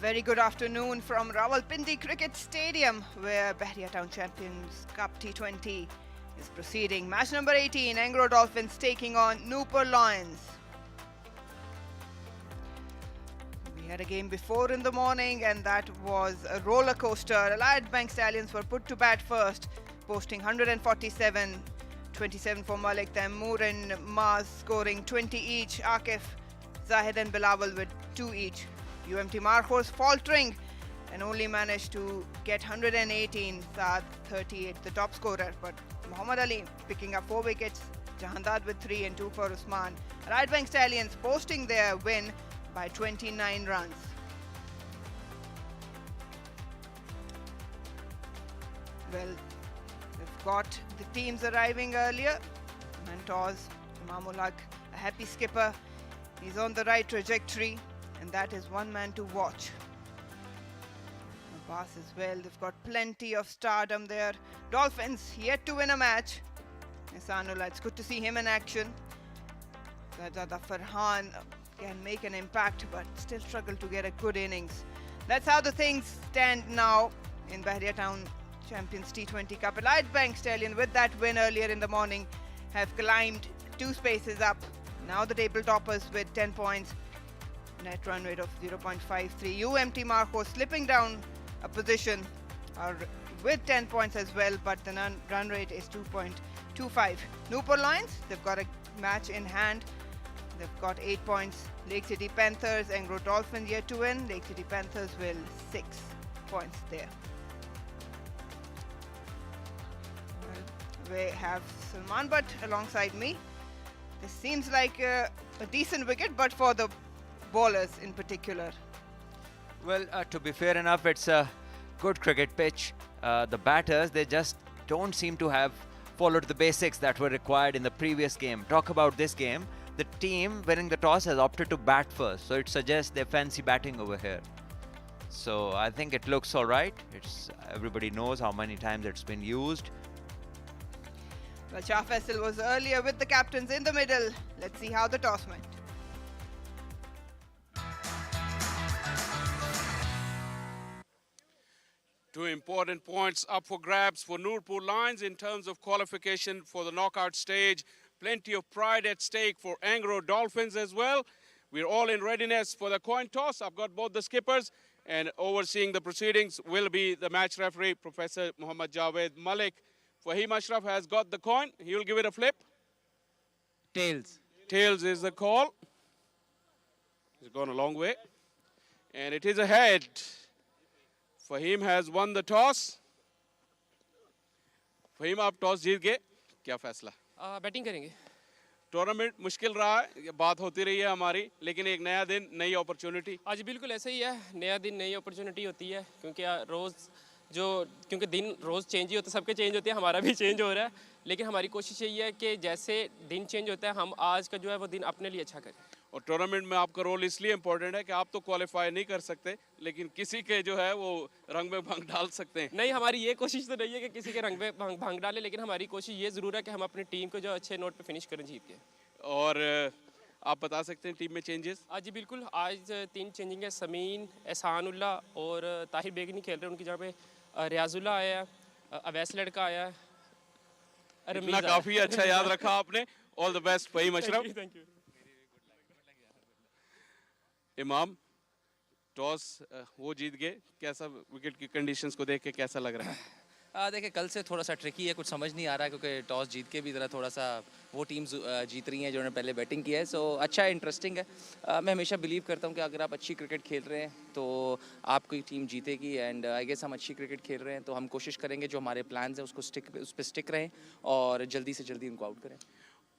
very good afternoon from Rawalpindi Cricket Stadium, where Bahria Town Champions Cup T20 is proceeding. Match number 18, Engro Dolphins taking on Nurpur Lions. We had a game before in the morning, and that was a roller coaster. Allied Bank Stallions were put to bat first, posting 147, 27 for Malik, Taimur and Maz scoring 20 each, Akif, Zahid and Bilawal with 2 each. UMT Marcos faltering and only managed to get 118, Saad 38, the top scorer. But Muhammad Ali picking up 4 wickets, Jahandad with 3 and 2 for Usman. Allied Bank Stallions posting their win by 29 runs. Well, we've got the teams arriving earlier. Mentos, Imamul Haq, a happy skipper. He's on the right trajectory, and that is one man to watch. Abbas as well, they've got plenty of stardom there. Dolphins yet to win a match. Ihsanullah, it's good to see him in action. Zada Farhan can make an impact, but still struggle to get a good innings. That's how the things stand now in Bahria Town Champions T20 Cup. Allied Bank Stallion, with that win earlier in the morning, have climbed 2 spaces up. Now the table toppers with 10 points. Net run rate of 0.53. UMT Marcos slipping down a position with 10 points as well, but the run rate is 2.25. Nurpur Lions, they've got a match in hand. They've got 8 points. Lake City Panthers, Engro Dolphins yet to win. Lake City Panthers will 6 points there. We have Salman Butt alongside me. This seems like a decent wicket, but for the bowlers in particular. Well, to be fair enough, it's a good cricket pitch. The batters, they just don't seem to have followed the basics that were required in the previous game. Talk about this game. The team winning the toss has opted to bat first, so it suggests they fancy batting over here. So I think it looks all right. Everybody knows how many times it's been used. Well, Shah Faisal was earlier with the captains in the middle. Let's see how the toss went. Two important points up for grabs for Nurpur Lions in terms of qualification for the knockout stage. Plenty of pride at stake for Engro Dolphins as well. We're all in readiness for the coin toss. I've got both the skippers, and overseeing the proceedings will be the match referee, Professor Muhammad Javed Malik. Fahim Ashraf has got the coin. He will give it a flip. Tails. Tails is the call. He's gone a long way. And it is a head. Fahim has won the toss. Fahim, आप toss जीत गए, क्या फैसला? Batting करेंगे. Tournament मुश्किल रहा है, ये बात होती रही है हमारी, लेकिन एक नया दिन, नई अपॉर्चुनिटी. आज बिल्कुल ऐसा ही है, नया दिन नई अपॉर्चुनिटी होती है, क्योंकि दिन रोज़ चेंज ही होता है, सबके चेंज होते हैं, हमारा भी चेंज हो रहा है, लेकिन हमारी कोशिश यही है कि जैसे दिन चेंज होता है, हम आज का जो है वो दिन अपने लिए अच्छा करें. और टूर्नामेंट में आपका रोल इसलिए इम्पोर्टेंट है कि आप तो क्वालिफाई नहीं कर सकते, लेकिन किसी के जो है वो रंग में भंग डाल सकते हैं. नहीं, हमारी ये कोशिश तो नहीं है कि किसी के रंग में भंग डालें, लेकिन हमारी कोशिश ये ज़रूर है कि हम अपनी टीम को जो अच्छे नोट पे फिनिश करें जीत के. और आप बता सकते हैं टीम में चेंजेस? आज जी बिल्कुल, आज 3 चेंजिंग है. समीन, एहसानुल्लाह और ताहिर बेग नहीं खेल रहे, उनकी जगह पे रियाजुल्लाह आया है, अवैस लड़का आया है. इतना काफ़ी अच्छा याद रखा आपने. All the best Faheem Ashraf. Thank you. Imam, toss वो जीत गए, कैसा विकेट की कंडीशंस को देख के कैसा लग रहा है? देखिए, कल से थोड़ा सा ट्रिकी है, कुछ समझ नहीं आ रहा है, क्योंकि टॉस जीत के भी ज़रा थोड़ा सा वो टीम्स जीत रही हैं जिन्होंने पहले बैटिंग की है. सो अच्छा है, इंटरेस्टिंग है. मैं हमेशा बिलीव करता हूँ कि अगर आप अच्छी क्रिकेट खेल रहे हैं तो आपकी टीम जीतेगी. एंड आई गेस हम अच्छी क्रिकेट खेल रहे हैं, तो हम कोशिश करेंगे जो हमारे प्लान्स हैं उस पर स्टिक रहें और जल्दी से जल्दी उनको आउट करें.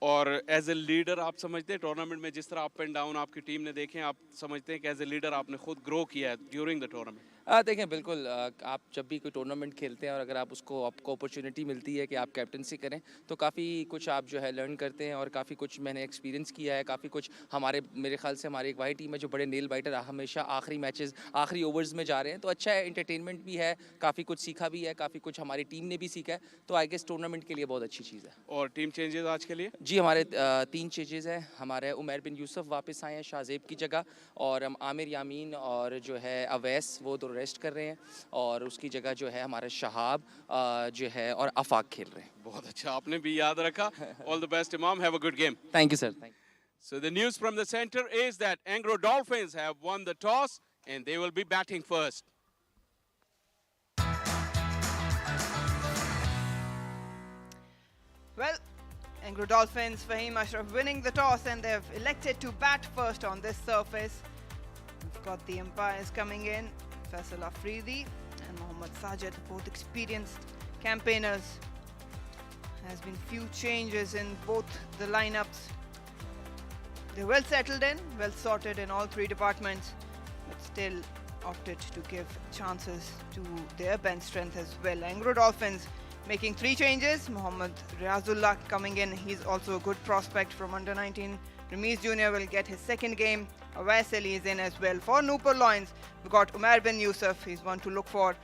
और एज ए लीडर आप समझते हैं टूर्नामेंट में जिस तरह अप एंड डाउन आपकी टीम ने देखे, आप समझते हैं कि एज ए लीडर आपने खुद ग्रो किया है ड्यूरिंग द टूर्नामेंट? देखें बिल्कुल आप जब भी कोई टूर्नामेंट खेलते हैं और अगर आप उसको आपको अपॉर्चुनिटी मिलती है कि आप कैप्टनसी करें तो काफ़ी कुछ आप जो है लर्न करते हैं और काफ़ी कुछ मैंने एक्सपीरियंस किया है। काफ़ी कुछ हमारे मेरे ख्याल से हमारी एक वाही टीम है जो बड़े नेल बाइटर हमेशा आखिरी मैचेस आखिरी ओवर्स में जा रहे हैं, तो अच्छा है, इंटरटेनमेंट भी है, काफ़ी कुछ सीखा भी है, काफ़ी कुछ हमारी टीम ने भी सीखा है, तो आई गेस टूर्नामेंट के लिए बहुत अच्छी चीज़ है। और टीम चेंजेस आज के लिए? जी हमारे 3 चेंजेस हैं। हमारे उमर बिन यूसुफ वापस आए हैं शाहजेब की जगह, और हम आमिर यामीन और जो है अवैस वो तो रेस्ट कर रहे हैं, और उसकी जगह जो है हमारे शहाब जो है और आफाक खेल रहे हैं। बहुत अच्छा, आपने भी याद रखा। All the best, Imam. Have a good game. Thank you sir, thank So the news from the center is that Engro Dolphins have won the toss and they will be batting first. Well, Engro Dolphins, Fahim Ashraf winning the toss, and they've elected to bat first on this surface. We've got the umpires coming in, Faisal Afridi and Mohammad Sajid, both experienced campaigners. Has been few changes in both the lineups. They're well settled in, well sorted in all three departments, but still opted to give chances to their bench strength as well. Engro Dolphins making 3 changes. Mohammad Riazullah coming in. He's also a good prospect from under 19. Ramiz Jr. will get his second game. Awais Ali is in as well. For Nurpur Lions, we've got Umar bin Yusuf. He's one to look for.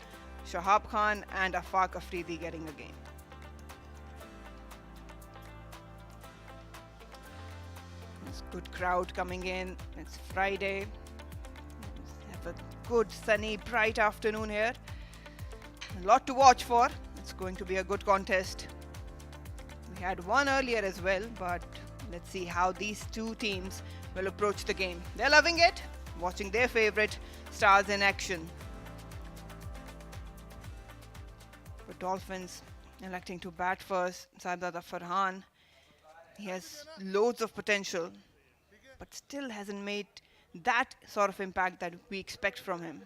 Shahab Khan and Afaq Afridi getting a game. There's good crowd coming in. It's Friday. Let's have a good sunny bright afternoon here. A lot to watch for. It's going to be a good contest. We had one earlier as well, but let's see how these two teams will approach the game. They're loving it, watching their favorite stars in action. The Dolphins electing to bat first. Saibzada Farhan, he has loads of potential, but still hasn't made that sort of impact that we expect from him.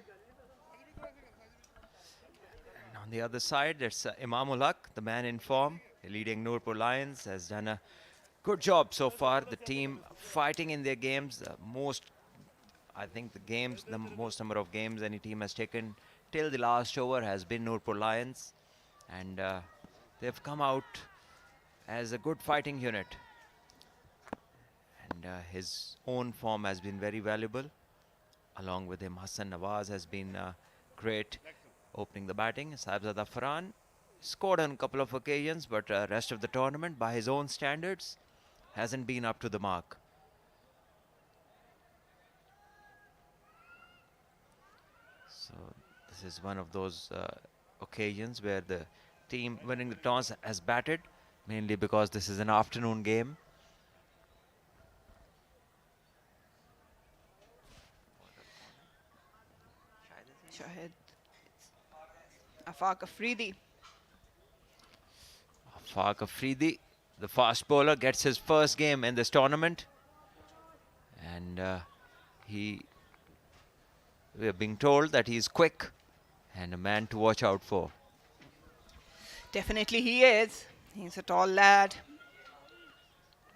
On the other side, it's Imamul Haq, the man in form, leading Nurpur Lions, has done a good job so far. The team fighting in their games, the most number of games any team has taken till the last over has been Nurpur Lions, and they've come out as a good fighting unit. And his own form has been very valuable. Along with him, Hassan Nawaz has been great opening the batting. Saibzada Farhan scored on a couple of occasions, but rest of the tournament, by his own standards, hasn't been up to the mark. So this is one of those occasions where the team winning the toss has batted, mainly because this is an afternoon game. Shahid. Afaq Afridi. Afaq Afridi, the fast bowler, gets his first game in this tournament, and we are being told that he's quick and a man to watch out for. Definitely he is. He's a tall lad,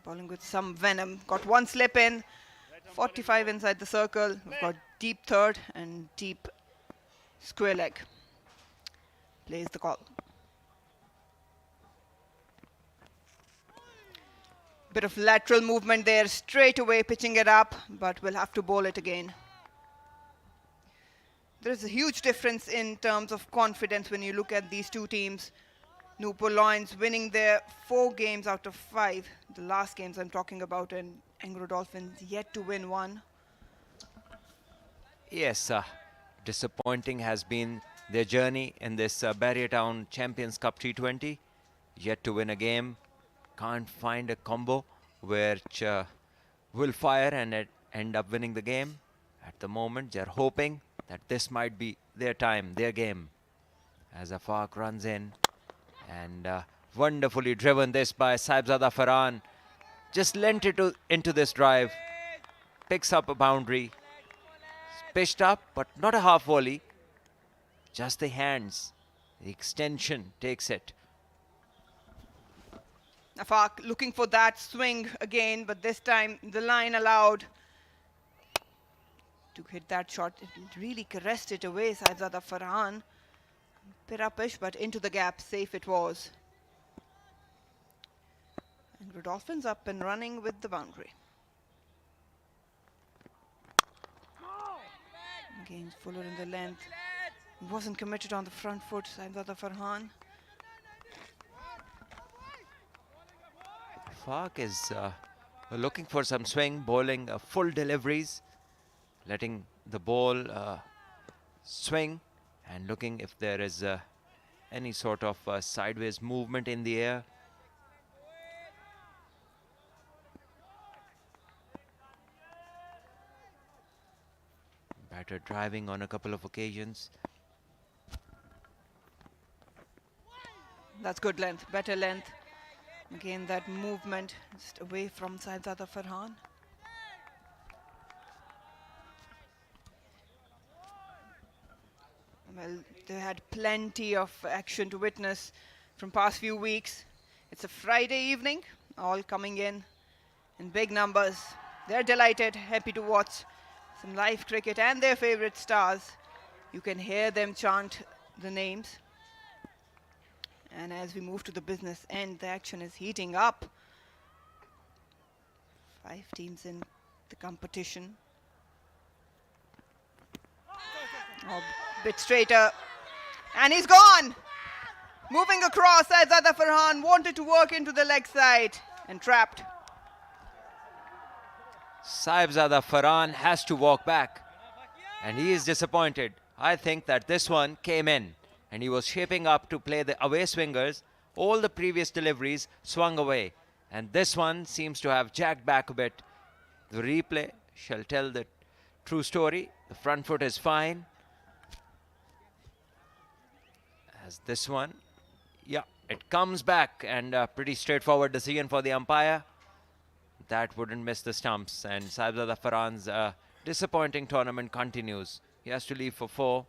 bowling with some venom. Got one slip in, 45 inside the circle. We've got deep third and deep square leg. Plays the call. Bit of lateral movement there, straight away pitching it up, but we'll have to bowl it again. There's a huge difference in terms of confidence when you look at these two teams. Nurpur Lions winning their 4 games out of 5. The last games I'm talking about, and Engro Dolphins yet to win one. Yes, disappointing has been their journey in this Barrier Town Champions Cup T20. Yet to win a game. Can't find a combo which will fire and end up winning the game. At the moment, they're hoping that this might be their time, their game. As Afaq runs in, and wonderfully driven this by Saibzada Farhan. Just lent it into this drive. Picks up a boundary. Pitched up, but not a half volley. Just the hands. The extension takes it. Afaq looking for that swing again, but this time the line allowed to hit that shot. It really caressed it away, Saibzada Farhan. Bit uppish, but into the gap, safe it was. Engro Dolphins up and running with the boundary. Again, Fuller in the length. Wasn't committed on the front foot, Saibzada Farhan. Afaq is looking for some swing, bowling full deliveries, letting the ball swing and looking if there is any sort of sideways movement in the air. Batter driving on a couple of occasions. That's good length, better length. Again, that movement just away from Saibzada Farhan. Well, they had plenty of action to witness from past few weeks. It's a Friday evening, all coming in big numbers. They're delighted, happy to watch some live cricket and their favorite stars. You can hear them chant the names. And as we move to the business end, the action is heating up. 5 teams in the competition. Oh, bit straighter. And he's gone! Moving across, Saibzada Farhan wanted to work into the leg side and trapped. Saibzada Farhan has to walk back and he is disappointed. I think that this one came in and he was shaping up to play the away swingers. All the previous deliveries swung away and this one seems to have jacked back a bit. The replay shall tell the true story. The front foot is fine. As this one, yeah, it comes back and pretty straightforward decision for the umpire. That wouldn't miss the stumps and Saibzada Farhan's disappointing tournament continues. He has to leave for 4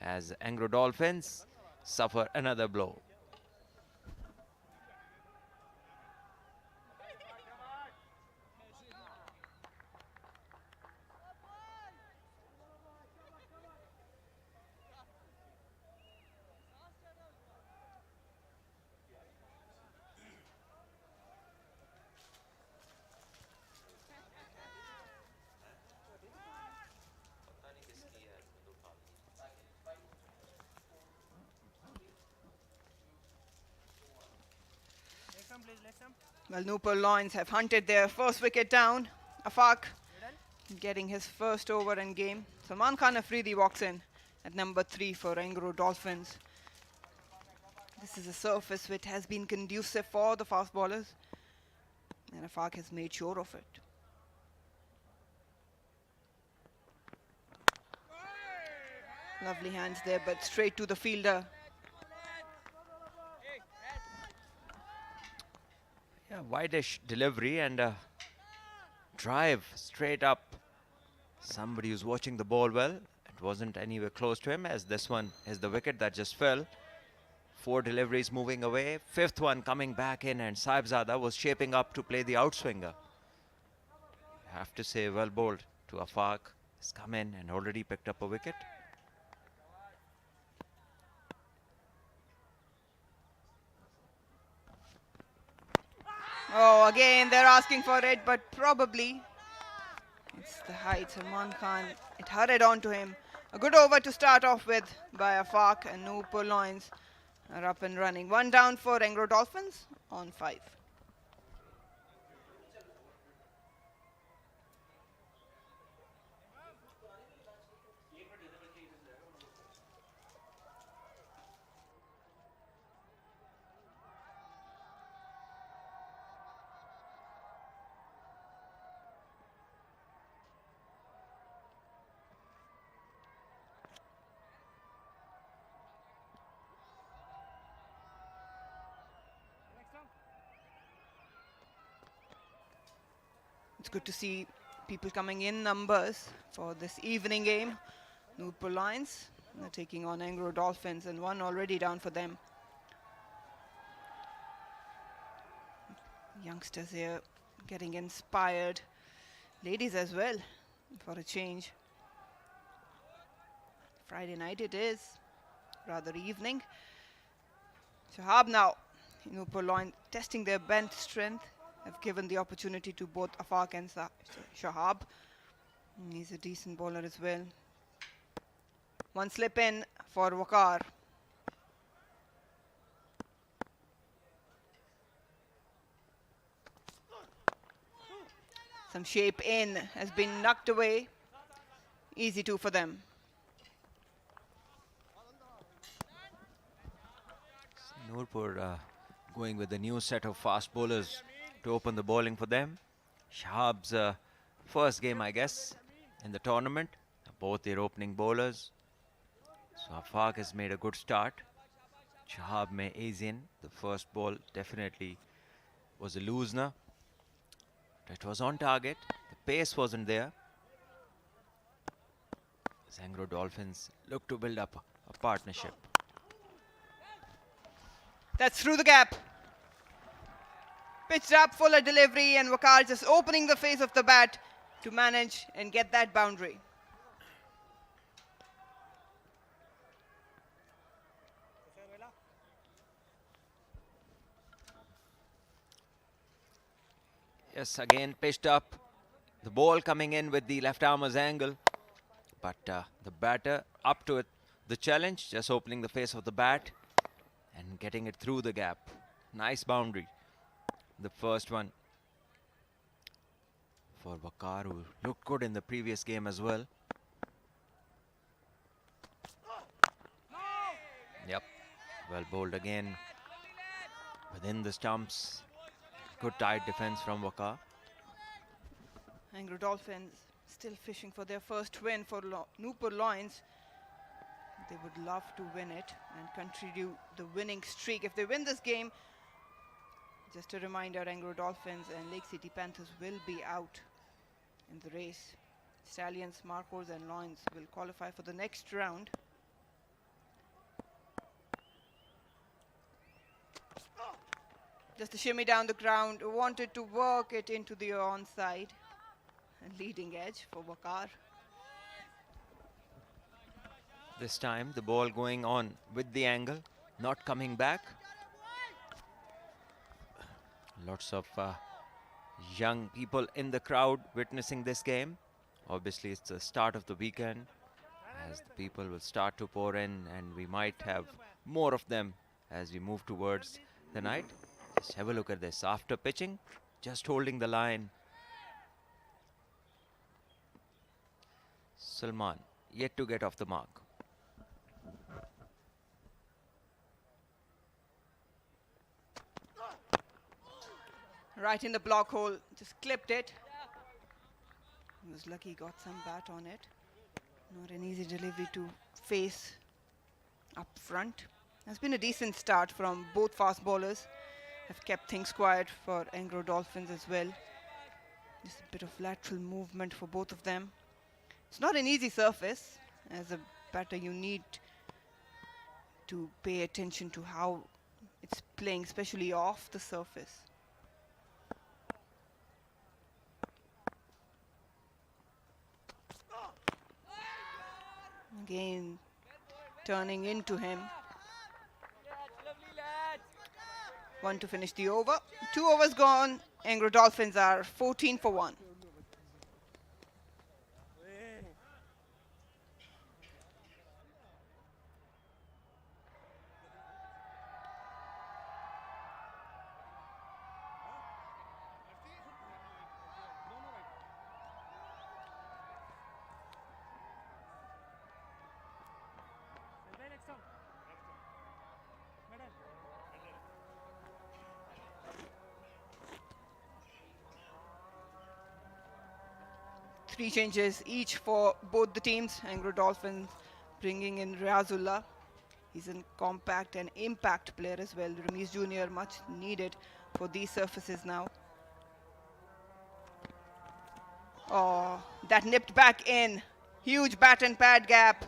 as Engro Dolphins suffer another blow. Well, Nurpur Lions have hunted their first wicket down. Afaq getting his first over in game. Salman Khan Afridi walks in at number 3 for Engro Dolphins. This is a surface which has been conducive for the fast bowlers, and Afaq has made sure of it. Lovely hands there, but straight to the fielder. Yeah, wideish delivery and drive straight up. Somebody who's watching the ball well. It wasn't anywhere close to him as this one is the wicket that just fell. 4 deliveries moving away. 5th one coming back in and Saibzada was shaping up to play the outswinger. I have to say well bowled to Afaq. He's come in and already picked up a wicket. Oh, again, they're asking for it, but probably it's the height. Salman Khan, it hurried on to him. A good over to start off with by Afaq, and Nurpur Lions are up and running. 1 down for Engro Dolphins on 5. It's good to see people coming in numbers for this evening game. Nurpur Lions are taking on Engro Dolphins, and 1 already down for them. Youngsters here getting inspired. Ladies as well, for a change. Friday night it is, rather evening. Shahab now, Nurpur line testing their bench strength, have given the opportunity to both Afaq and Shahab. He's a decent bowler as well. One slip in for Waqar. Some shape in has been knocked away. Easy two for them. Nurpur going with the new set of fast bowlers to open the bowling for them. Shahab's first game, I guess, in the tournament. Both their opening bowlers. So Afaq has made a good start. Shahab may ease in. The first ball definitely was a loosener. It was on target. The pace wasn't there. Engro Dolphins look to build up a partnership. That's through the gap. Pitched up, fuller delivery, and Waqar just opening the face of the bat to manage and get that boundary. Yes, again pitched up. The ball coming in with the left armer's angle. But the batter up to it. The challenge, just opening the face of the bat and getting it through the gap. Nice boundary. The first one for Waqar, who looked good in the previous game as well. Yep, well bowled again. Within the stumps. Good tight defense from Waqar. Engro Dolphins still fishing for their first win for Nurpur Lions. They would love to win it and continue the winning streak. If they win this game, just a reminder, Engro Dolphins and Lake City Panthers will be out in the race. Stallions, Marcos and Lions will qualify for the next round. Just a shimmy down the ground, wanted to work it into the onside and leading edge for Waqar. This time the ball going on with the angle, not coming back. Lots of young people in the crowd witnessing this game. Obviously it's the start of the weekend as the people will start to pour in, and we might have more of them as we move towards the night. Just have a look at this. After pitching, just holding the line. Salman yet to get off the mark. Right in the block hole, just clipped it. He was lucky he got some bat on it. Not an easy delivery to face up front. It's been a decent start from both fast bowlers. Have kept things quiet for Engro Dolphins as well. Just a bit of lateral movement for both of them. It's not an easy surface. As a batter, you need to pay attention to how it's playing, especially off the surface. Again, turning into him. One to finish the over. 2 overs gone. Engro Dolphins are 14 for 1. Three changes each for both the teams. Engro Dolphins bringing in Riazullah. He's a compact and impact player as well. Ramesh Jr. much needed for these surfaces now. Oh, that nipped back in. Huge bat and pad gap.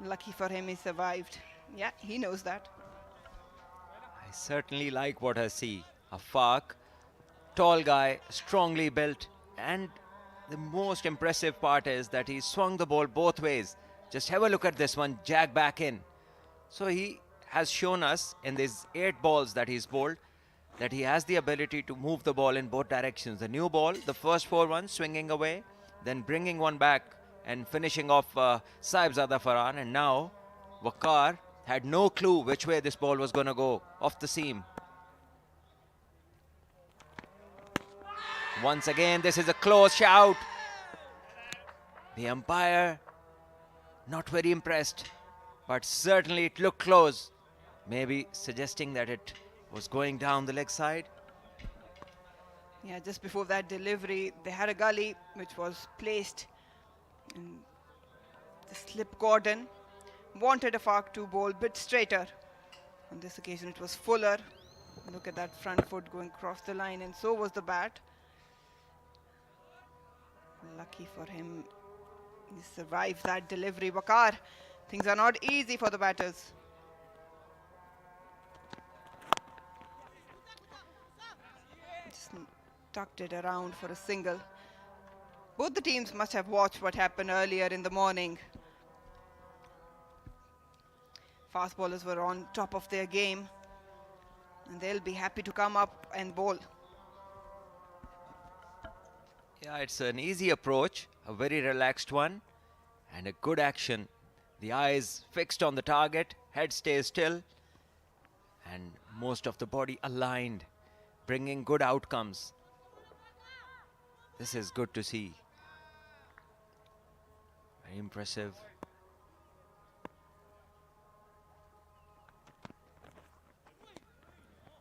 Lucky for him, he survived. Yeah, he knows that. I certainly like what I see. Afaq, tall guy, strongly built, and the most impressive part is that he swung the ball both ways. Just have a look at this one, jag back in. So he has shown us in these 8 balls that he's bowled that he has the ability to move the ball in both directions. The new ball, the first 4 ones swinging away, then bringing one back and finishing off Saibzada Farhan. And now Waqar had no clue which way this ball was going to go, off the seam. Once again, this is a close shout. The umpire not very impressed, but certainly it looked close. Maybe suggesting that it was going down the leg side. Yeah, just before that delivery, they had a gully which was placed in the slip cordon. Wanted a Fark to bowl bit straighter. On this occasion, it was fuller. Look at that front foot going across the line, and so was the bat. Lucky for him, he survived that delivery. Waqar, things are not easy for the batters. Just tucked it around for a single. Both the teams must have watched what happened earlier in the morning. Fast bowlers were on top of their game, and they'll be happy to come up and bowl. Yeah, it's an easy approach, a very relaxed one, and a good action. The eyes fixed on the target, head stays still, and most of the body aligned, bringing good outcomes. This is good to see. Very impressive.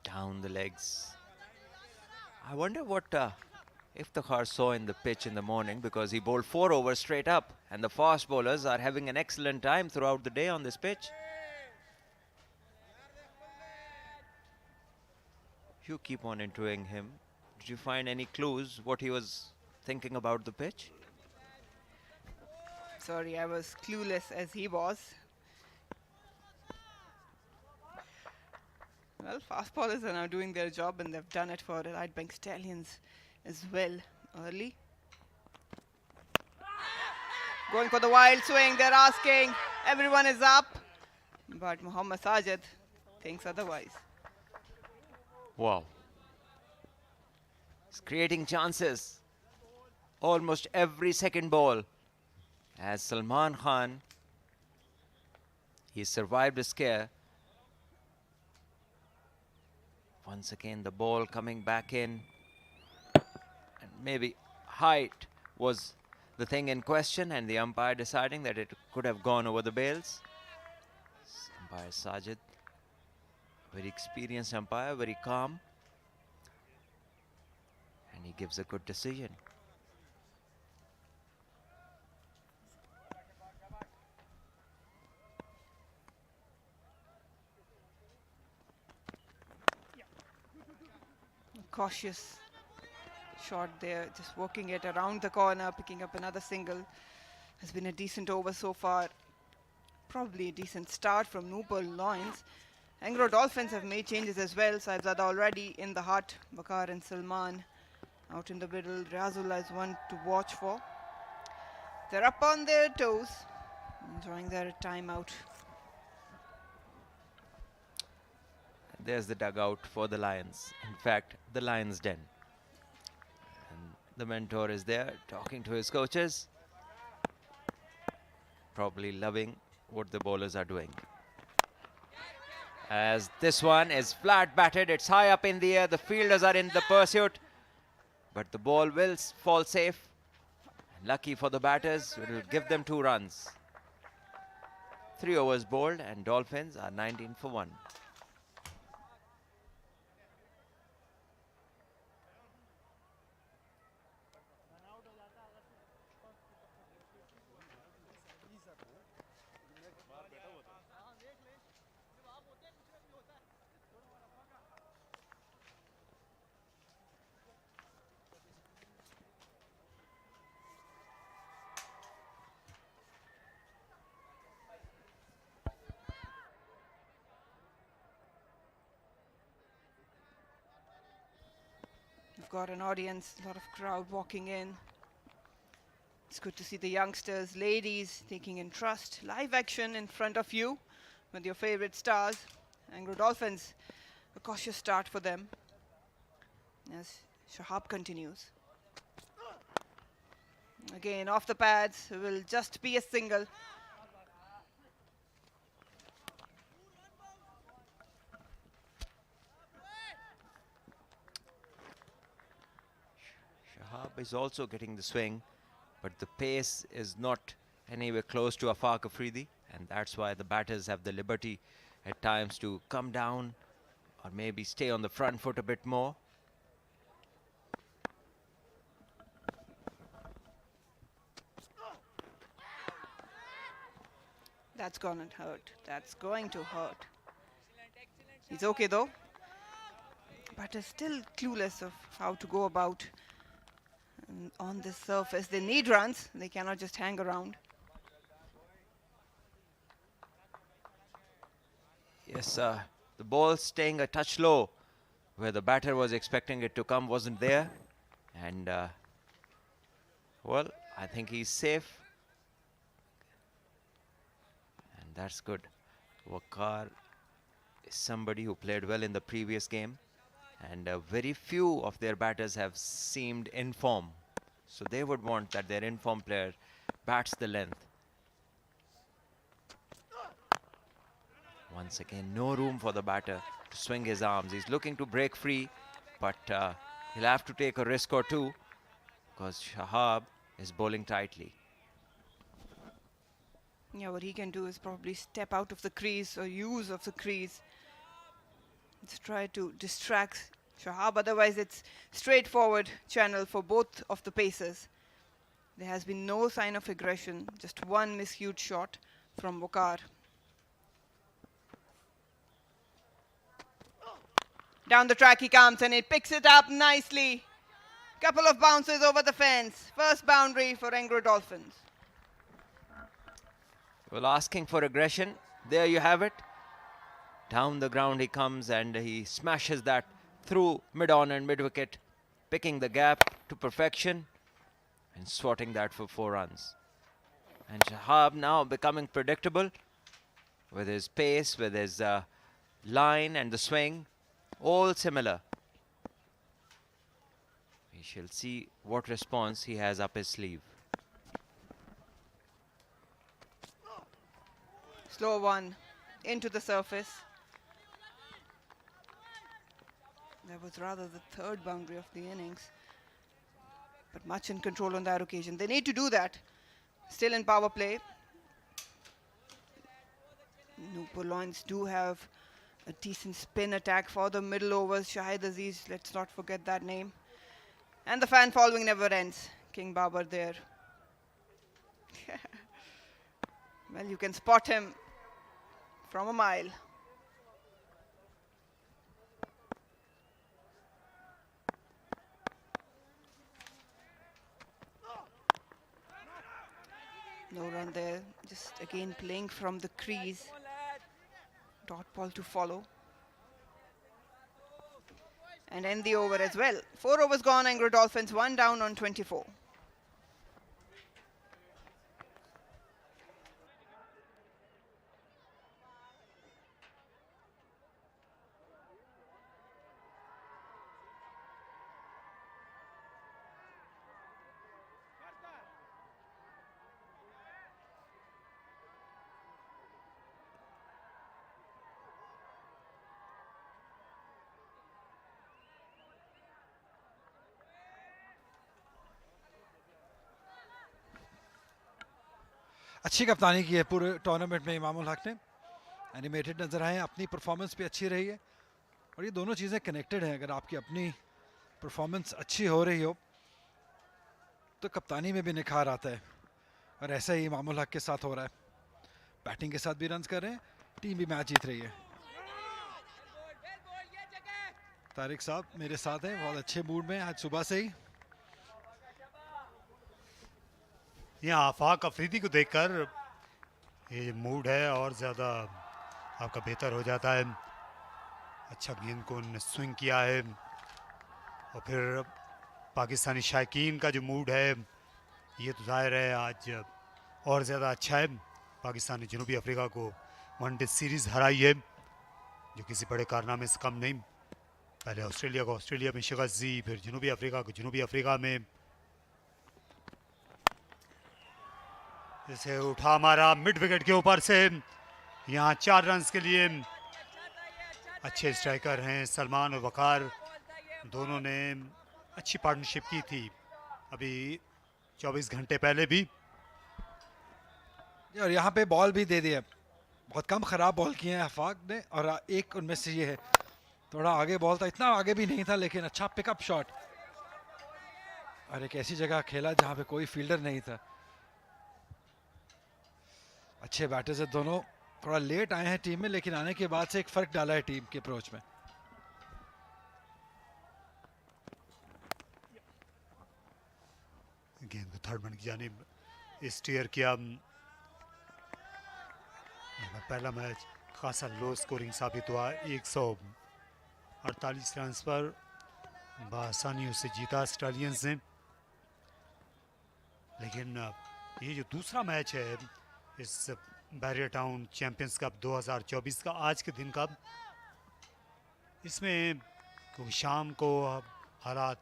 Down the legs. I wonder what Iftikhar saw in the pitch in the morning, because he bowled 4 overs straight up, and the fast bowlers are having an excellent time throughout the day on this pitch. You keep on interviewing him. Did you find any clues what he was thinking about the pitch? Sorry, I was clueless as he was. Well, fast bowlers are now doing their job, and they've done it for Right Bank Stallions as well early. Going for the wild swing, they're asking. Everyone is up, but Mohammad Sajid thinks otherwise. Wow. He's creating chances almost every second ball. As Salman Khan, he survived a scare. Once again, the ball coming back in. And maybe height was the thing in question, and the umpire deciding that it could have gone over the bails. Umpire Sajid, very experienced umpire, very calm. And he gives a good decision. Cautious shot there, just working it around the corner, picking up another single. Has been a decent over so far. Probably a decent start from Nurpur Lions. Engro Dolphins have made changes as well. Saibzada already in the hut. Waqar and Salman out in the middle. Riazullah is one to watch for. They're up on their toes, enjoying their time out. There's the dugout for the Lions. In fact, the Lions' den. And the mentor is there talking to his coaches. Probably loving what the bowlers are doing. As this one is flat batted, it's high up in the air. The fielders are in the pursuit, but the ball will fall safe. And lucky for the batters, it will give them 2 runs. 3 overs bowled, and Dolphins are 19 for 1. We've got an audience, a lot of crowd walking in. It's good to see the youngsters, ladies, taking in trust, live action in front of you with your favorite stars. Engro Dolphins, a cautious start for them as Shahab continues. Again, off the pads, will just be a single. Shahab is also getting the swing, but the pace is not anywhere close to Afaq Afridi, and that's why the batters have the liberty at times to come down or maybe stay on the front foot a bit more. That's gonna hurt. That's going to hurt. He's okay though, but is still clueless of how to go about. And on this surface, they need runs. They cannot just hang around. Yes, the ball staying a touch low, where the batter was expecting it to come, wasn't there. And, well, I think he's safe. And that's good. Waqar is somebody who played well in the previous game. And very few of their batters have seemed in form. So they would want that their in-form player bats the length. Once again, no room for the batter to swing his arms. He's looking to break free, but he'll have to take a risk or two because Shahab is bowling tightly. Yeah, what he can do is probably step out of the crease or use of the crease. Let's try to distract Shahab, otherwise it's straightforward channel for both of the pacers. There has been no sign of aggression, just one miscued shot from Waqar. Down the track he comes and he picks it up nicely. Couple of bounces over the fence. First boundary for Engro Dolphins. Well, asking for aggression, there you have it. Down the ground he comes and he smashes that through mid-on and mid-wicket, picking the gap to perfection and swatting that for 4 runs. And Shahab now becoming predictable with his pace, with his line and the swing, all similar. We shall see what response he has up his sleeve. Slow one into the surface. That was rather the third boundary of the innings, but much in control on that occasion. They need to do that. Still in power play. Nurpur Lions do have a decent spin attack for the middle overs. Shahid Aziz, let's not forget that name. And the fan following never ends. King Babar there. Well, you can spot him from a mile. No run there, just again playing from the crease. Dot ball to follow. And end the over as well. 4 overs gone, Engro Dolphins 1 down on 24. अच्छी कप्तानी की है पूरे tournament में इमामुल हक ने. Animated नज़र आए, अपनी परफॉर्मेंस भी अच्छी रही है और ये दोनों चीज़ें कनेक्टेड हैं. अगर आपकी अपनी परफॉर्मेंस अच्छी हो रही हो तो कप्तानी में भी निखार आता है और ऐसा ही इमामुल हक के साथ हो रहा है. बैटिंग के साथ भी रन्स कर रहे हैं, टीम भी मैच जीत रही है. तारिक साहब मेरे साथ हैं, बहुत अच्छे मूड में आज सुबह से ही. यहाँ आफाक अफरीदी को देखकर ये मूड है और ज़्यादा आपका बेहतर हो जाता है. अच्छा गेंद को उन्होंने स्विंग किया है और फिर पाकिस्तानी शायकीन का जो मूड है ये तो जाहिर है आज और ज़्यादा अच्छा है। पाकिस्तान ने जनूबी अफ्रीका को वनडे सीरीज़ हराई है, जो किसी बड़े कारनामे से कम नहीं। पहले ऑस्ट्रेलिया को ऑस्ट्रेलिया में शिकस्त दी, फिर जनूबी अफ्रीका को जनूबी अफ्रीका में। इसे उठा मारा मिड विकेट के ऊपर से, यहाँ 4 रन के लिए। अच्छे स्ट्राइकर हैं सलमान और वकार, दोनों ने अच्छी पार्टनरशिप की थी अभी 24 घंटे पहले भी। और यहाँ पे बॉल भी दे दिया, बहुत कम ख़राब बॉल किए हैं आफाक ने, और एक उनमें से ये है थोड़ा आगे बॉल था, इतना आगे भी नहीं था लेकिन अच्छा पिकअप शॉट, और एक ऐसी जगह खेला जहाँ पे कोई फील्डर नहीं था। अच्छे बैटर्स है दोनों, थोड़ा लेट आए हैं टीम में लेकिन आने के बाद से एक फ़र्क डाला है टीम के अप्रोच में। गेंद को थर्ड मैन की जानिब स्टीयर किया। पहला मैच खासा लो स्कोरिंग साबित हुआ, 148 रन पर बआसानी से जीता ऑस्ट्रेलियंस ने। लेकिन ये जो दूसरा मैच है इस बैरियर टाउन चैंपियंस कप 2024 का, आज के दिन का, इसमें क्योंकि शाम को हालात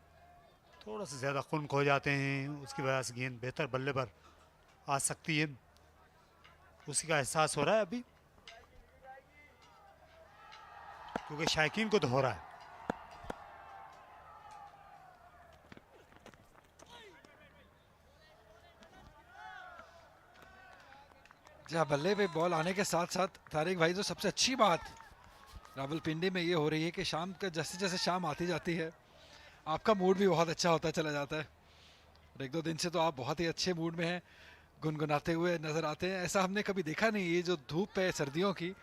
थोड़ा सा ज़्यादा खुनक हो जाते हैं, उसकी वजह से गेंद बेहतर बल्ले पर आ सकती है, उसी का एहसास हो रहा है अभी, क्योंकि शायकीन को तो हो रहा है। जहाँ बल्ले पे बॉल आने के साथ साथ तारिक भाई, तो सबसे अच्छी बात रावलपिंडी में ये हो रही है कि शाम का जैसे जैसे शाम आती जाती है आपका मूड भी बहुत अच्छा होता चला जाता है। और 1-2 दिन से तो आप बहुत ही अच्छे मूड में हैं, गुनगुनाते हुए नज़र आते हैं, ऐसा हमने कभी देखा नहीं। ये जो धूप है सर्दियों की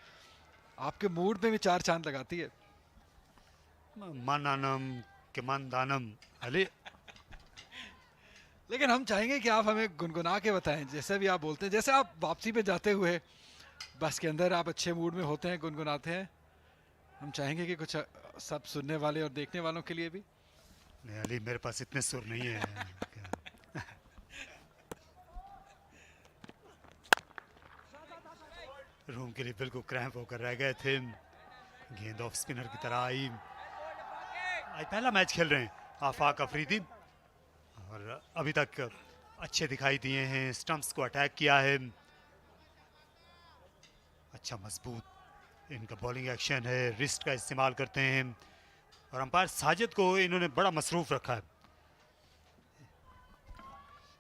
आपके मूड में भी 4 चांद लगाती है। मानानम के मन दानम अली। लेकिन हम चाहेंगे कि आप हमें गुनगुना के बताएं, जैसे भी आप बोलते हैं, जैसे आप वापसी पे जाते हुए बस के अंदर आप अच्छे मूड में होते हैं, गुनगुनाते हैं, हम चाहेंगे कि कुछ सब सुनने वाले और देखने वालों के लिए भी। नहीं अली, मेरे पास इतने सुर नहीं है। रूम के लिए बिल्कुल क्रैम्प होकर रह गए थे, गेंद ऑफ स्पिनर की तरह आई। आज पहला मैच खेल रहे हैं आफाक अफरीदी, और अभी तक अच्छे दिखाई दिए हैं, स्टंप्स को अटैक किया है, अच्छा मजबूत इनका बॉलिंग एक्शन है, रिस्ट का इस्तेमाल करते हैं, और अंपायर साजिद को इन्होंने बड़ा मसरूफ रखा है।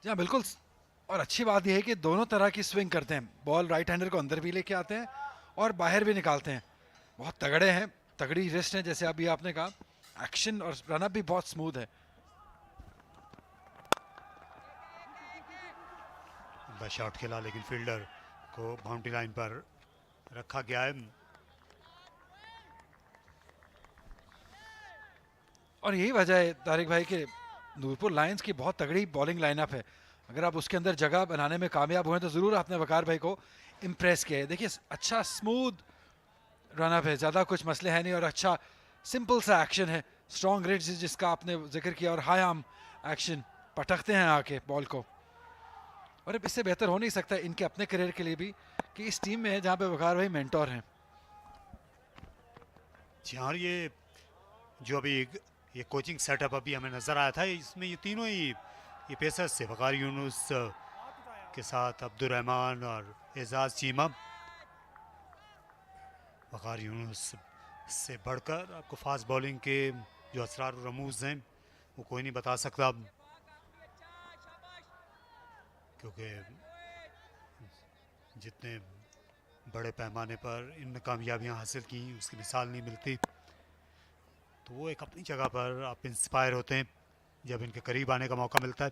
जी हाँ बिल्कुल, और अच्छी बात यह है कि दोनों तरह की स्विंग करते हैं, बॉल राइट हैंडर को अंदर भी लेके आते हैं और बाहर भी निकालते हैं, बहुत तगड़े हैं, तगड़ी रिस्ट है, जैसे अभी आपने कहा, एक्शन और रनअप भी बहुत स्मूथ है। शॉट खेला लेकिन फील्डर को बाउंड्री लाइन पर रखा गया है। और यही वजह है तारिक भाई के नूरपुर लायंस की बहुत तगड़ी बॉलिंग लाइनअप है, अगर आप उसके अंदर जगह बनाने में कामयाब हुए तो ज़रूर आपने वकार भाई को इम्प्रेस किया है। देखिए अच्छा स्मूथ रनअप है, ज़्यादा कुछ मसले हैं नहीं, और अच्छा सिंपल सा एक्शन है, स्ट्रॉन्ग रिड्स जिसका आपने जिक्र किया, और हाई आर्म एक्शन, पटकते हैं आके बॉल को, और इससे बेहतर हो नहीं सकता इनके अपने करियर के लिए भी कि इस टीम में है जहाँ पे वकार भाई मेंटोर हैं। जी हाँ, ये जो अभी ये कोचिंग सेटअप अभी हमें नज़र आया था, इसमें ये तीनों ही ये पेसर्स से वकार यूनुस के साथ अब्दुल रहमान और एजाज चीमा। वकार यूनुस से बढ़कर आपको फास्ट बॉलिंग के जो असरार और रमूज हैं वो कोई नहीं बता सकता, क्योंकि जितने बड़े पैमाने पर इन कामयाबियां हासिल की उसकी मिसाल नहीं मिलती, तो वो एक अपनी जगह पर आप इंस्पायर होते हैं जब इनके करीब आने का मौका मिलता है।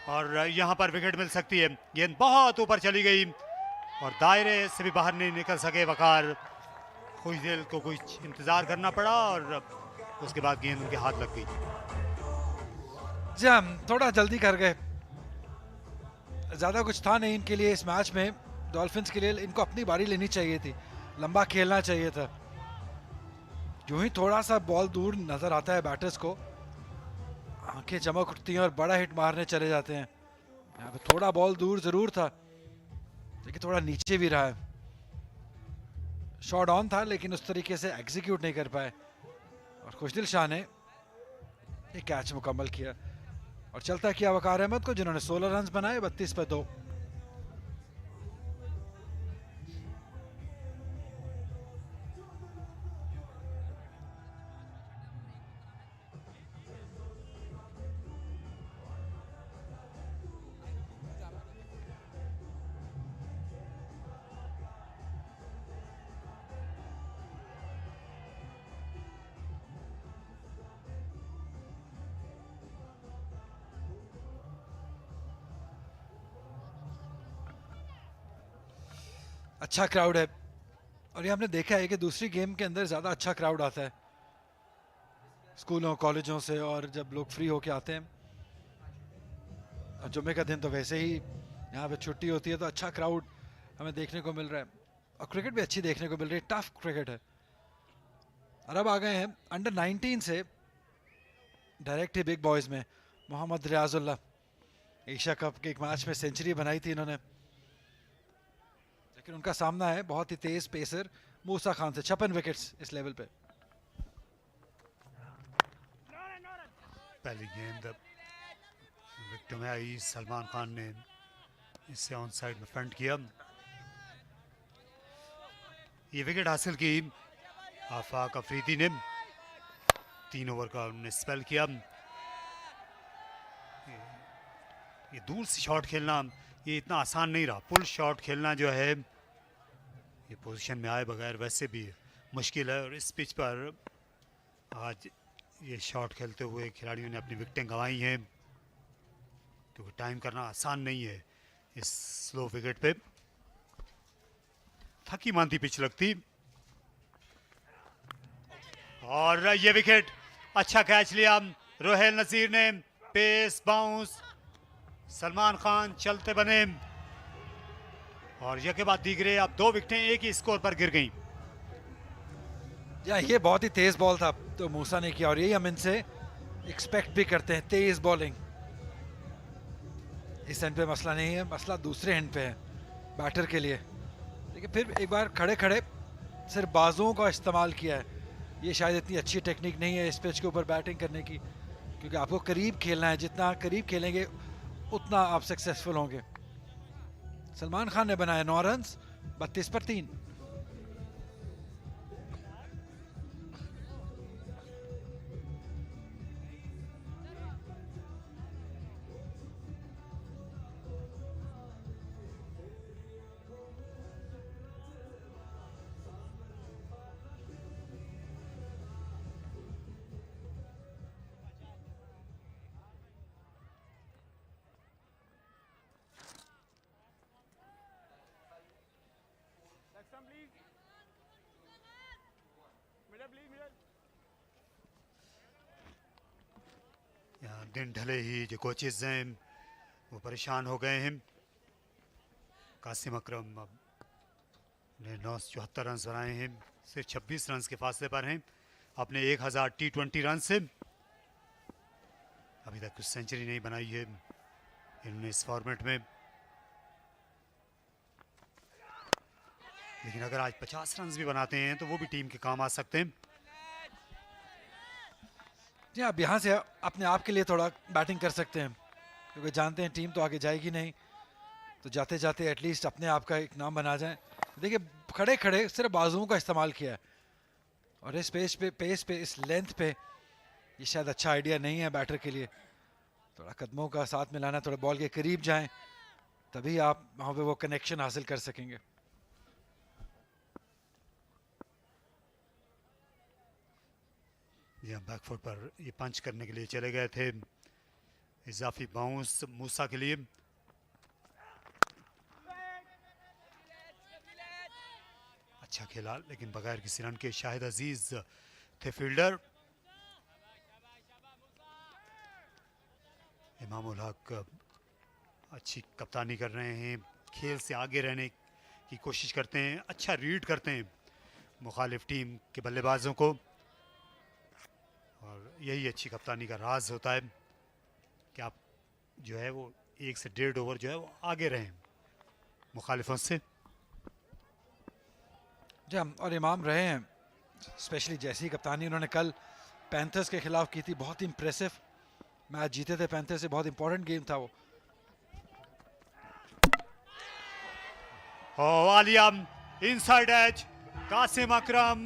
और यहाँ पर विकेट मिल सकती है, गेंद बहुत ऊपर चली गई और दायरे से भी बाहर नहीं निकल सके वकार, कुछ देर को कुछ इंतज़ार करना पड़ा और उसके बाद गेंद उनके हाथ लग गई। जी हम थोड़ा जल्दी कर गए, ज़्यादा कुछ था नहीं इनके लिए इस मैच में, डॉल्फिन्स के लिए इनको अपनी बारी लेनी चाहिए थी, लंबा खेलना चाहिए था। यूं ही थोड़ा सा बॉल दूर नज़र आता है बैटर्स को, आंखें चमक उठती हैं और बड़ा हिट मारने चले जाते हैं। यहाँ पे थोड़ा बॉल दूर जरूर था, लेकिन थोड़ा नीचे भी रहा है। शॉट ऑन था लेकिन उस तरीके से एग्जीक्यूट नहीं कर पाए, और खुशदिल शाह ने एक कैच मुकम्मल किया और चलता किया वकार अहमद को, जिन्होंने 16 रन बनाए 32 पर 2। अच्छा क्राउड है, और ये हमने देखा है कि दूसरी गेम के अंदर ज़्यादा अच्छा क्राउड आता है स्कूलों कॉलेजों से, और जब लोग फ्री होके आते हैं। और जुम्मे का दिन तो वैसे ही यहाँ पे छुट्टी होती है, तो अच्छा क्राउड हमें देखने को मिल रहा है, और क्रिकेट भी अच्छी देखने को मिल रही है। टफ क्रिकेट है। और अब आ गए हैं अंडर 19 से डायरेक्ट ही बिग बॉयज़ में। मोहम्मद रियाजुल्लाह, एशिया कप के एक मैच में सेंचुरी बनाई थी इन्होंने, लेकिन उनका सामना है बहुत ही तेज पेसर मूसा खान से। 56 विकेट्स इस लेवल पे। पहली गेंद विकेट में आई, सलमान खान ने इसे ऑन साइड में फ्रंट किया। ये विकेट हासिल की आफाक अफरीदी ने। 3 ओवर का उन्होंने स्पेल किया। ये दूर से शॉट खेलना ये इतना आसान नहीं रहा। पुल शॉट खेलना जो है, ये पोजीशन में आए बगैर वैसे भी मुश्किल है, और इस पिच पर आज ये शॉट खेलते हुए खिलाड़ियों ने अपनी विकेटें गंवाई हैं, क्योंकि टाइम करना आसान नहीं है इस स्लो विकेट पे। थकी मानती पिच लगती। और ये विकेट अच्छा कैच लिया रोहेल नसीर ने। पेस बाउंस, सलमान खान चलते बने, और यह के बाद दीगरे अब 2 विकेटें एक ही स्कोर पर गिर गईं। या ये बहुत ही तेज बॉल था तो मूसा ने किया, और यही हम इनसे एक्सपेक्ट भी करते हैं, तेज बॉलिंग। इस एंड पे मसला नहीं है, मसला दूसरे एंड पे है बैटर के लिए। लेकिन फिर एक बार खड़े खड़े सिर्फ बाजुओं का इस्तेमाल किया है। ये शायद इतनी अच्छी टेक्निक नहीं है इस पिच के ऊपर बैटिंग करने की, क्योंकि आपको करीब खेलना है। जितना करीब खेलेंगे उतना आप सक्सेसफुल होंगे। सलमान खान ने बनाया 9 रन 32 पर 3। यहाँ दिन ढले ही जो कोचेज हैं वो परेशान हो गए हैं। कासिम अकरम ने 974 रन बनाए हैं, सिर्फ 26 रन के फासले पर हैं अपने 1000 T20 रन से। अभी तक कुछ सेंचुरी नहीं बनाई है इन्होंने इस फॉर्मेट में। लेकिन अगर आज 50 रन भी बनाते हैं तो वो भी टीम के काम आ सकते हैं। जी, आप यहाँ से अपने आप के लिए थोड़ा बैटिंग कर सकते हैं, क्योंकि जानते हैं टीम तो आगे जाएगी नहीं, तो जाते जाते एटलीस्ट अपने आप का एक नाम बना जाए। देखिए खड़े खड़े सिर्फ बाजुओं का इस्तेमाल किया है, और इस पेस पे इस लेंथ पे ये शायद अच्छा आइडिया नहीं है बैटर के लिए। थोड़ा कदमों का साथ मिलाना, थोड़ा बॉल के करीब जाएं, तभी आप वहाँ पे वो कनेक्शन हासिल कर सकेंगे। यहाँ बैकफुट पर ये पंच करने के लिए चले गए थे। इजाफी बाउंस मूसा के लिए। अच्छा खेला लेकिन बगैर किसी रन के। शाहिद अजीज थे फील्डर। इमामुल हक अच्छी कप्तानी कर रहे हैं, खेल से आगे रहने की कोशिश करते हैं, अच्छा रीड करते हैं मुखालिफ टीम के बल्लेबाजों को, और यही अच्छी कप्तानी का राज होता है कि आप जो है वो 1 से 1.5 ओवर जो है वो आगे रहें मुखालिफों से। जी हम और इमाम रहे हैं, स्पेशली जैसी कप्तानी उन्होंने कल पैंथर्स के खिलाफ की थी, बहुत इंप्रेसिव मैच जीते थे पैंथर्स से, बहुत इंपॉर्टेंट गेम था वो। आलिया इनसाइड एज, कासिम अकरम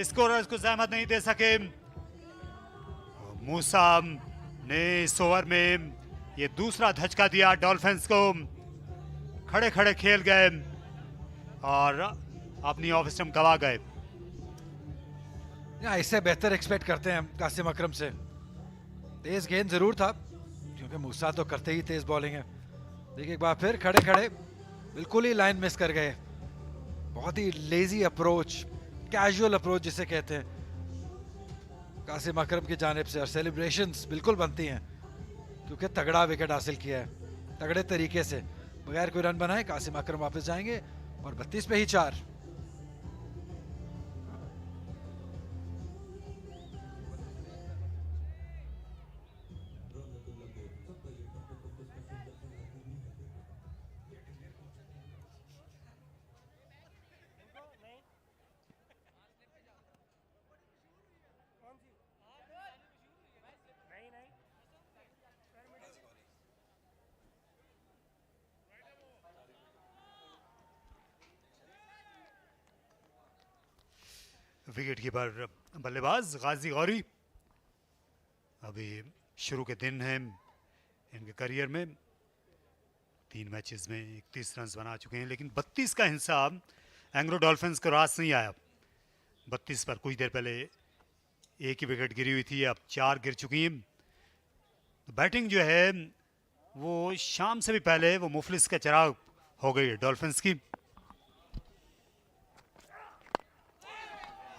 स्कोरर्स को जहमत नहीं दे सके। मूसा ने इस ओवर में ये दूसरा धचका दिया डॉल्फिन्स को, खड़े खड़े खेल गए और अपनी ऑफ स्टंप गवा गए। इससे बेहतर एक्सपेक्ट करते हैं कासिम अकरम से। तेज गेंद जरूर था क्योंकि मूसा तो करते ही तेज बॉलिंग है, देखिए एक बार फिर खड़े खड़े बिल्कुल ही लाइन मिस कर गए। बहुत ही लेजी अप्रोच, कैजुअल अप्रोच जिसे कहते हैं कासिम अकरम की जानिब से, और सेलिब्रेशंस बिल्कुल बनती हैं क्योंकि तगड़ा विकेट हासिल किया है तगड़े तरीके से, बगैर कोई रन बनाए कासिम अकरम वापस जाएंगे और 32 पे ही 4। विकेट कीपर बल्लेबाज गाजी गौरी, अभी शुरू के दिन हैं इनके करियर में, 3 मैचेस में 31 रन बना चुके हैं, लेकिन 32 का हिसाब एंग्रो डॉल्फिन्स को रास नहीं आया। 32 पर कुछ देर पहले एक ही विकेट गिरी हुई थी, अब 4 गिर चुकी हैं। तो बैटिंग जो है वो शाम से भी पहले वो मुफलिस का चिराग हो गई है डॉल्फिन्स की।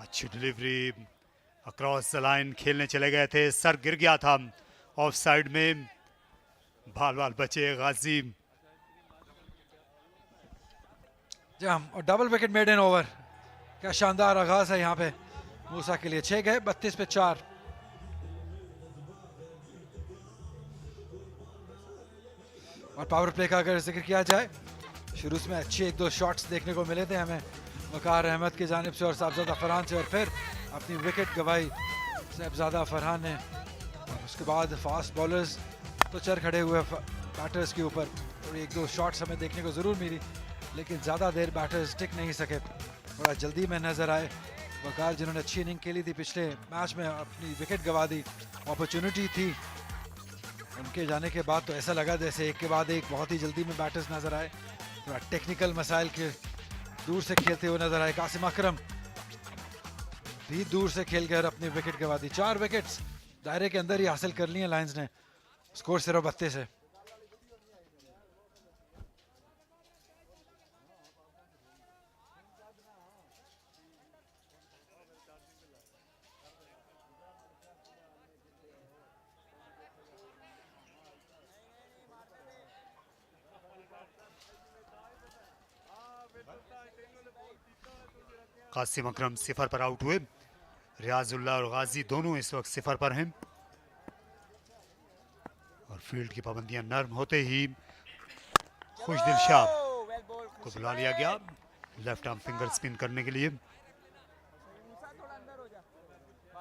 अच्छी डिलीवरी अक्रॉस द लाइन, खेलने चले गए थे, सर गिर गया था ऑफ साइड में, बाल बाल बचे गाजी। और double wicket made in over, क्या शानदार आगाज है यहाँ पे मूसा के लिए। 6 गए, 32 पे 4। और पावर प्ले का अगर जिक्र किया जाए, शुरू में अच्छे 1-2 शॉट्स देखने को मिले थे हमें वकार अहमद की जानिब से और साहबजादा फरहान से, और फिर अपनी विकेट गवाई साहबजादा फरहान ने। और उसके बाद फास्ट बॉलर्स तो चर खड़े हुए बैटर्स के ऊपर, और 1-2 शॉट्स हमें देखने को ज़रूर मिली, लेकिन ज़्यादा देर बैटर्स टिक नहीं सके, बड़ा जल्दी में नज़र आए। वकार जिन्होंने अच्छी इनिंग खेली थी पिछले मैच में, अपनी विकेट गवा दी, अपॉर्चुनिटी थी, उनके जाने के बाद तो ऐसा लगा जैसे एक के बाद एक बहुत ही जल्दी में बैटर्स नज़र आए, थोड़ा टेक्निकल मसाइल के दूर से खेलते हुए नजर आए। कासिम अकरम भी दूर से खेल कर अपनी विकेट गवा दी। 4 विकेट्स दायरे के अंदर ही हासिल कर लिए लायंस ने, स्कोर सिर्फ 32 है। कासिम अकरम 0 पर आउट हुए, रियाजुल्लाह और गाजी दोनों इस वक्त 0 पर हैं। और फील्ड की पाबंदियां नरम होते ही खुशदिल शाह को बुला लिया गया लेफ्ट आर्म फिंगर स्पिन करने के लिए।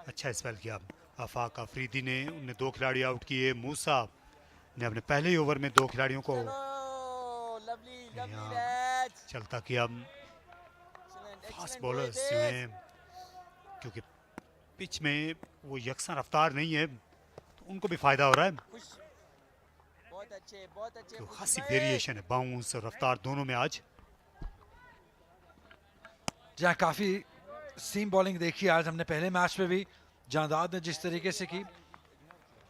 अच्छा स्पेल किया आफाक अफरीदी ने, उन्हें 2 खिलाड़ी आउट किए। मूसा ने अपने पहले ही ओवर में 2 खिलाड़ियों को चलता किया। फास्ट बॉलर्स जो हैं, क्योंकि पिच में वो यकसा रफ्तार नहीं है, तो उनको भी फायदा हो रहा है। तो खासी वेरिएशन है बाउंस और रफ्तार दोनों में आज। जहाँ काफ़ी सीम बॉलिंग देखी आज हमने पहले मैच में भी, जांदाद ने जिस तरीके से की,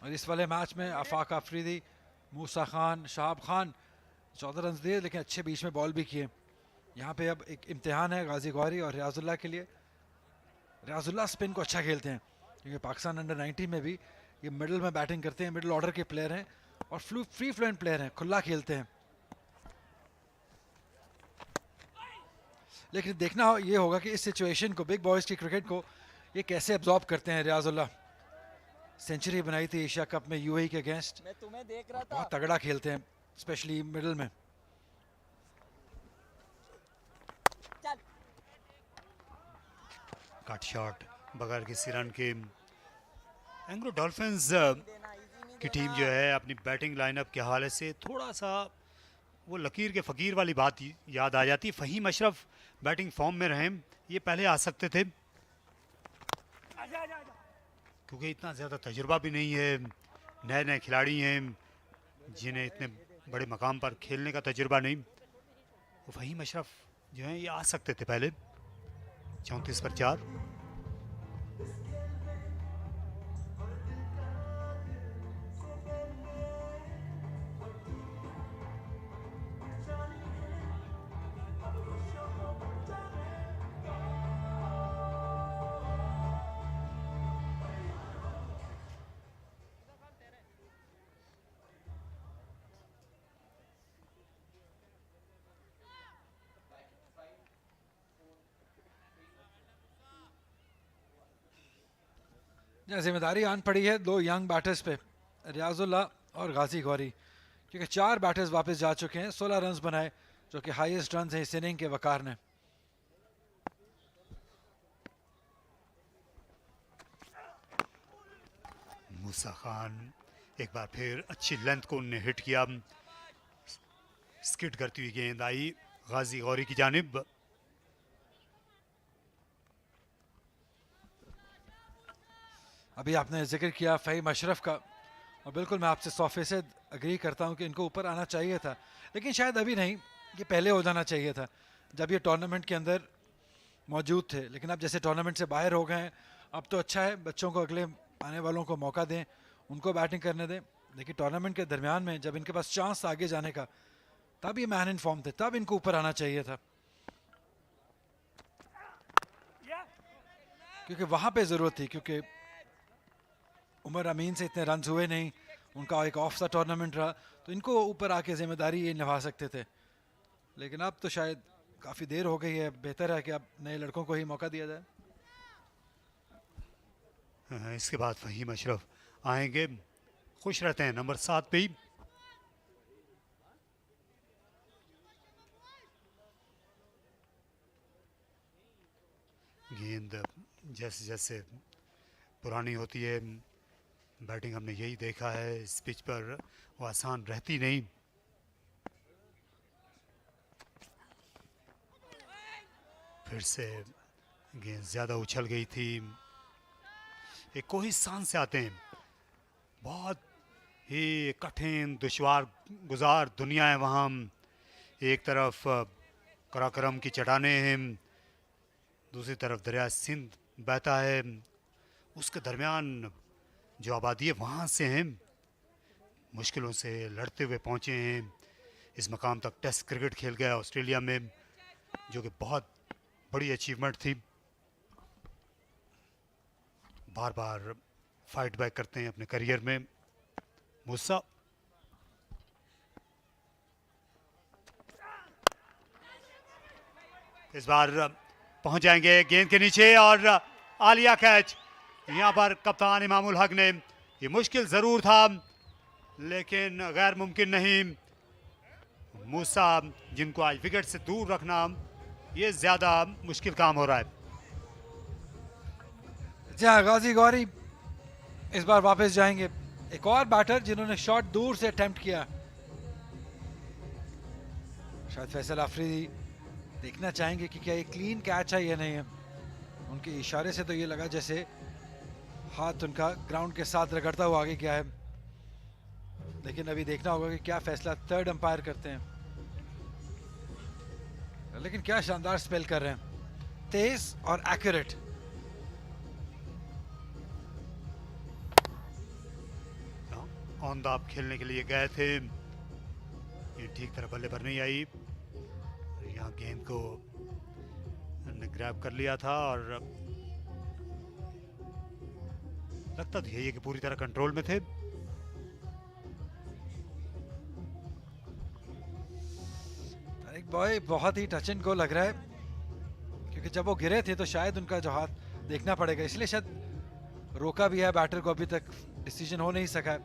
और इस वाले मैच में आफाक अफरीदी, मूसा खान, शहाब खान 14 रन दिए, लेकिन अच्छे बीच में बॉल भी किए। यहाँ पे अब एक इम्तिहान है गाजी गौरी और रियाजुल्लाह के लिए। रियाजुल्लाह स्पिन को अच्छा खेलते हैं क्योंकि पाकिस्तान अंडर 19 में भी ये मिडल में बैटिंग करते हैं, मिडल ऑर्डर के प्लेयर हैं और फ्री फ्लुएंट प्लेयर हैं, खुला खेलते हैं। लेकिन देखना ये होगा कि इस सिचुएशन को, बिग बॉयज़ की क्रिकेट को ये कैसे एब्जॉर्ब करते हैं। रियाजुल्लाह सेंचुरी बनाई थी एशिया कप में यूएई के अगेंस्ट, बहुत तगड़ा खेलते हैं, स्पेशली मिडल में। कट शॉट बगैर किसी रन के। एंग्रो डॉल्फिन्स की टीम जो है अपनी बैटिंग लाइनअप के हवाले से थोड़ा सा वो लकीर के फ़कीर वाली बात याद आ जाती है। फ़हीम अशरफ बैटिंग फॉर्म में रहे, ये पहले आ सकते थे क्योंकि इतना ज़्यादा तजुर्बा भी नहीं है, नए नए खिलाड़ी हैं जिन्हें इतने बड़े मकाम पर खेलने का तजुर्बा नहीं। वो फ़हीम अशरफ जो हैं ये आ सकते थे पहले। 34 पर 4। जिम्मेदारी आन पड़ी है दो यंग बैटर्स पे, रियाजुल्लाह और गाजी गौरी, क्योंकि 4 बैटर्स वापस जा चुके हैं। 16 रन्स बनाए जो कि हाईएस्ट रन्स हैं इस इनिंग के वकार ने। मूसा खान एक बार फिर अच्छी लेंथ को उन्हें हिट किया। स्किड करती हुई गेंद आई गाजी गौरी की जानिब। अभी आपने जिक्र किया फ़हीम अशरफ का, और बिल्कुल मैं आपसे 100% अग्री करता हूं कि इनको ऊपर आना चाहिए था, लेकिन शायद अभी नहीं, ये पहले हो जाना चाहिए था जब ये टूर्नामेंट के अंदर मौजूद थे। लेकिन अब जैसे टूर्नामेंट से बाहर हो गए हैं, अब तो अच्छा है, बच्चों को अगले आने वालों को मौका दें, उनको बैटिंग करने दें। लेकिन टूर्नामेंट के दरमियान में जब इनके पास चांस आगे जाने का, तब ये मैन इन फॉर्म थे, तब इनको ऊपर आना चाहिए था, क्योंकि वहां पे ज़रूरत थी, क्योंकि उमर अमीन से इतने रन हुए नहीं, उनका एक ऑफ सा टूर्नामेंट रहा, तो इनको ऊपर आके जिम्मेदारी ये निभा सकते थे। लेकिन अब तो शायद काफ़ी देर हो गई है, बेहतर है कि अब नए लड़कों को ही मौका दिया जाए। इसके बाद फ़हीम अशरफ आएंगे, खुश रहते हैं नंबर 7 पे ही। गेंद जैसे जैसे पुरानी होती है, बैटिंग हमने यही देखा है, इस पिच पर वो आसान रहती नहीं। फिर से गेंद ज़्यादा उछल गई थी। एक कोई स्थान से आते हैं, बहुत ही कठिन दुश्वार गुजार दुनिया है वहाँ। एक तरफ कराकरम की चट्टानें हैं, दूसरी तरफ दरिया सिंध बहता है, उसके दरमियान जो आबादी है वहाँ से हैं, मुश्किलों से लड़ते हुए पहुँचे हैं इस मकाम तक। टेस्ट क्रिकेट खेल गया ऑस्ट्रेलिया में, जो कि बहुत बड़ी अचीवमेंट थी। बार बार फाइट बैक करते हैं अपने करियर में मूसा। इस बार पहुंच जाएंगे गेंद के नीचे और आलिया कैच। यहाँ पर कप्तान इमामुल हक ने, ये मुश्किल ज़रूर था लेकिन गैर मुमकिन नहीं। मूसा जिनको आज विकेट से दूर रखना ये ज़्यादा मुश्किल काम हो रहा है। जहाँ गाजी गौरी इस बार वापस जाएंगे, एक और बैटर जिन्होंने शॉट दूर से अटेम्प्ट किया। शायद फैसल आफरीदी देखना चाहेंगे कि क्या ये क्लीन कैच है या नहीं है। उनके इशारे से तो ये लगा जैसे हाथ उनका ग्राउंड के साथ रगड़ता हुआ आगे गया है, लेकिन अभी देखना होगा कि क्या फैसला थर्ड अंपायर करते हैं। लेकिन क्या शानदार स्पेल कर रहे हैं, तेज और एक्यूरेट। ऑन द ऑफ खेलने के लिए गए थे, ये ठीक तरह बल्ले पर नहीं आई। यहाँ गेंद को ने ग्रैब कर लिया था और लगता तो यही है कि पूरी तरह कंट्रोल में थे। तारिक बॉय बहुत ही टच एंड गो लग रहा है, क्योंकि जब वो गिरे थे तो शायद उनका जो हाथ देखना पड़ेगा, इसलिए शायद रोका भी है बैटर को। अभी तक डिसीजन हो नहीं सका है,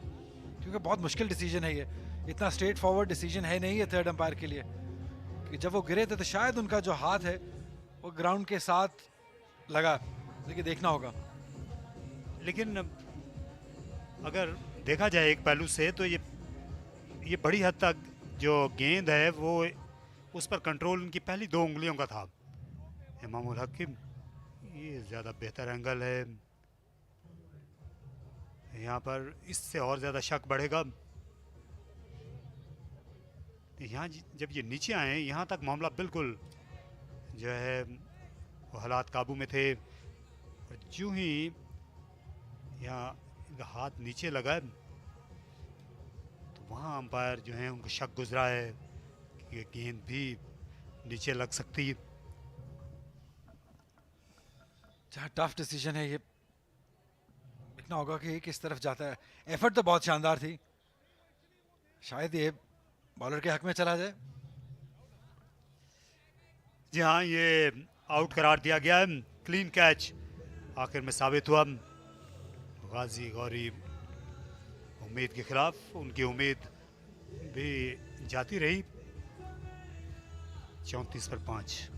क्योंकि बहुत मुश्किल डिसीजन है ये। इतना स्ट्रेट फॉरवर्ड डिसीजन है नहीं है थर्ड अंपायर के लिए कि जब वो गिरे थे तो शायद उनका जो हाथ है वो ग्राउंड के साथ लगा, लेकिन देखना होगा। लेकिन अगर देखा जाए एक पहलू से तो ये बड़ी हद तक जो गेंद है वो उस पर कंट्रोल उनकी पहली 2 उंगलियों का था। इमामुल हक की ये ज़्यादा बेहतर एंगल है, यहाँ पर इससे और ज़्यादा शक बढ़ेगा। यहाँ जब ये नीचे आए यहाँ तक मामला बिल्कुल जो है वो हालात काबू में थे, और जो ही यहाँ इनका हाथ नीचे लगा तो वहाँ अंपायर जो है उनको शक गुजरा है कि ये गेंद भी नीचे लग सकती है। जहाँ टफ डिसीजन है ये, देखना होगा कि किस तरफ जाता है। एफर्ट तो बहुत शानदार थी, शायद ये बॉलर के हक में चला जाए। जी हाँ, ये आउट करार दिया गया है। क्लीन कैच आखिर में साबित हुआ। गाजी गौरी उम्मीद के खिलाफ उनकी उम्मीद भी जाती रही। 34 पर 5।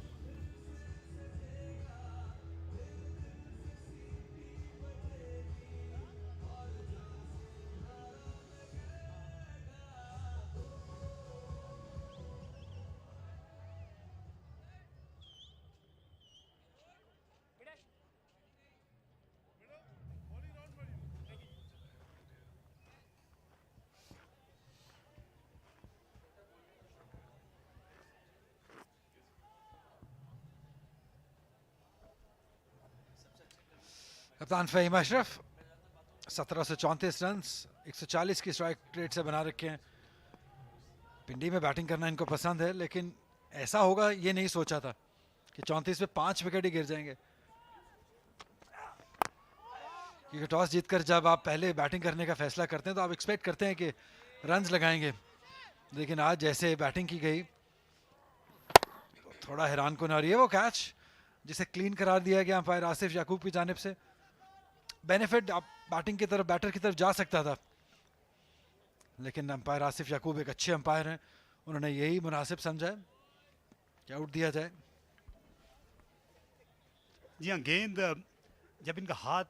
कप्तान फ़हीम अशरफ 1734 रन 140 की स्ट्राइक रेट से बना रखे हैं। पिंडी में बैटिंग करना इनको पसंद है, लेकिन ऐसा होगा ये नहीं सोचा था कि 34 पे 5 विकेट ही गिर जाएंगे। क्योंकि टॉस जीतकर जब आप पहले बैटिंग करने का फैसला करते हैं तो आप एक्सपेक्ट करते हैं कि रन्स लगाएंगे, लेकिन आज जैसे बैटिंग की गई थोड़ा हैरान कुन। और ये वो कैच जिसे क्लीन करार दिया गया अंपायर आसिफ याकूब की जानिब से। बेनिफिट आप बैटिंग की तरफ, बैटर की तरफ जा सकता था, लेकिन अंपायर आसिफ याकूब एक अच्छे अंपायर हैं, उन्होंने यही मुनासिब समझा कि आउट दिया जाए। जी हाँ, गेंद जब इनका हाथ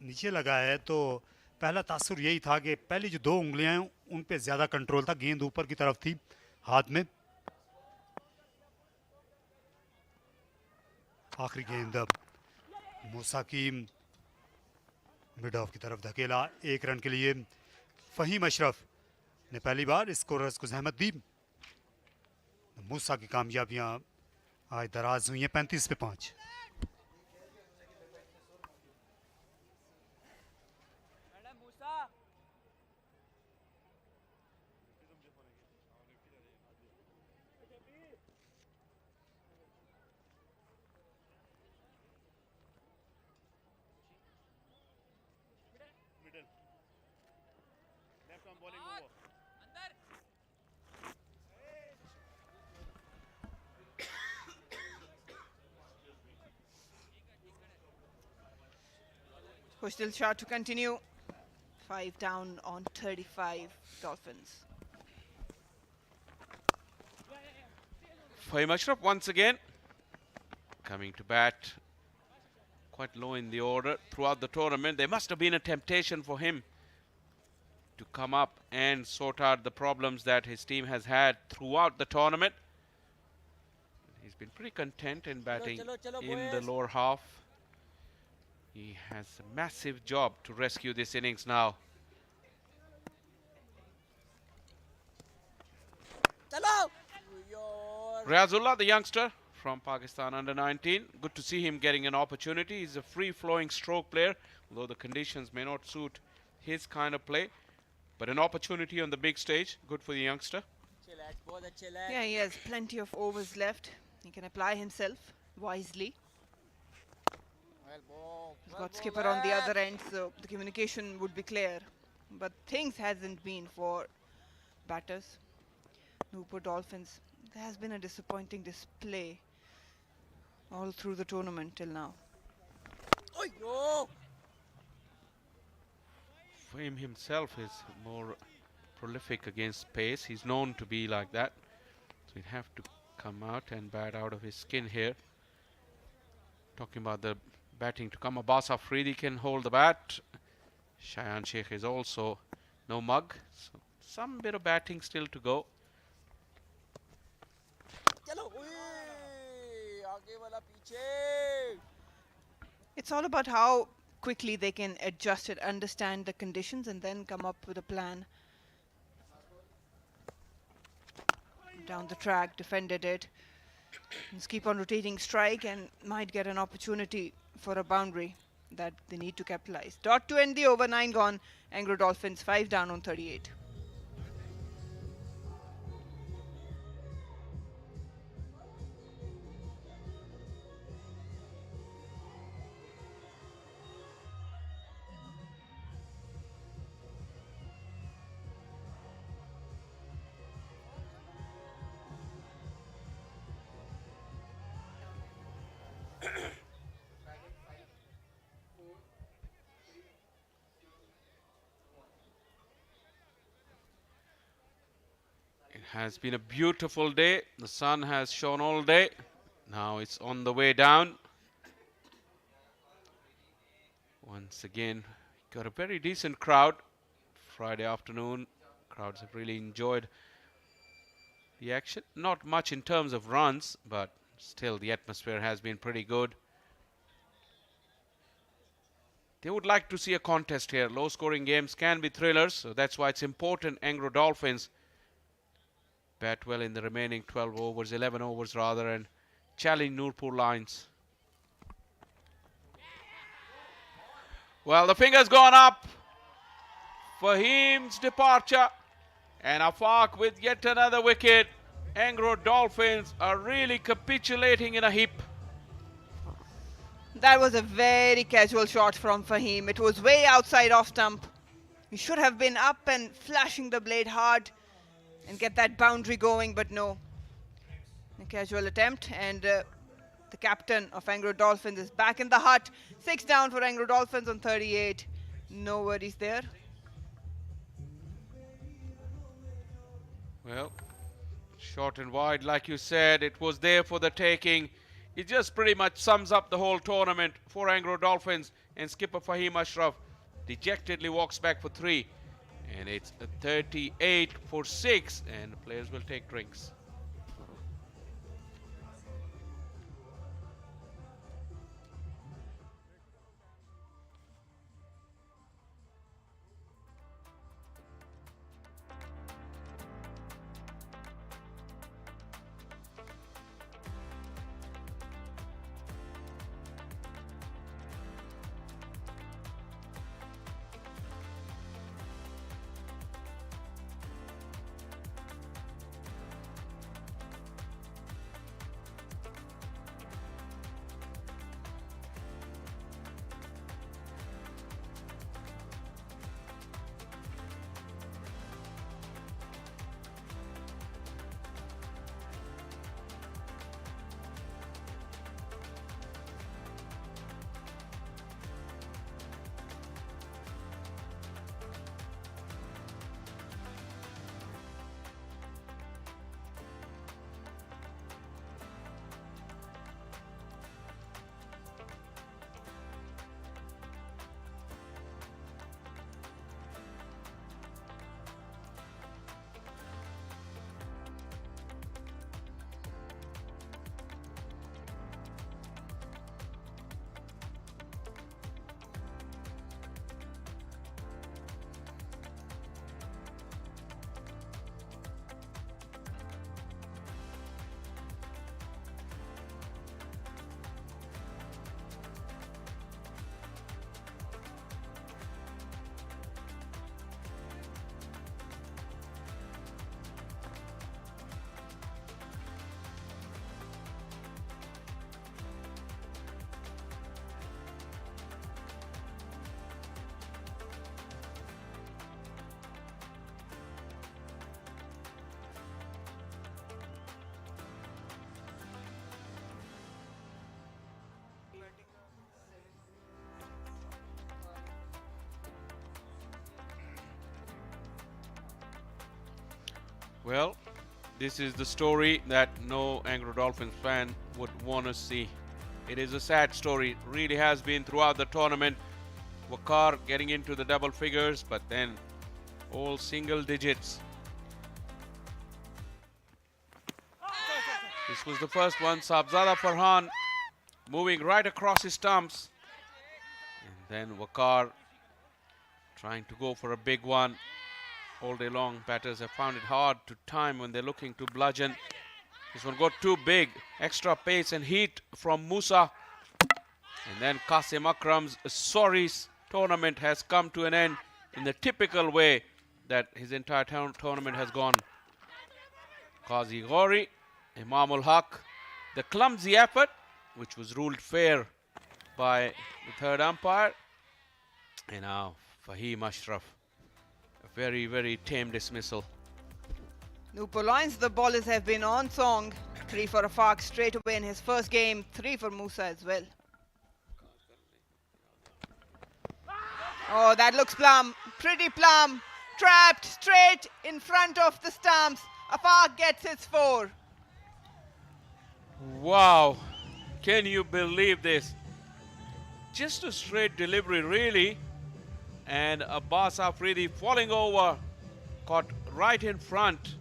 नीचे लगा है तो पहला तासुर यही था कि पहली जो 2 उंगलियां हैं उन पे ज़्यादा कंट्रोल था, गेंद ऊपर की तरफ थी हाथ में। आखिरी गेंद मूसा की मिड ऑफ की तरफ धकेला 1 रन के लिए। फ़हीम अशरफ ने पहली बार स्कोरर्स को जहमत दी। मूसा की कामयाबियां आज दराज हुई हैं 35 पे 5। Push shot to continue. 5 down on 35 Dolphins. Fahim Ashraf once again coming to bat quite low in the order throughout the tournament. There must have been a temptation for him to come up and sort out the problems that his team has had throughout the tournament. He's been pretty content in batting in the lower half. He has a massive job to rescue this innings now. Riazullah, the youngster from Pakistan under-19. Good to see him getting an opportunity. He's a free-flowing stroke player, although the conditions may not suit his kind of play. But an opportunity on the big stage. Good for the youngster. Yeah, he has plenty of overs left. He can apply himself wisely. He's got skipper on the other end, so the communication would be clear. But things hasn't been for batters. Nurpur Dolphins, there has been a disappointing display all through the tournament till now. Fahim himself is more prolific against pace. He's known to be like that. So he'd have to come out and bat out of his skin here. Talking about the batting to come, Abbas Afridi can hold the bat. Shayan Sheikh is also no mug. So some bit of batting still to go. It's all about how quickly they can adjust it, understand the conditions, and then come up with a plan. Down the track, defended it. Just keep on rotating strike and might get an opportunity for a boundary that they need to capitalize. Dot to end the over, 9 gone. Engro Dolphins 5 down on 38. Has been a beautiful day. The sun has shone all day. Now it's on the way down. Once again, got a very decent crowd. Friday afternoon, crowds have really enjoyed the action. Not much in terms of runs, but still the atmosphere has been pretty good. They would like to see a contest here. Low scoring games can be thrillers, so that's why it's important Engro Dolphins bat well in the remaining 12 overs, 11 overs rather, and challenge Nurpur lines. Well, the finger's gone up. Fahim's departure. And Afaq with yet another wicket. Engro Dolphins are really capitulating in a heap. That was a very casual shot from Fahim. It was way outside off stump. He should have been up and flashing the blade hard and get that boundary going, but no. A casual attempt, and the captain of Engro Dolphins is back in the hut. 6 down for Engro Dolphins on 38. No worries there. Well, short and wide, like you said, it was there for the taking. It just pretty much sums up the whole tournament for Engro Dolphins, and skipper Fahim Ashraf dejectedly walks back for 3. And it's a 38 for 6, and the players will take drinks. Well, this is the story that no Engro Dolphins fan would want to see. It is a sad story, really has been throughout the tournament. Waqar getting into the double figures, but then all single digits. This was the first one. Sabzada Farhan moving right across his stumps. And then Waqar trying to go for a big one. All day long, batters have found it hard to time when they're looking to bludgeon. This one got too big. Extra pace and heat from Musa. And then Qasim Akram's Sorry's tournament has come to an end in the typical way that his entire tournament has gone. Qazi Ghori, Imamul Haq, the clumsy effort, which was ruled fair by the third umpire. And now Fahim Ashraf. A very, very tame dismissal. Nurpur Lions, the bowlers have been on song. 3 for Afaq straight away in his first game. 3 for Musa as well. Oh, that looks plumb. Pretty plumb. Trapped straight in front of the stumps. Afaq gets his 4. Wow. Can you believe this? Just a straight delivery, really. And Abbas Afridi falling over. Caught right in front.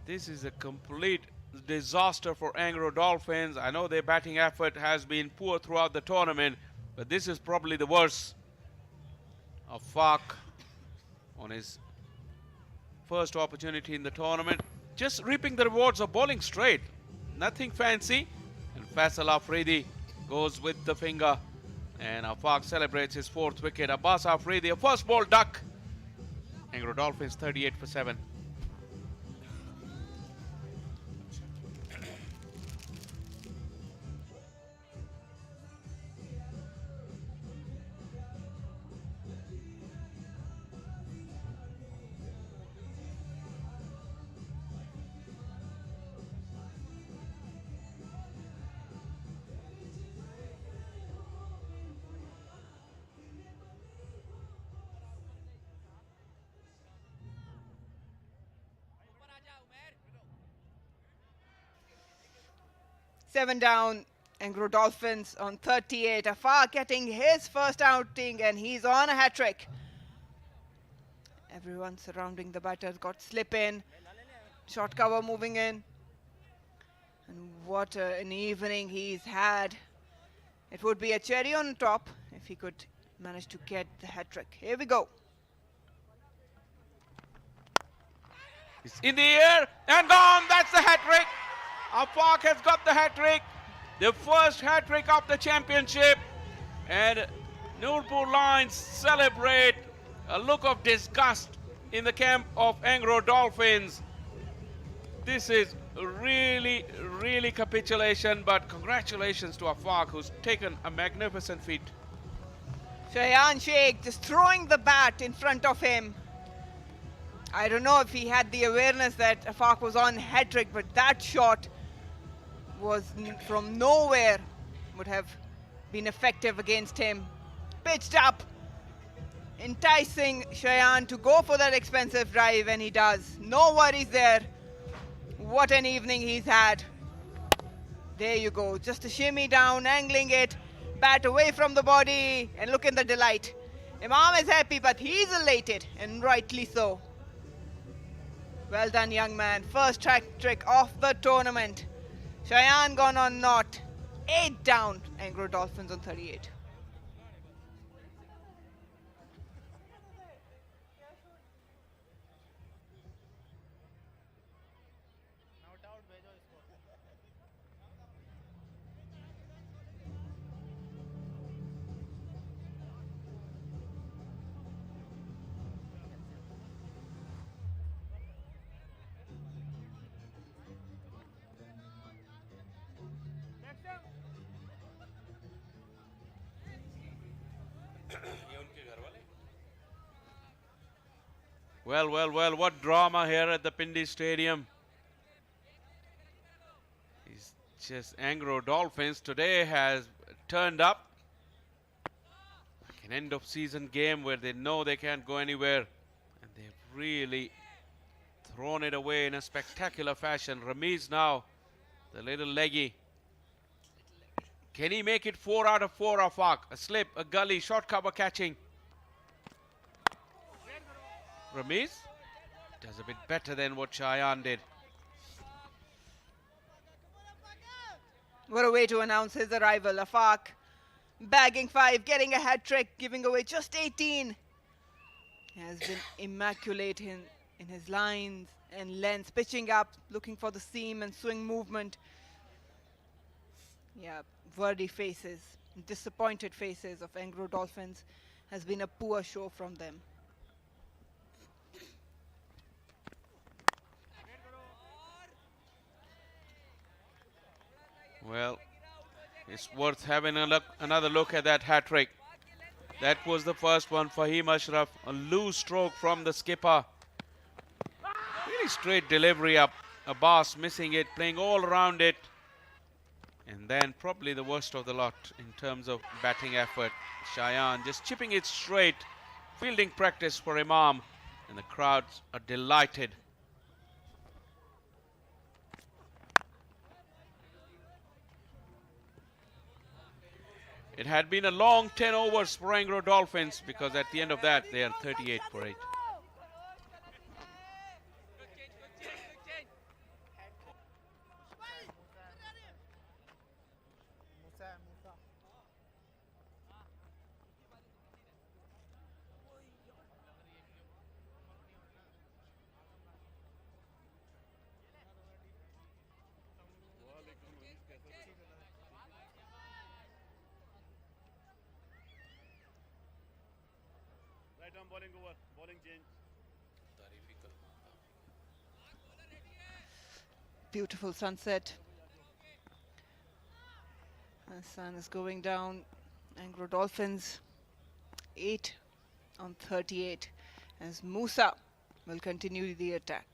This is a complete disaster for Engro Dolphins. I know their batting effort has been poor throughout the tournament, but this is probably the worst. Afaq on his first opportunity in the tournament, just reaping the rewards of bowling straight. Nothing fancy. And Faisal Afridi goes with the finger. And Afaq celebrates his 4th wicket. Abbas Afridi, a first ball duck. Engro Dolphins 38 for 7. Seven down, Engro Dolphins on 38. Afaq getting his first outing and he's on a hat-trick. Everyone surrounding the batters got slip in. Short cover moving in. And what an evening he's had. It would be a cherry on top if he could manage to get the hat-trick. Here we go. It's in the air and gone. That's the hat-trick. Afaq has got the hat-trick, the first hat-trick of the championship, and Nurpur Lions celebrate. A look of disgust in the camp of Engro Dolphins. This is really, really capitulation, but congratulations to Afaq, who's taken a magnificent feat. Shayan Sheikh just throwing the bat in front of him. I don't know if he had the awareness that Afaq was on hat-trick, but that shot was from nowhere, would have been effective against him. Pitched up, enticing Shayan to go for that expensive drive, and he does. No worries there. What an evening he's had. There you go, just a shimmy down, angling it, bat away from the body, and look at the delight. Imam is happy, but he's elated, and rightly so. Well done, young man. First hat-trick of the tournament. Shayan gone on not. 8 down, Engro Dolphins on 38. Well, what drama here at the Pindi Stadium. It's just Engro Dolphins today has turned up. Like an end of season game where they know they can't go anywhere. And they've really thrown it away in a spectacular fashion. Ramiz now, the little leggy. Can he make it 4 out of 4, Afaq? A slip, a gully, short cover catching. Ramiz does a bit better than what Shayan did. What a way to announce his arrival. Afaq bagging 5, getting a hat trick, giving away just 18. He has been immaculate in his lines and length, pitching up, looking for the seam and swing movement. Yeah, wordy faces, disappointed faces of Engro Dolphins. Has been a poor show from them. Well, it's worth having another look at that hat trick. That was the first one for Fahim Ashraf. A loose stroke from the skipper. Really straight delivery up. Abbas missing it, playing all around it. And then probably the worst of the lot in terms of batting effort. Shayan just chipping it straight. Fielding practice for Imam. And the crowds are delighted. It had been a long 10 overs for Engro Dolphins, because at the end of that they are 38 for 8. Beautiful sunset. The sun is going down. Engro Dolphins 8 on 38 as Musa will continue the attack.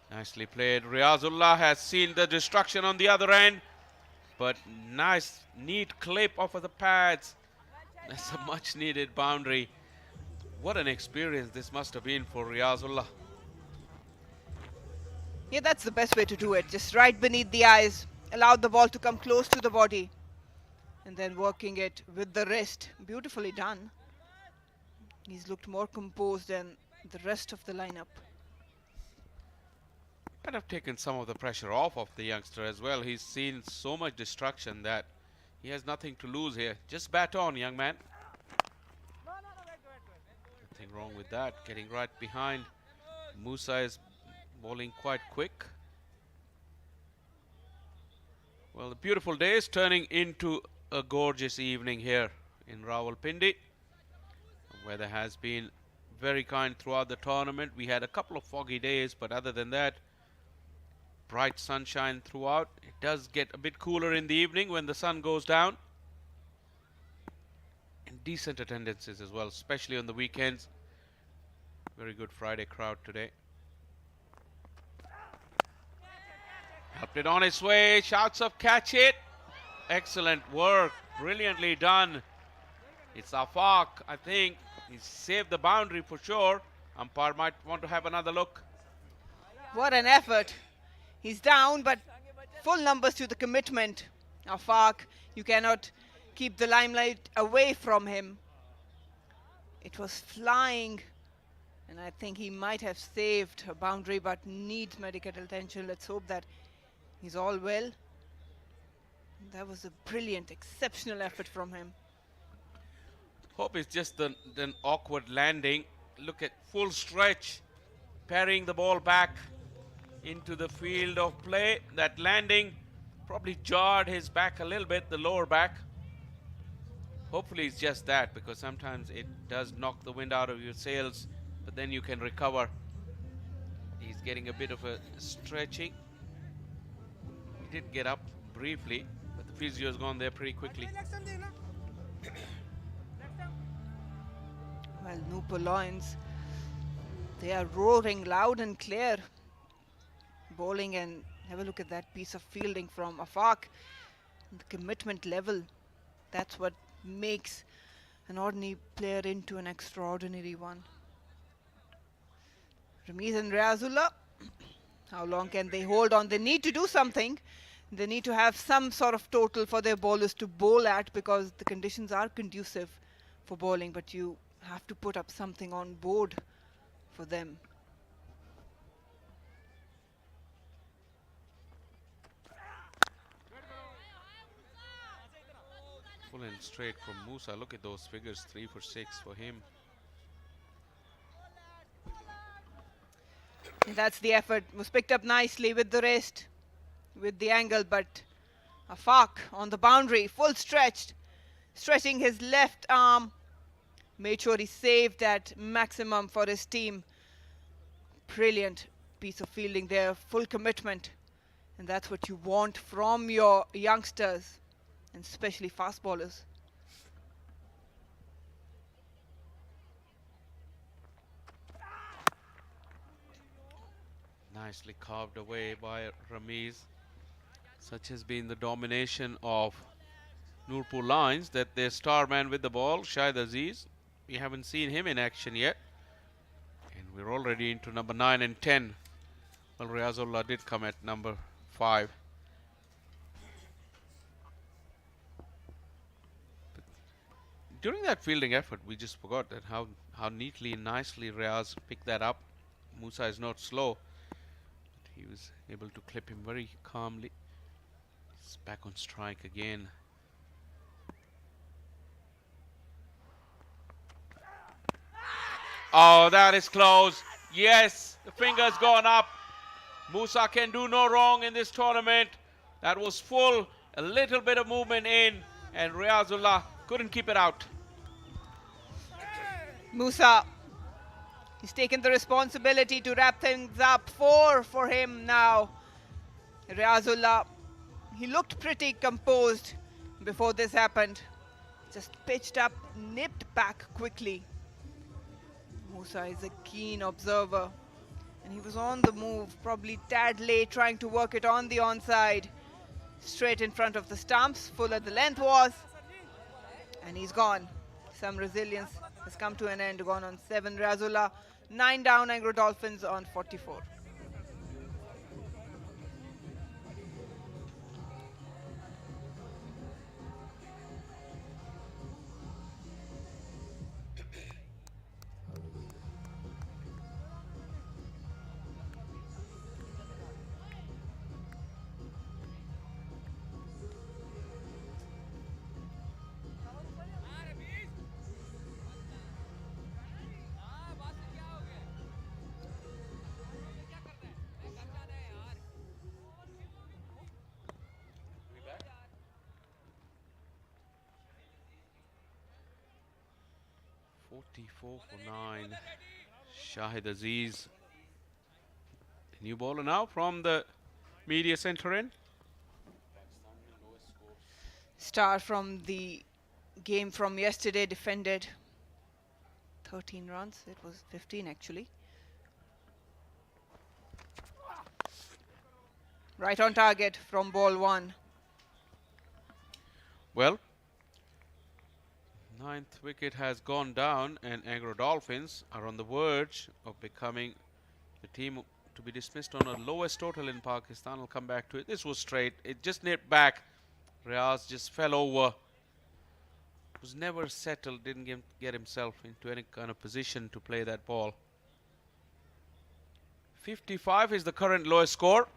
Nicely played. Riazullah has seen the destruction on the other end, but nice, neat clip off of the pads. That's a much needed boundary. What an experience this must have been for Riazullah. Yeah, that's the best way to do it. Just right beneath the eyes, allow the ball to come close to the body, and then working it with the wrist. Beautifully done. He's looked more composed than the rest of the lineup. Kind of taken some of the pressure off of the youngster as well. He's seen so much destruction that he has nothing to lose here. Just bat on, young man. Nothing wrong with that. Getting right behind. Musa is bowling quite quick. Well, the beautiful day is turning into a gorgeous evening here in Rawalpindi. The weather has been very kind throughout the tournament. We had a couple of foggy days, but other than that, bright sunshine throughout. It does get a bit cooler in the evening when the sun goes down. And decent attendances as well, especially on the weekends. Very good Friday crowd today. Helped it on its way. Shouts of catch it. Excellent work. Brilliantly done. It's Afaq, I think. He's saved the boundary for sure. Umpire might want to have another look. What an effort. He's down, but full numbers to the commitment. Afaq, you cannot keep the limelight away from him. It was flying, and I think he might have saved a boundary, but needs medical attention. Let's hope that he's all well. That was a brilliant, exceptional effort from him. Hope it's just an awkward landing. Look at full stretch, parrying the ball back into the field of play. That landing probably jarred his back a little bit, the lower back. Hopefully it's just that, because sometimes it does knock the wind out of your sails, but then you can recover. He's getting a bit of a stretching. He did get up briefly, but the physio has gone there pretty quickly. Well, Nurpur Lions, they are roaring loud and clear. Bowling, and have a look at that piece of fielding from Afaq. The commitment level, that's what makes an ordinary player into an extraordinary one. Ramiz and Riazullah, how long can they hold on? They need to do something. They need to have some sort of total for their bowlers to bowl at, because the conditions are conducive for bowling, but you have to put up something on board for them. Full and straight from Musa. Look at those figures, 3 for 6 for him. And that's the effort. Was picked up nicely with the wrist, with the angle, but Afaq on the boundary, full stretched, stretching his left arm. Made sure he saved that maximum for his team. Brilliant piece of fielding there, full commitment. And that's what you want from your youngsters, and especially fast bowlers. Nicely carved away by Ramiz. Such has been the domination of Nurpur Lions that their star man with the ball, Shahid Aziz, we haven't seen him in action yet. And we're already into number 9 and 10. Well, Riazullah did come at number 5. But during that fielding effort, we just forgot that how neatly and nicely Riaz picked that up. Musa is not slow. He was able to clip him very calmly. He's back on strike again. Oh, that is close. Yes, the finger's gone up. Musa can do no wrong in this tournament. That was full, a little bit of movement in, and Riazullah couldn't keep it out. Musa, he's taken the responsibility to wrap things up. 4 for him now. Riazullah, he looked pretty composed before this happened. Just pitched up, nipped back quickly. Musa is a keen observer, and he was on the move, probably tad late, trying to work it on the onside. Straight in front of the stumps, fuller the length was, and he's gone. Some resilience has come to an end, gone on 7. Riazullah, 9 down, Engro Dolphins on 44. Four for 9. Shahid Aziz. New bowler now from the media centre end. Star from the game from yesterday defended 13 runs. It was 15 actually. Right on target from ball 1. Well, 9th wicket has gone down, and Engro Dolphins are on the verge of becoming the team to be dismissed on a lowest total in Pakistan. I'll come back to it. This was straight. It just nipped back. Riaz just fell over. Was never settled. Didn't get himself into any kind of position to play that ball. 55 is the current lowest score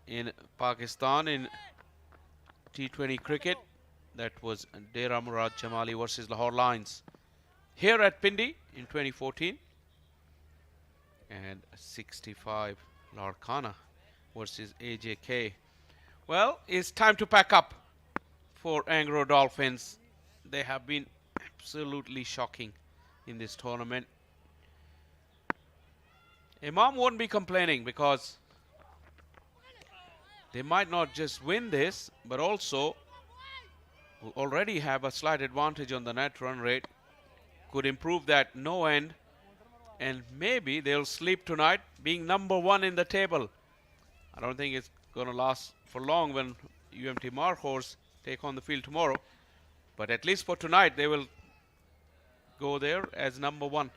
in Pakistan in T20 cricket. That was Dera Murad Jamali versus Lahore Lions here at Pindi in 2014. And 65 Larkana versus AJK. Well, it's time to pack up for Engro Dolphins. They have been absolutely shocking in this tournament. Imam won't be complaining, because they might not just win this, but also already have a slight advantage on the net run rate. Could improve that no end, and maybe they'll sleep tonight being number 1 in the table. I don't think it's going to last for long when UMT Marhors take on the field tomorrow, But at least for tonight, they will go there as number 1.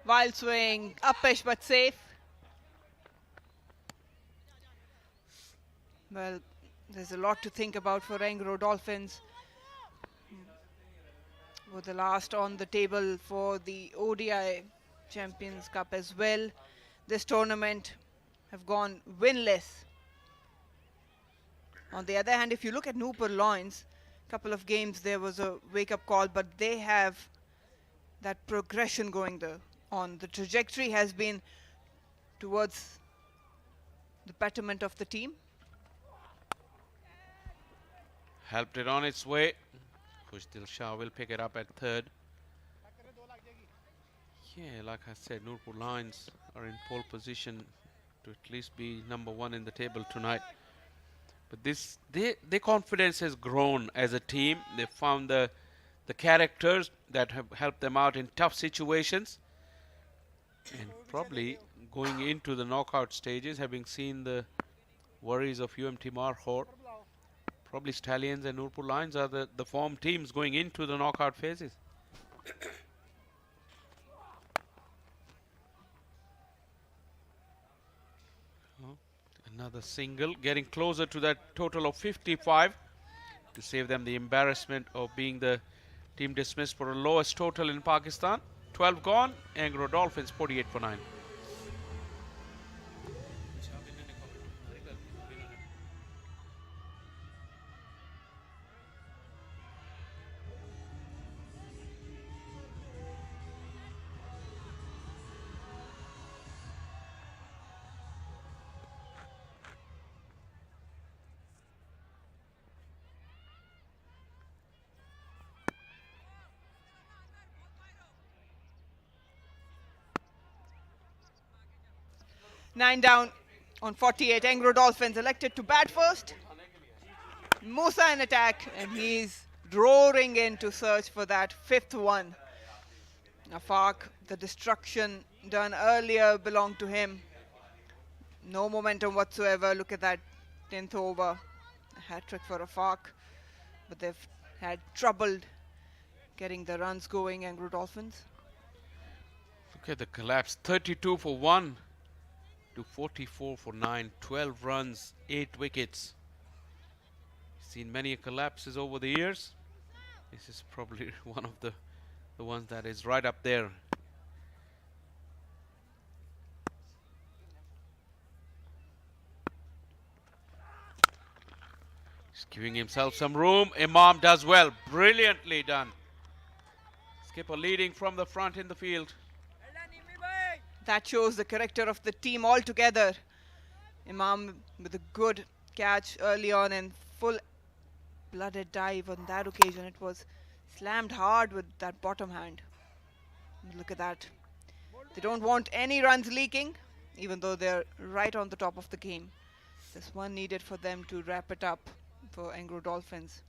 Wild swing, uppish but safe. Well, there's a lot to think about for Engro Dolphins. Were the last on the table for the ODI Champions Cup as well. This tournament have gone winless. On the other hand, if you look at Nurpur Lions, couple of games there was a wake-up call, but they have that progression going there on. The trajectory has been towards the betterment of the team. Helped it on its way. Khushdil Shah will pick it up at third. Yeah, like I said, Nurpur Lions are in pole position to at least be number 1 in the table tonight. But their confidence has grown as a team. They found the characters that have helped them out in tough situations. And probably going into the knockout stages, having seen the worries of UMT Marhor, probably Stallions and Nurpur Lions are the form teams going into the knockout phases. Another single, getting closer to that total of 55 to save them the embarrassment of being the team dismissed for the lowest total in Pakistan. 12 gone, Engro Dolphins 48 for 9. Nine down on 48. Engro Dolphins elected to bat first. Musa in attack, and he's roaring in to search for that 5th one. Afaq, the destruction done earlier belonged to him. No momentum whatsoever. Look at that 10th over. A hat-trick for Afaq. But they've had trouble getting the runs going, Engro Dolphins. Look at the collapse. 32 for 1 to 44 for 9. 12 runs, 8 wickets. Seen many collapses over the years. This is probably one of the ones that is right up there. Just giving himself some room. Imam does well. Brilliantly done. Skipper leading from the front in the field. That shows the character of the team altogether. Imam with a good catch early on and full-blooded dive on that occasion. It was slammed hard with that bottom hand. Look at that. They don't want any runs leaking, even though they're right on the top of the game. There's one needed for them to wrap it up for Engro Dolphins.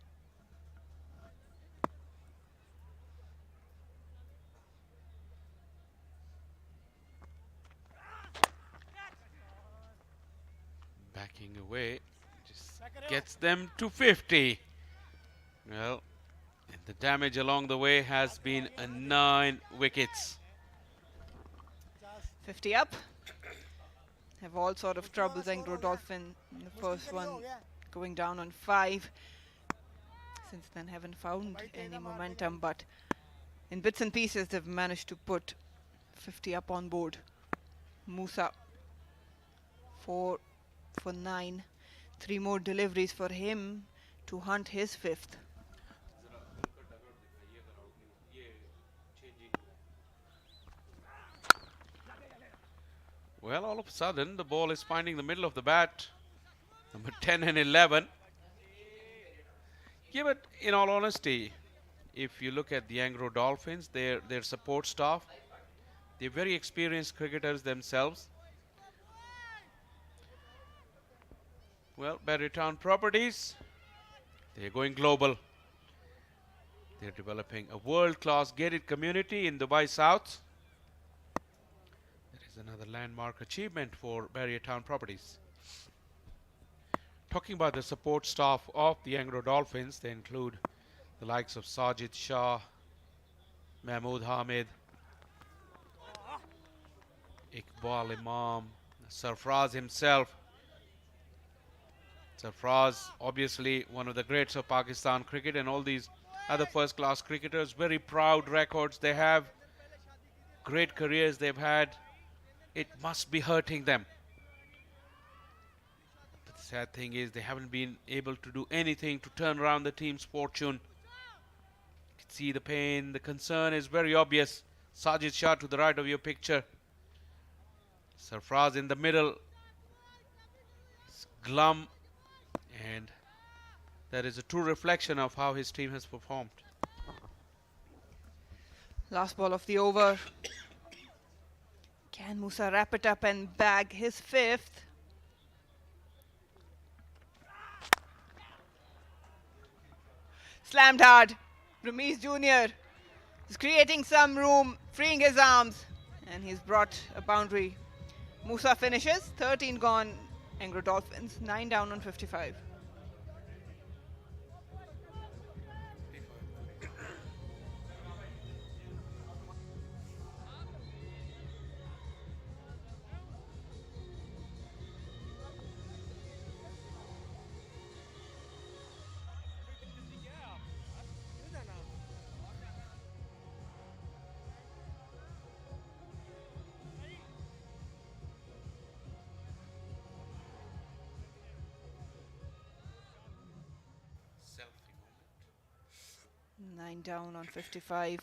Backing away, just gets them to 50. Well, and the damage along the way has been 9 wickets. 50 up. Have all sort of troubles, Engro Dolphin in the first one going down on 5. Since then haven't found any momentum, but in bits and pieces they've managed to put 50 up on board. Musa 4 for 9. 3 more deliveries for him to hunt his 5th. Well, all of a sudden the ball is finding the middle of the bat. Number 10 and 11. Yeah, but in all honesty, if you look at the Engro Dolphins, their support staff, they're very experienced cricketers themselves. Well, Barrytown Properties, they're going global. They're developing a world-class gated community in Dubai South. That is another landmark achievement for Barrytown Properties. Talking about the support staff of the Engro Dolphins, they include the likes of Sajid Shah, Mahmood Hamid, Iqbal Imam, Sarfraz himself. Sarfraz, obviously one of the greats of Pakistan cricket, and all these other first-class cricketers. Very proud records they have, great careers they've had. It must be hurting them. But the sad thing is they haven't been able to do anything to turn around the team's fortune. You can see the pain, the concern is very obvious. Sajid Shah to the right of your picture. Sarfraz in the middle. It's glum, and that is a true reflection of how his team has performed. Last ball of the over. Can Musa wrap it up and bag his fifth? Slammed hard. Ramesh Jr. is creating some room, freeing his arms, and he's brought a boundary. Musa finishes, 13 gone. Engro Dolphins, 9 down on 55. Nine down on 55.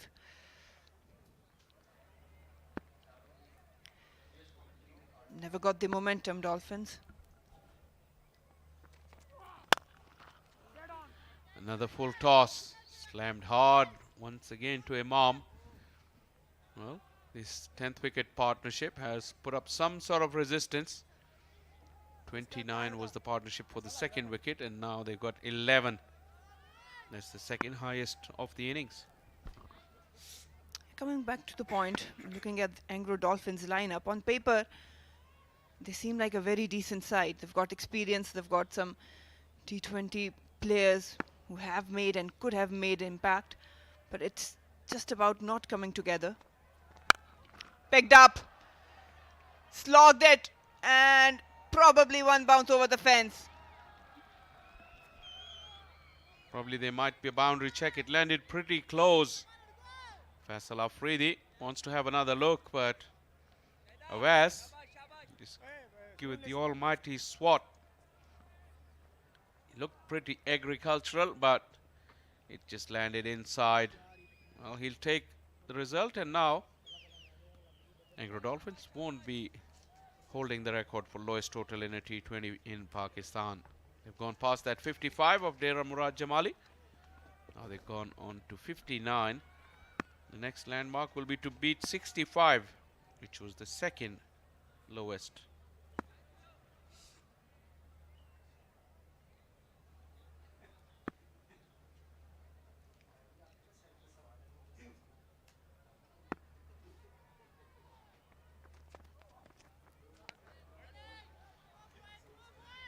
Never got the momentum, Dolphins. Another full toss, slammed hard once again to Imam. Well, this 10th wicket partnership has put up some sort of resistance. 29 was the partnership for the second wicket, and now they've got 11. That's the second highest of the innings. Coming back to the point, looking at Engro Dolphins lineup, on paper, they seem like a very decent side. They've got experience, they've got some T20 players who have made and could have made impact, but it's just about not coming together. Picked up, slogged it, and probably one bounce over the fence. Probably there might be a boundary check. It landed pretty close. Faisal Afridi wants to have another look, but Awais just give it the almighty swat. It looked pretty agricultural, but it just landed inside. Well, he'll take the result, and now Engro Dolphins won't be holding the record for lowest total in a T20 in Pakistan. They've gone past that 55 of Dera Murad Jamali. Now they've gone on to 59. The next landmark will be to beat 65, which was the second lowest.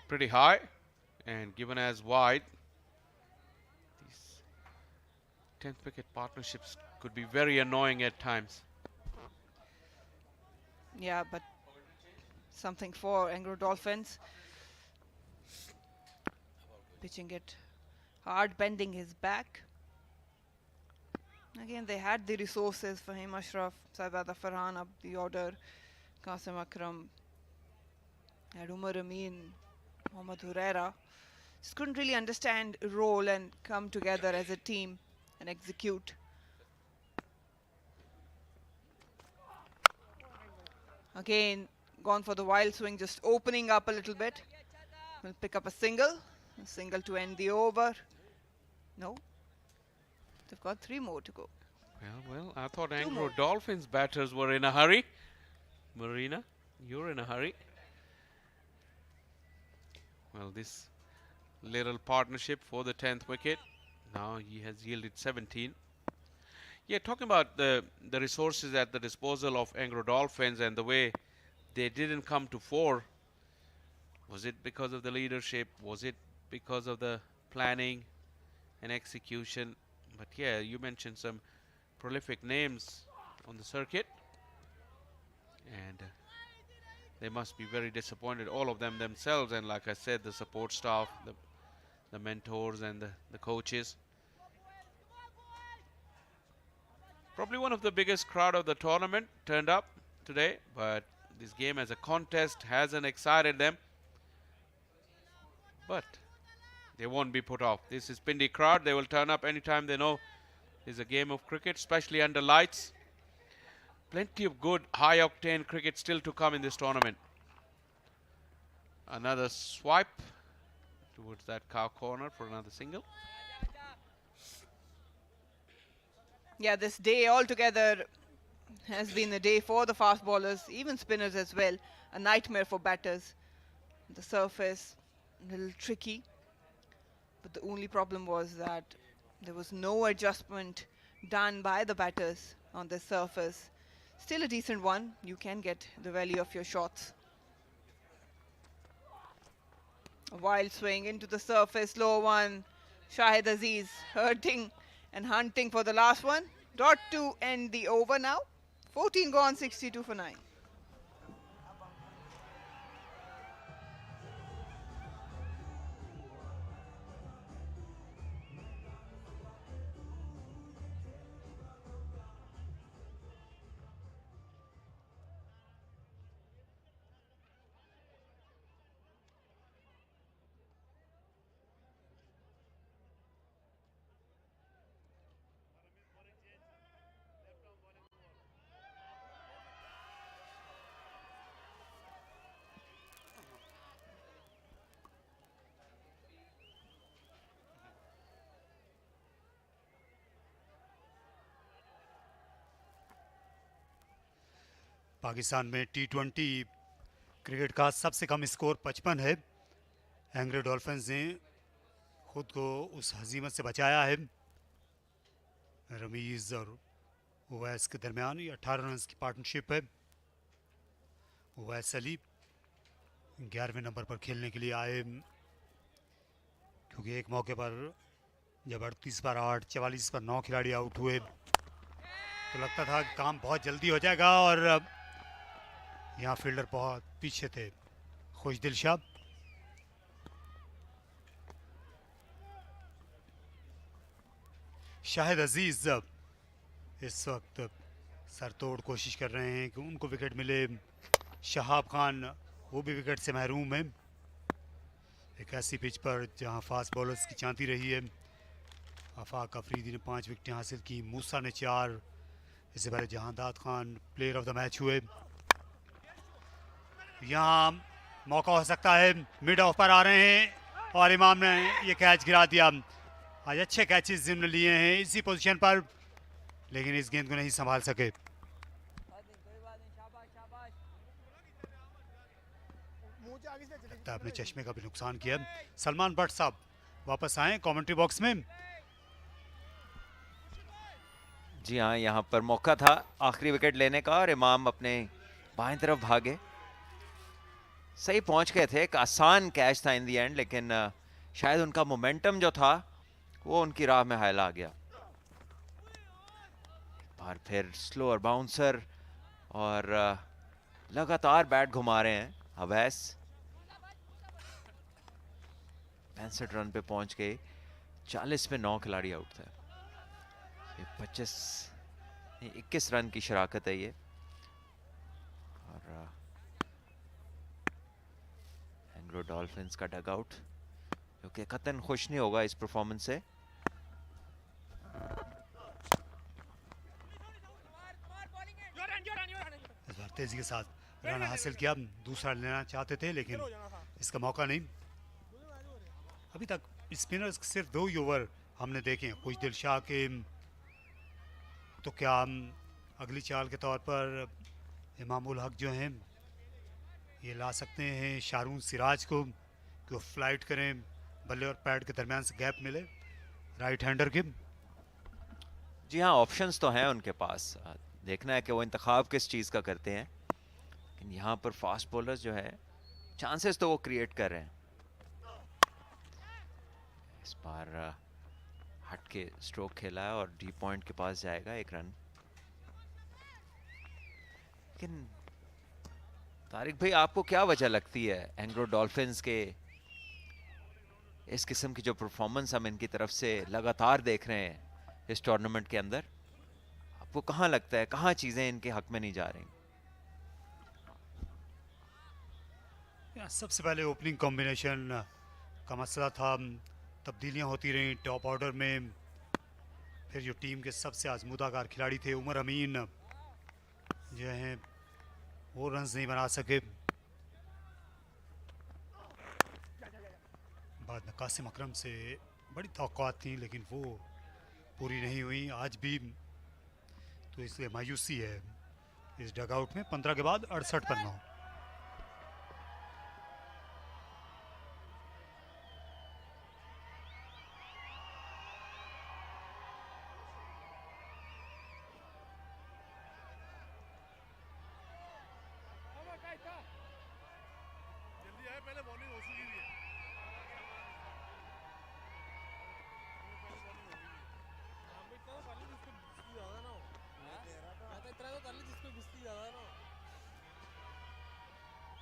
Pretty high and given as wide. These 10th wicket partnerships could be very annoying at times. Yeah, but something for Engro Dolphins. Pitching it hard, bending his back. Again, they had the resources. Fahim Ashraf, Saibada Farhan up the order, Qasim Akram, had Umar Amin, Mohammad Huraira. Just couldn't really understand role and come together as a team and execute. Again, gone for the wild swing, just opening up a little bit. Will pick up a single to end the over. No, they've got 3 more to go. Well, I thought Engro Dolphins batters were in a hurry. Marina, you're in a hurry. Well, this little partnership for the 10th wicket. Now he has yielded 17. Yeah, talking about the resources at the disposal of Engro Dolphins and the way they didn't come to fore. Was it because of the leadership? Was it because of the planning and execution? But yeah, you mentioned some prolific names on the circuit, and they must be very disappointed, all of them themselves, and like I said, the support staff, the mentors and the coaches. Probably one of the biggest crowd of the tournament turned up today, but this game as a contest hasn't excited them. But they won't be put off. This is Pindi crowd. They will turn up anytime they know there's a game of cricket, especially under lights. Plenty of good high-octane cricket still to come in this tournament. Another swipe towards that cow corner for another single. Yeah, this day altogether has been a day for the fast bowlers, even spinners as well. A nightmare for batters. The surface, a little tricky. But the only problem was that there was no adjustment done by the batters on this surface. Still a decent one. You can get the value of your shots. A wild swing into the surface, low one. Shahid Aziz hurting and hunting for the last one. Dot to end the over now. 14 gone, 62 for 9. Pakistan में T20 cricket का सबसे कम score 55 है। Engro dolphins ने खुद को उस हजीमत से बचाया है। रमीज़ और उवैस के दरमियान ये 18 रन की पार्टनरशिप है। उवैस अली 11वें नंबर पर खेलने के लिए आए, क्योंकि एक मौके पर जब 38 पर 8, 44 पर 9 खिलाड़ी आउट हुए तो लगता था कि काम बहुत जल्दी हो जाएगा, और यहाँ फील्डर बहुत पीछे थे। खुशदिल शाह शाहिद अजीज इस वक्त सरतोड़ कोशिश कर रहे हैं कि उनको विकेट मिले। शहाब खान वो भी विकेट से महरूम है। एक ऐसी पिच पर जहां फास्ट बॉलर्स की चांदी रही है। आफाक अफरीदी ने 5 विकेटें हासिल की, मूसा ने 4। इससे पहले Jahandad Khan player of the match हुए। यहाँ मौका हो सकता है, मिड ऑफ पर आ रहे हैं और इमाम ने ये कैच गिरा दिया। आज अच्छे कैचेस जिन्होंने लिए हैं इसी पोजीशन पर, लेकिन इस गेंद को नहीं संभाल सके। लगता है अपने चश्मे का भी नुकसान किया। सलमान भट्ट साहब वापस आए कमेंट्री बॉक्स में। जी हाँ, यहाँ पर मौका था आखिरी विकेट लेने का और इमाम अपने बाएं तरफ भागे। सही पहुंच गए थे, एक आसान कैच था इन दी एंड, लेकिन शायद उनका मोमेंटम जो था वो उनकी राह में हायल आ गया। और फिर स्लोअर बाउंसर और लगातार बैट घुमा रहे हैं अवैस। 65 रन पे पहुंच गए। 40 पे 9 खिलाड़ी आउट थे। 21 रन की शराकत है ये। और एंग्रो डॉल्फिन्स का डगआउट जो कि कतन खुश नहीं होगा इस परफॉर्मेंस से। इस बार तेजी के साथ रन हासिल किया, दूसरा लेना चाहते थे लेकिन इसका मौका नहीं। अभी तक स्पिनर्स सिर्फ 2 ही ओवर हमने देखे हैं कुछ दिल शाह के। तो क्या अगली चाल के तौर पर इमामुल हक जो हैं ये ला सकते हैं शारून सिराज को कि वो फ्लाइट करें, बल्ले और पैड के दरमियान से गैप मिले राइट हैंडर के। जी हाँ, ऑप्शंस तो हैं उनके पास। देखना है कि वो इंतखाब किस चीज़ का करते हैं। लेकिन यहाँ पर फास्ट बॉलर्स जो है चांसेस तो वो क्रिएट कर रहे हैं। इस बार हट के स्ट्रोक खेला है और डी पॉइंट के पास जाएगा 1 रन। लेकिन तारिक भाई, आपको क्या वजह लगती है एंग्रो डॉल्फिन्स के इस किस्म की जो परफॉर्मेंस हम इनकी तरफ से लगातार देख रहे हैं इस टूर्नामेंट के अंदर, आपको कहाँ लगता है कहाँ चीजें इनके हक में नहीं जा रही? सबसे पहले ओपनिंग कॉम्बिनेशन का मसला था, तब्दीलियां होती रहीं टॉप ऑर्डर में। फिर जो टीम के सबसे आजमूदागार खिलाड़ी थे उमर अमीन जो हैं वो रन्स नहीं बना सके। बाद में कासिम अकरम से बड़ी तवक्कुआत थी लेकिन वो पूरी नहीं हुई आज भी, तो इसलिए मायूसी है इस डगआउट में। 15 के बाद 68 पर 9।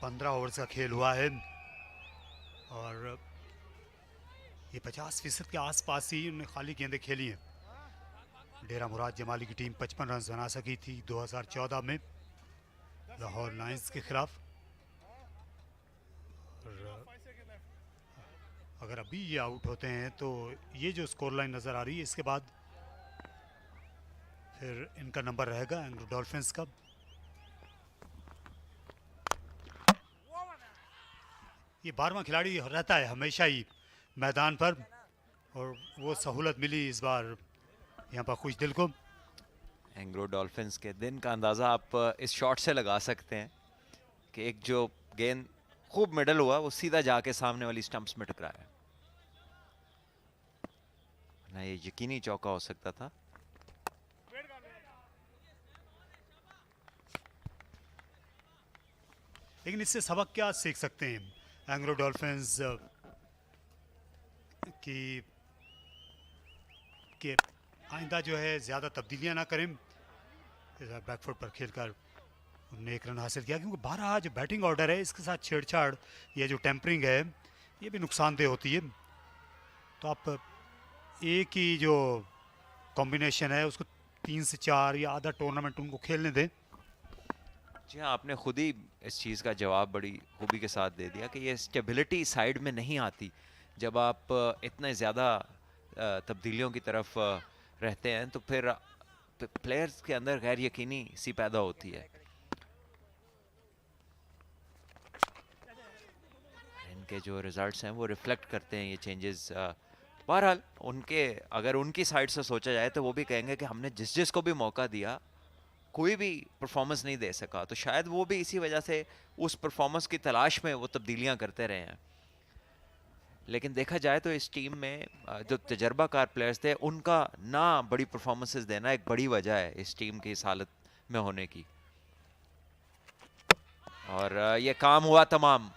पंद्रह ओवर्स का खेल हुआ है और ये 50% के आसपास ही उन्होंने खाली गेंदें खेली हैं। डेरा मुराद जमाली की टीम 55 रन बना सकी थी 2014 में लाहौर लायंस के खिलाफ। और अगर अभी ये आउट होते हैं तो ये जो स्कोर लाइन नज़र आ रही है इसके बाद फिर इनका नंबर रहेगा एंग्रो डॉल्फिन्स का। ये 12वां खिलाड़ी रहता है हमेशा ही मैदान पर और वो सहूलत मिली इस बार यहाँ पर खुश दिल को। एंग्रो डॉल्फिन्स के दिन का अंदाज़ा आप इस शॉट से लगा सकते हैं कि एक जो गेंद खूब मिडल हुआ वो सीधा जाके सामने वाली स्टंप्स में टकराया, ना ये यकीनी चौका हो सकता था। लेकिन इससे सबक क्या सीख सकते हैं एंग्रो डॉल्फिन्स की कि आइंदा जो है ज़्यादा तब्दीलियां ना करें। बैकफुट पर खेलकर उन्होंने 1 रन हासिल किया, क्योंकि 12 जो बैटिंग ऑर्डर है इसके साथ छेड़छाड़, ये जो टेम्परिंग है ये भी नुकसानदेह होती है। तो आप एक ही जो कॉम्बिनेशन है उसको 3 से 4 या आधा टूर्नामेंट उनको खेलने दें। जी हाँ, आपने खुद ही इस चीज़ का जवाब बड़ी खूबी के साथ दे दिया कि ये स्टेबिलिटी साइड में नहीं आती जब आप इतने ज़्यादा तब्दीलियों की तरफ रहते हैं, तो फिर प्लेयर्स के अंदर गैर यकीनी सी पैदा होती है। इनके जो रिजल्ट्स हैं वो रिफ्लेक्ट करते हैं ये चेंजेस। बहरहाल उनके अगर उनकी साइड से सोचा जाए तो वो भी कहेंगे कि हमने जिस जिस को भी मौका दिया कोई भी परफॉर्मेंस नहीं दे सका, तो शायद वो भी इसी वजह से उस परफॉर्मेंस की तलाश में वो तब्दीलियां करते रहे हैं। लेकिन देखा जाए तो इस टीम में जो तजर्बाकार प्लेयर्स थे उनका ना बड़ी परफॉर्मेंसेस देना एक बड़ी वजह है इस टीम की इस हालत में होने की। और ये काम हुआ तमाम।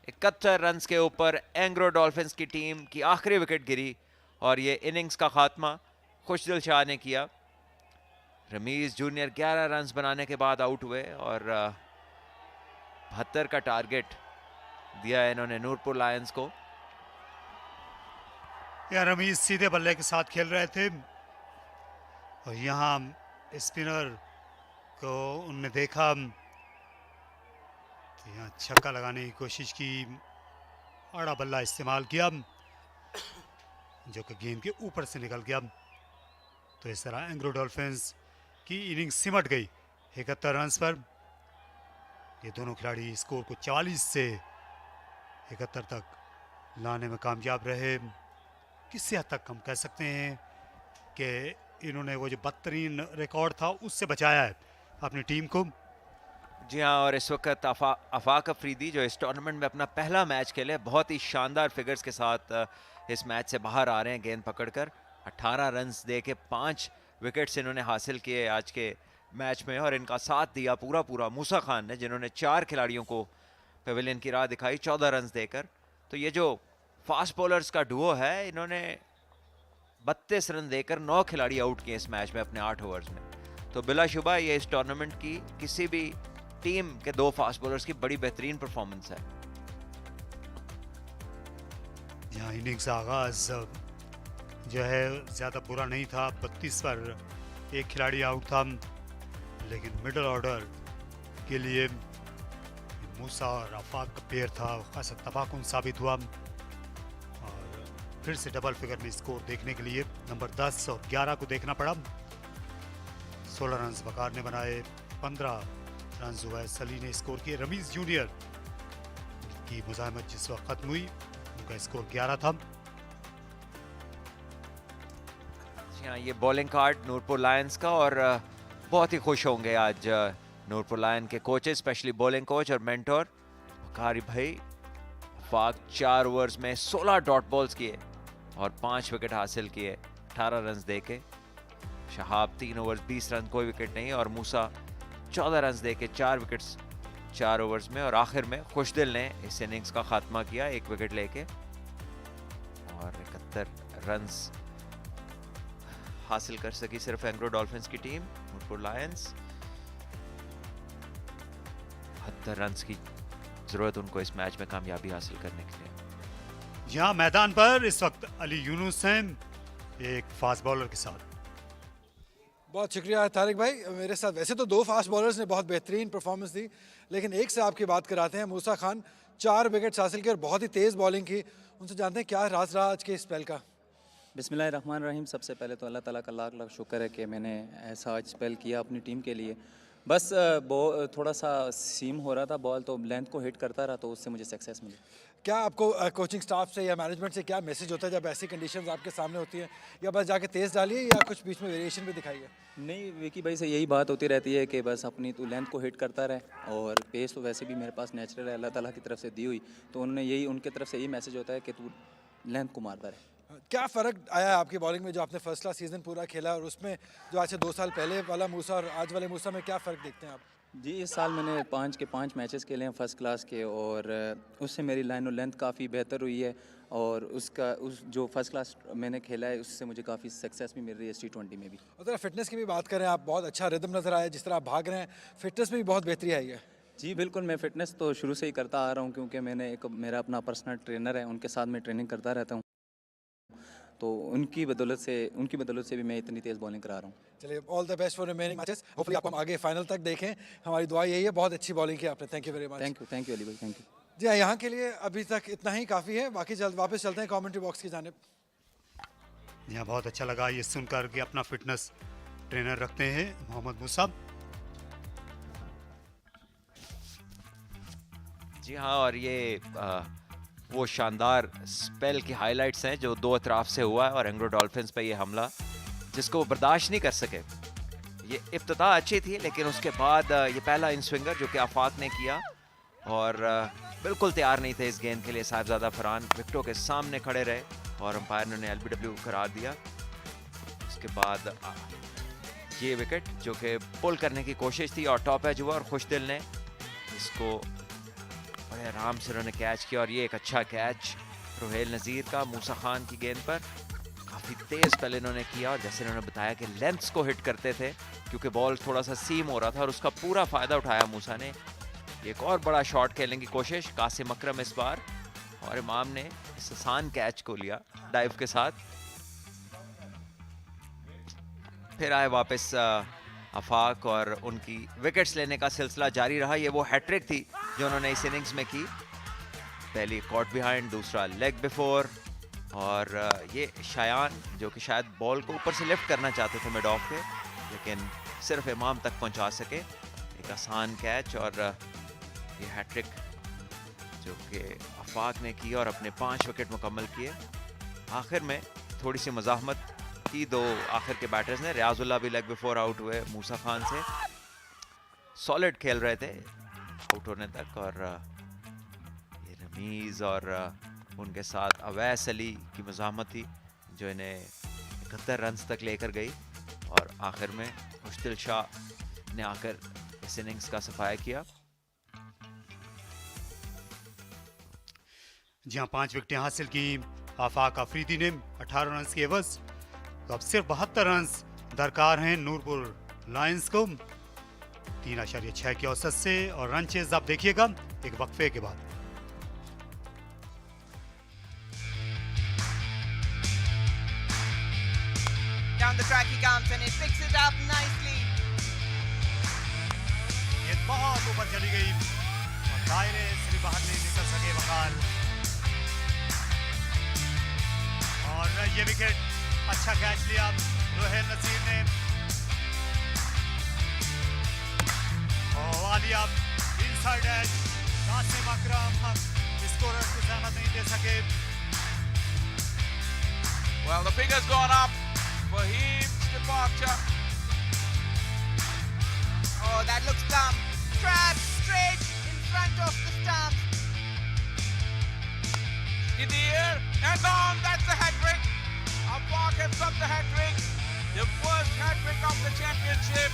71 रन्स के ऊपर एंग्रो डॉल्फिन्स की टीम की आखिरी विकेट गिरी और ये इनिंग्स का खात्मा खुशदिल शाह ने किया। रमीज जूनियर 11 रन्स बनाने के बाद आउट हुए और 72 का टारगेट दिया है इन्होंने नूरपुर लायंस को। यार रमीज सीधे बल्ले के साथ खेल रहे थे और यहाँ स्पिनर को उनने देखा तो यहाँ छक्का लगाने की कोशिश की, आड़ा बल्ला इस्तेमाल किया जो कि गेंद के ऊपर से निकल गया। तो इस तरह एंग्रो डॉल्फिन्स की इनिंग्स सिमट गई 71 रन्स पर। ये दोनों खिलाड़ी स्कोर को 44 से 71 तक लाने में कामयाब रहे। किसी हद तक हम कह सकते हैं कि इन्होंने वो जो बदतरीन रिकॉर्ड था उससे बचाया है अपनी टीम को। जी हाँ, और इस वक्त आफाक अफरीदी जो इस टूर्नामेंट में अपना पहला मैच खेले, बहुत ही शानदार फिगर्स के साथ इस मैच से बाहर आ रहे हैं गेंद पकड़कर। 18 रन्स दे के 5 विकेट्स इन्होंने हासिल किए आज के मैच में और इनका साथ दिया पूरा मूसा खान ने, जिन्होंने 4 खिलाड़ियों को पेविलियन की राह दिखाई 14 रन देकर। तो ये जो फास्ट बॉलर्स का डुओ है, इन्होंने 32 रन देकर 9 खिलाड़ी आउट किए इस मैच में अपने 8 ओवर्स में। तो बिलाशुबा ये इस टूर्नामेंट की किसी भी टीम के 2 फास्ट बॉलर्स की बड़ी बेहतरीन परफॉर्मेंस है। यहाँ इनिंग्स आगाज जो है ज़्यादा बुरा नहीं था, 32 पर एक खिलाड़ी आउट था, लेकिन मिडल ऑर्डर के लिए मूसा और आफाक का पेयर था खासा तबाहकुन साबित हुआ। और फिर से डबल फिगर में स्कोर देखने के लिए नंबर 10 और 11 को देखना पड़ा। 16 रन बकार ने बनाए, 15 रन हुए सली ने स्कोर किए। रमीज जूनियर की मुजाहमत जिस वक्त खत्म हुई, उनका स्कोर 11 था। हाँ, ये बॉलिंग कार्ड नूरपुर लायंस का, और बहुत ही खुश होंगे आज नूरपुर लायन के कोचेस, स्पेशली बॉलिंग कोच और मेंटोर कारी भाई। फाक 4 ओवर्स में 16 डॉट बॉल्स किए और 5 विकेट हासिल किए 18 रन देके। शहाब 3 ओवर्स 20 रन, कोई विकेट नहीं, और मूसा 14 रन देके 4 विकेट्स 4 ओवर्स में। और आखिर में खुशदिल ने इस इनिंग्स का खात्मा किया 1 विकेट लेके, और 71 रन हासिल कर सकी सिर्फ एंग्रो डॉल्फिन्स की टीम। नूरपुर लायंस 72 रन की जरूरत उनको इस मैच में कामयाबी हासिल करने के लिए। यहाँ मैदान पर इस वक्त अली यूनुस हैं एक फास्ट बॉलर के साथ। बहुत शुक्रिया तारिक भाई मेरे साथ। वैसे तो 2 फास्ट बॉलर्स ने बहुत बेहतरीन परफॉर्मेंस दी, लेकिन एक से आपकी बात कराते हैं। मूसा खान 4 विकेट्स हासिल किए और बहुत ही तेज़ बॉलिंग की। उनसे जानते हैं क्या राज रहा आज के स्पेल का। बिस्मिल्लाहिर्रहमानिर्रहीम। सबसे पहले तो अल्लाह ताला का लाख लाख शुक्र है कि मैंने ऐसा आज स्पेल किया अपनी टीम के लिए। बस थोड़ा सा सीम हो रहा था बॉल, तो लेंथ को हिट करता रहा, तो उससे मुझे सक्सेस मिली। क्या आपको कोचिंग स्टाफ से या मैनेजमेंट से क्या मैसेज होता है जब ऐसी कंडीशंस आपके सामने होती हैं, या बस जाके तेज़ डालिए या कुछ बीच में वेरिएशन भी दिखाइए? नहीं, विकी भाई से यही बात होती रहती है कि बस अपनी तो लेंथ को हिट करता रहे, और पेस तो वैसे भी मेरे पास नेचुरल है, अल्लाह ताला की तरफ से दी हुई, तो उनके तरफ से यही मैसेज होता है कि तू लेंथ को मारता रहे। क्या फ़र्क आया है आपकी बॉलिंग में जो आपने फर्स्ट क्लास सीज़न पूरा खेला, और उसमें जो आज से 2 साल पहले वाला मूसा और आज वाले मूसा में क्या फ़र्क देखते हैं आप? जी, इस साल मैंने 5 के 5 मैचेस खेले हैं फर्स्ट क्लास के, और उससे मेरी लाइन और लेंथ काफ़ी बेहतर हुई है, और उस जो फर्स्ट क्लास मैंने खेला है उससे मुझे काफ़ी सक्सेस भी मिल रही है T20 में भी। और ज़रा फिटनेस की भी बात करें, आप बहुत अच्छा रिदम नज़र आया, जिस तरह आप भाग रहे हैं, फिटनेस में भी बहुत बेहतरी आई है। जी बिल्कुल, मैं फ़िटनेस तो शुरू से ही करता आ रहा हूँ, क्योंकि मेरा अपना पर्सनल ट्रेनर है, उनके साथ मैं ट्रेनिंग करता रहता हूँ, तो उनकी बदौलत से भी मैं इतनी तेज़ बॉलिंग करा रहा हूँ। चलिए, all the best for remaining matches. Hopefully आपको हम आगे फाइनल तक देखें, हमारी दुआ यही है। बहुत अच्छी बॉलिंग की आपने, thank you very much. Thank you Ali भाई, थैंक यू। जी हाँ, यहाँ के लिए अभी तक इतना ही काफ़ी है, बाकी वापस चलते हैं कमेंट्री बॉक्स की जानिब। यहाँ बहुत अच्छा लगा ये सुनकर कि अपना फिटनेस ट्रेनर रखते हैं मोहम्मद मूसा। जी हाँ, और ये वो शानदार स्पेल की हाइलाइट्स हैं जो 2 अतराफ से हुआ है, और एंग्रो डॉल्फिन्स पे ये हमला जिसको वो बर्दाश्त नहीं कर सके। ये इब्तिदा अच्छी थी, लेकिन उसके बाद ये पहला इन स्विंगर जो कि आफाक ने किया, और बिल्कुल तैयार नहीं थे इस गेंद के लिए। साहिबजादा फरहान विकेटों के सामने खड़े रहे और अंपायर ने LBW करार दिया। उसके बाद ये विकेट जो कि पुल करने की कोशिश थी और टॉप एज हुआ, और खुशदिल ने इसको बड़े आराम से उन्होंने कैच किया, और ये एक अच्छा कैच रोहेल नज़ीर का मूसा खान की गेंद पर। काफ़ी तेज़ पहले इन्होंने किया, और जैसे इन्होंने बताया कि लेंथ्स को हिट करते थे क्योंकि बॉल थोड़ा सा सीम हो रहा था, और उसका पूरा फ़ायदा उठाया मूसा ने। एक और बड़ा शॉट खेलने की कोशिश कासिम अकरम इस बार, और इमाम ने इस आसान कैच को लिया डाइव के साथ। फिर आए वापस आफाक, और उनकी विकेट्स लेने का सिलसिला जारी रहा। ये वो हैट्रिक थी जो उन्होंने इस इनिंग्स में की। पहली कॉट बिहाइंड, दूसरा लेग बिफोर, और ये शायान जो कि शायद बॉल को ऊपर से लिफ्ट करना चाहते थे मिड ऑफ के, लेकिन सिर्फ इमाम तक पहुंचा सके। एक आसान कैच, और ये हैट्रिक जो कि आफाक ने की और अपने 5 विकेट मुकम्मल किए। आखिर में थोड़ी सी मज़ाहमत की 2 आखिर के बैटर्स ने। रियाजुल्लाह भी लेग बिफोर आउट हुए मूसा खान से। सॉलिड खेल रहे थे आउट होने तक, और ये रमीज़ और उनके साथ अवैस अली की मज़ाहमत थी जो इन्हें 71 रन तक लेकर गई, और आखिर में मुश्तिल शाह ने आकर इस इनिंग्स का सफाया किया। जहां 5 विकेटें हासिल की आफाक अफरीदी ने 18 रन के एवज। तो अब सिर्फ 72 रन दरकार हैं नूरपुर लायंस को 3.6 की औसत से। और रन चेज आप देखिएगा एक वक्फे के बाद। Down the track he comes and he picks it up nicely. ये बहुत ऊपर चली गई और दायरे से बाहर नहीं निकल सके वकाल। और ये विकेट अच्छा कैच लिया रोहिल नसीर ने। और आलिया इनसाइड एज कासिम अकरम स्कोरर को सहमत नहीं दे सके। Well, the figure's gone up for Heem's departure. Oh, that looks plumb. Trapped straight in front of the stumps. In the air and gone. That's the hat trick. Park has got the hat trick. The first hat trick of the championship.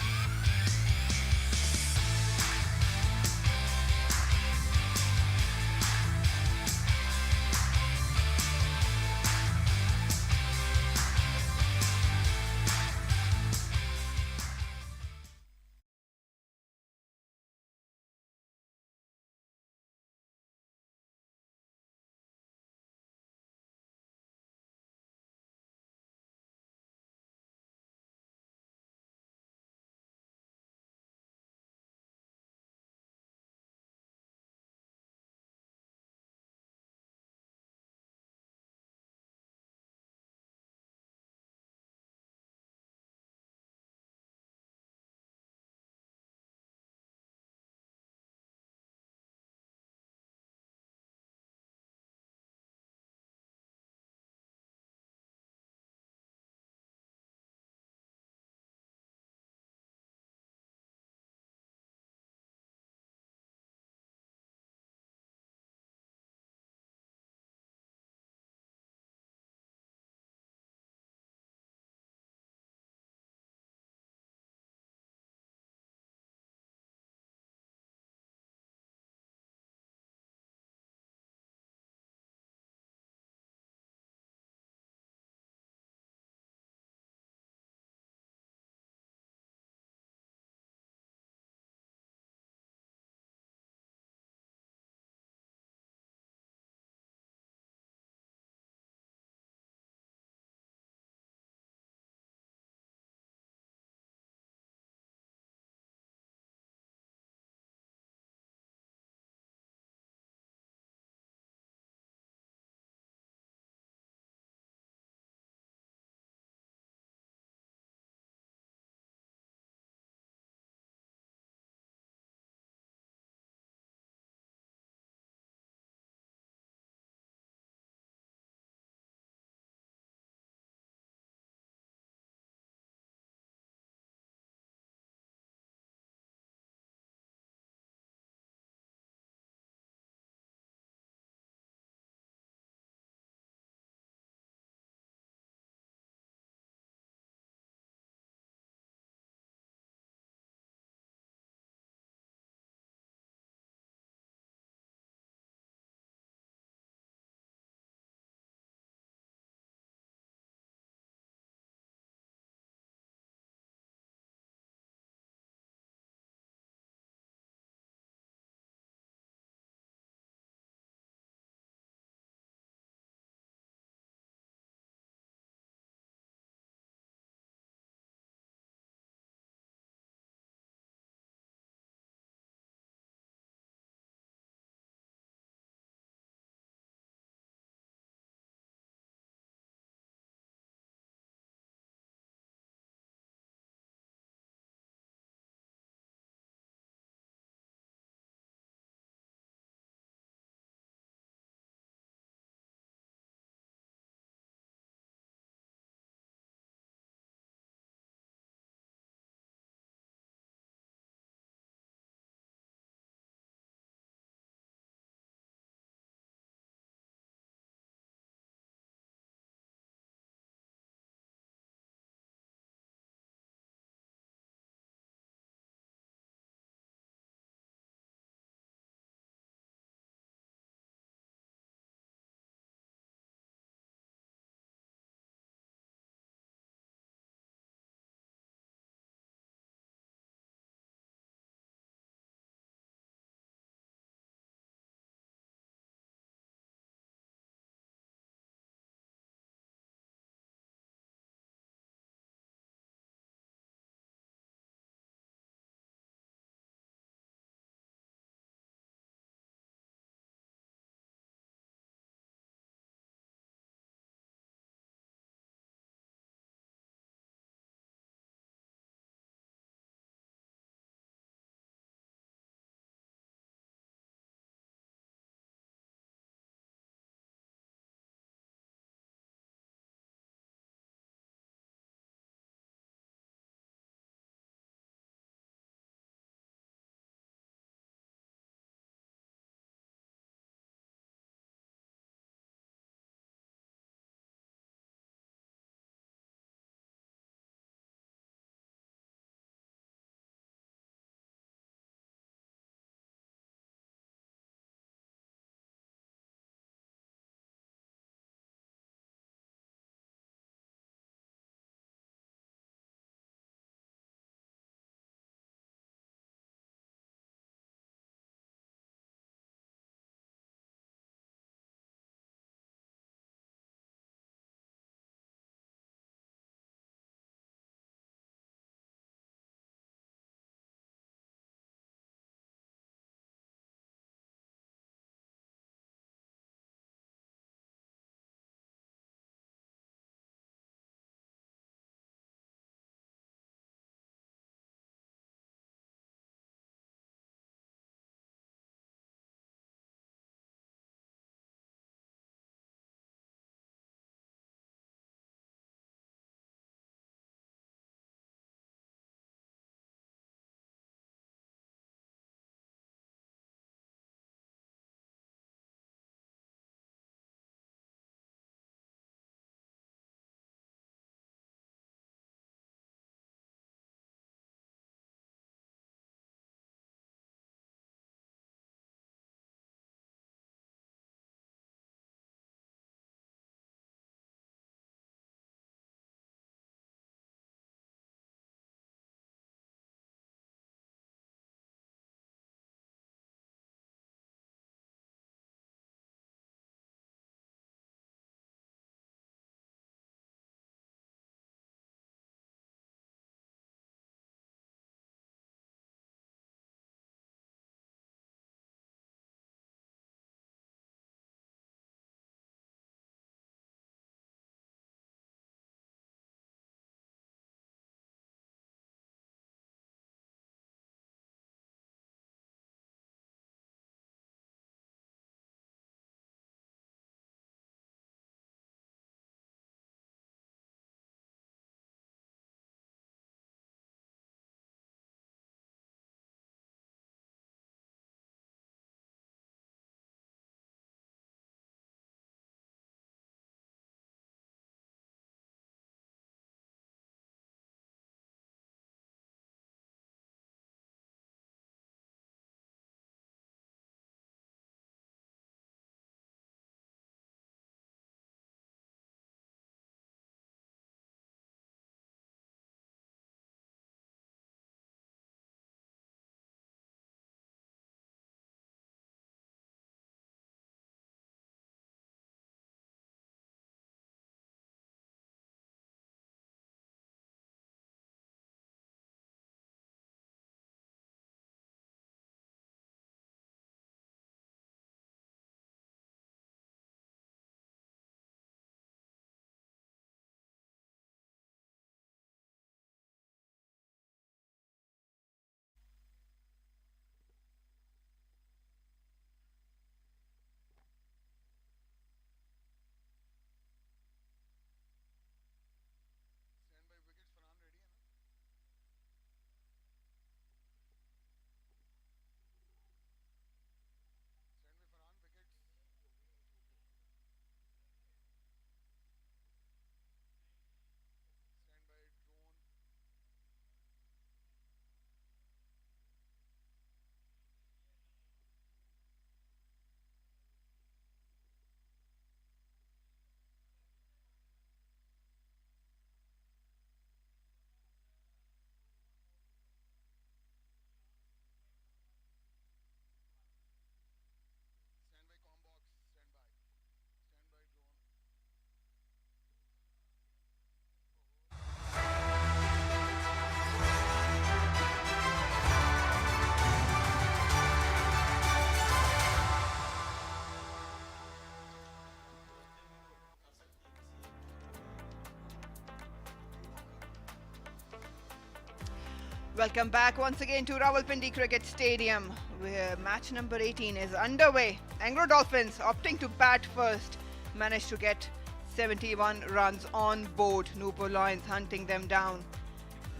Welcome back once again to Rawalpindi Cricket Stadium, where match number 18 is underway. Engro Dolphins opting to bat first managed to get 71 runs on board. Nurpur Lions hunting them down.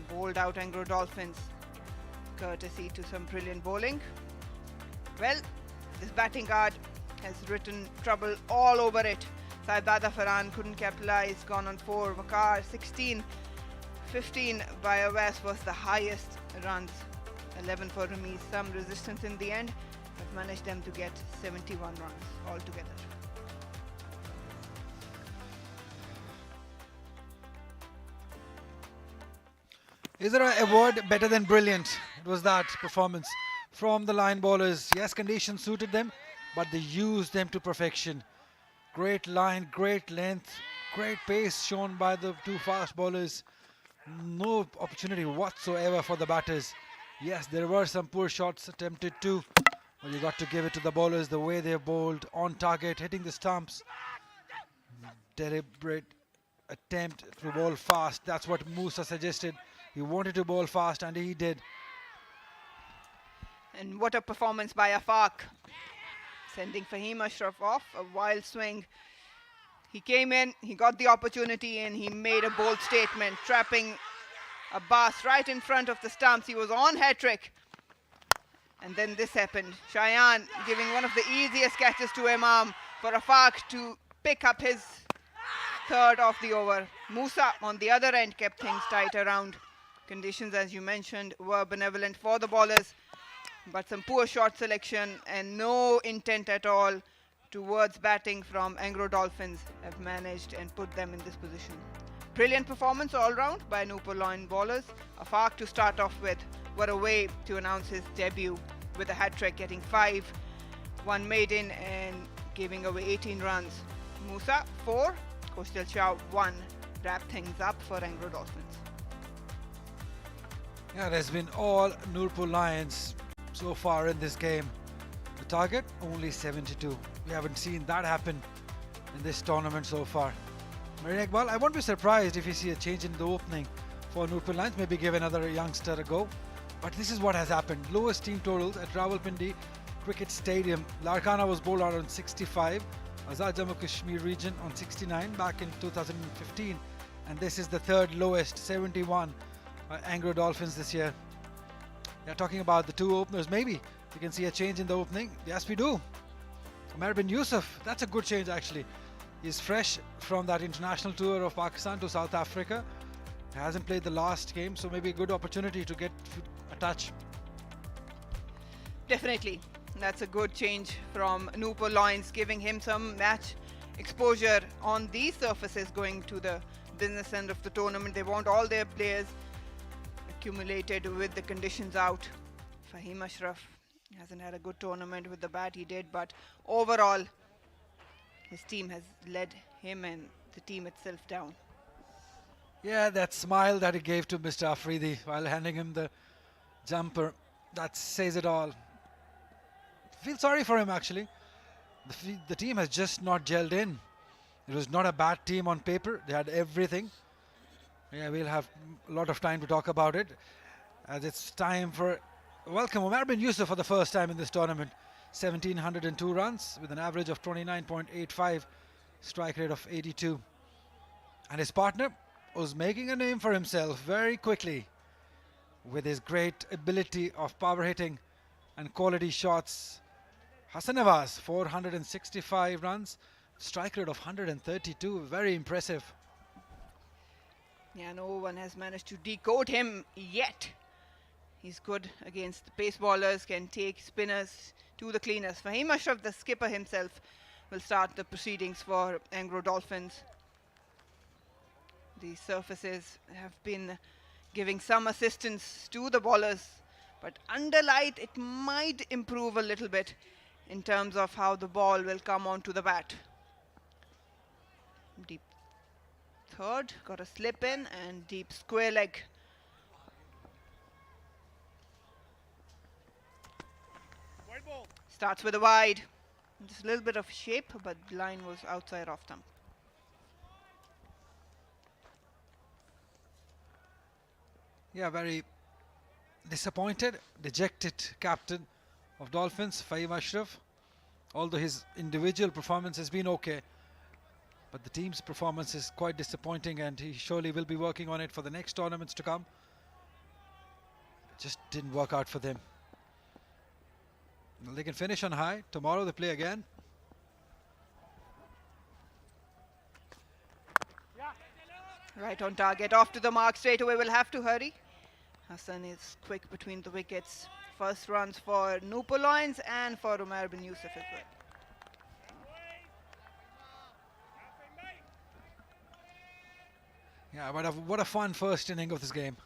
Bowled out Engro Dolphins, courtesy to some brilliant bowling. Well, this batting guard has written trouble all over it. Saibada Farhan couldn't capitalize, gone on 4. Wakar 16. 15 by Awais was the highest runs, 11 for Ramiz. Some resistance in the end, but managed them to get 71 runs altogether. Is there an award better than brilliant? It was that performance from the line bowlers. Yes, conditions suited them, but they used them to perfection. Great line, great length, great pace shown by the two fast bowlers. No opportunity whatsoever for the batters. Yes, there were some poor shots attempted too, but you got to give it to the bowlers, the way they bowled on target, hitting the stumps. Deliberate attempt to bowl fast. That's what Musa suggested. He wanted to bowl fast and he did. And what a performance by Afaq, sending Fahim Ashraf off, a wild swing. He came in, he got the opportunity and he made a bold statement, trapping Abbas right in front of the stumps. He was on hat-trick. And then this happened. Shayan giving one of the easiest catches to Imam for Afaq to pick up his third of the over. Musa on the other end kept things tight around. Conditions, as you mentioned, were benevolent for the bowlers, but some poor shot selection and no intent at all towards batting from Engro Dolphins have managed and put them in this position. Brilliant performance all round by Nurpur line bowlers. Afaq to start off with. What a way to announce his debut with a hat-trick, getting 5, 1 maiden and giving away 18 runs. Musa 4, Kostal Shah 1. Wrap things up for Engro Dolphins. Yeah, it has been all Nurpur Lions so far in this game. The target, only 72. We haven't seen that happen in this tournament so far. Marine Iqbal, I won't be surprised if you see a change in the opening for Nurpur Lions, maybe give another youngster a go. But this is what has happened. Lowest team totals at Rawalpindi Cricket Stadium. Larkana was bowled out on 65, Azad Jammu Kashmir region on 69 back in 2015. And this is the third lowest, 71 by Engro Dolphins this year. Yeah, talking about the two openers, maybe we can see a change in the opening. Yes, we do. Umar bin Yusuf, that's a good change actually. He's fresh from that international tour of Pakistan to South Africa. He hasn't played the last game, so maybe a good opportunity to get a touch. Definitely. That's a good change from Nurpur Lions, giving him some match exposure on these surfaces going to the business end of the tournament. They want all their players accumulated with the conditions out. Fahim Ashraf hasn't had a good tournament with the bat he did, but overall his team has led him and the team itself down. Yeah, that smile that he gave to Mr. Afridi while handing him the jumper, that says it all. Feel sorry for him actually. The team has just not gelled in. It was not a bad team on paper. They had everything. Yeah, we'll have a lot of time to talk about it, as it's time for welcome Umar bin Yusuf for the first time in this tournament. 1702 runs with an average of 29.85, strike rate of 82. And his partner was making a name for himself very quickly with his great ability of power hitting and quality shots. Hassan Nawaz, 465 runs, strike rate of 132, very impressive. Yeah, no one has managed to decode him yet. He's good against the pace bowlers, can take spinners to the cleaners. Fahim Ashraf, the skipper himself, will start the proceedings for Engro Dolphins. The surfaces have been giving some assistance to the bowlers, but under light it might improve a little bit in terms of how the ball will come onto the bat. Deep third, got a slip in and deep square leg. Starts with a wide, just a little bit of shape, but line was outside off stump. Yeah, very disappointed, dejected captain of Dolphins, Fahim Ashraf. Although his individual performance has been okay, but the team's performance is quite disappointing, and he surely will be working on it for the next tournaments to come. It just didn't work out for them. Well, they can finish on high. Tomorrow they play again. Right on target, off to the mark straight away. We'll have to hurry. Hassan is quick between the wickets. First runs for Nurpur Lions and for Umar bin Yusuf as well. Yeah, what a fun first inning of this game.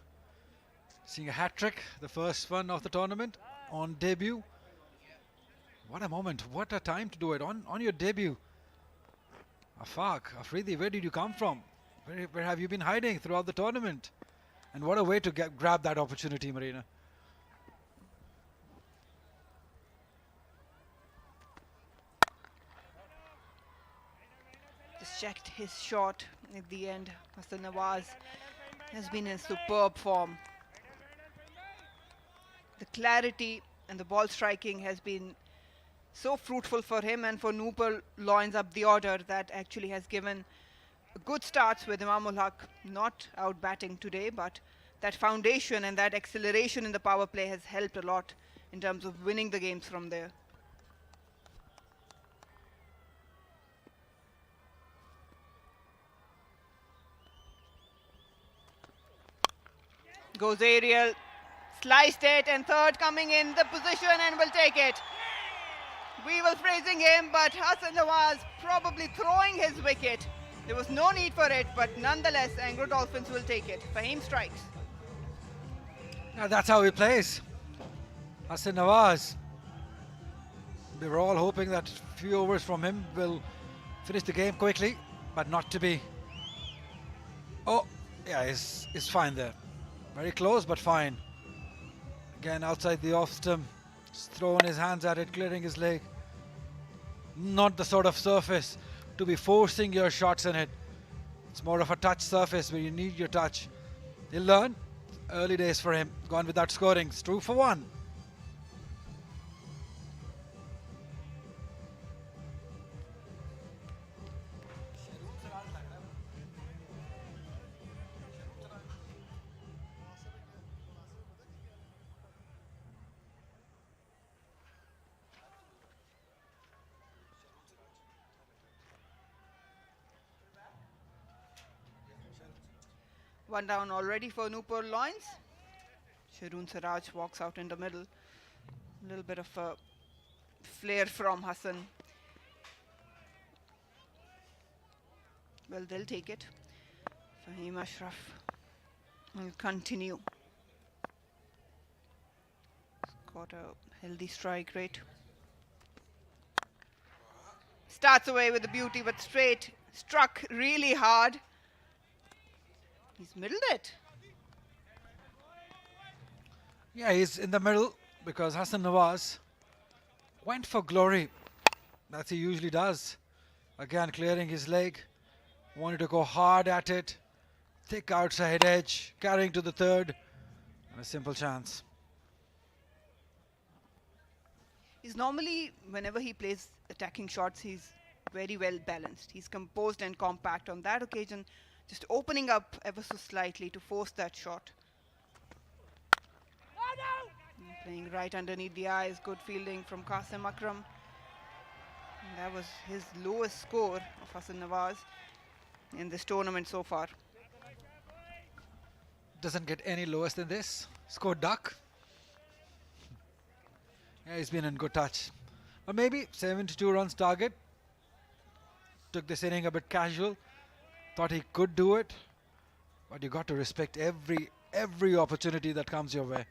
Seeing a hat-trick, the first one of the tournament on debut. What a moment, what a time to do it on your debut. Afaq, Afridi, where did you come from? Where have you been hiding throughout the tournament? And what a way to grab that opportunity, Marina. Just checked his shot at the end. Hassan Nawaz has been in superb form. The clarity and the ball striking has been so fruitful for him and for Nurpur Lions up the order that actually has given good starts with Imamul Haq not out batting today, but that foundation and that acceleration in the power play has helped a lot in terms of winning the games from there. Goes aerial, sliced it, and third coming in the position and will take it. We were praising him, but Hassan Nawaz probably throwing his wicket. There was no need for it, but nonetheless, Engro Dolphins will take it. Fahim strikes. Yeah, that's how he plays. Hassan Nawaz. We were all hoping that a few overs from him will finish the game quickly, but not to be. Oh, yeah, he's fine there. Very close, but fine. Again, outside the off stump. Just throwing his hands at it, clearing his leg. Not the sort of surface to be forcing your shots in it. It's more of a touch surface where you need your touch. He'll learn. Early days for him. Gone without scoring. It's 2 for 1. One down already for Nurpur Lions. Sharoon Siraj walks out in the middle. A little bit of a flare from Hassan. Well, they'll take it. Fahim Ashraf will continue. Got a healthy strike rate. Starts away with the beauty, but straight. Struck really hard. He's middled it. Yeah, he's in the middle because Hassan Nawaz went for glory. That's he usually does. Again, clearing his leg. Wanted to go hard at it. Thick outside edge. Carrying to the third. And a simple chance. He's normally, whenever he plays attacking shots, he's very well balanced. He's composed and compact. On that occasion, just opening up ever so slightly to force that shot. Playing right underneath the eyes. Good fielding from Qasim Akram. And that was his lowest score of Hassan Nawaz in this tournament so far. Doesn't get any lowest than this. Scored duck. Yeah, he's been in good touch. But maybe 72 runs target. Took this inning a bit casual. Thought he could do it. But you got to respect every opportunity that comes your way.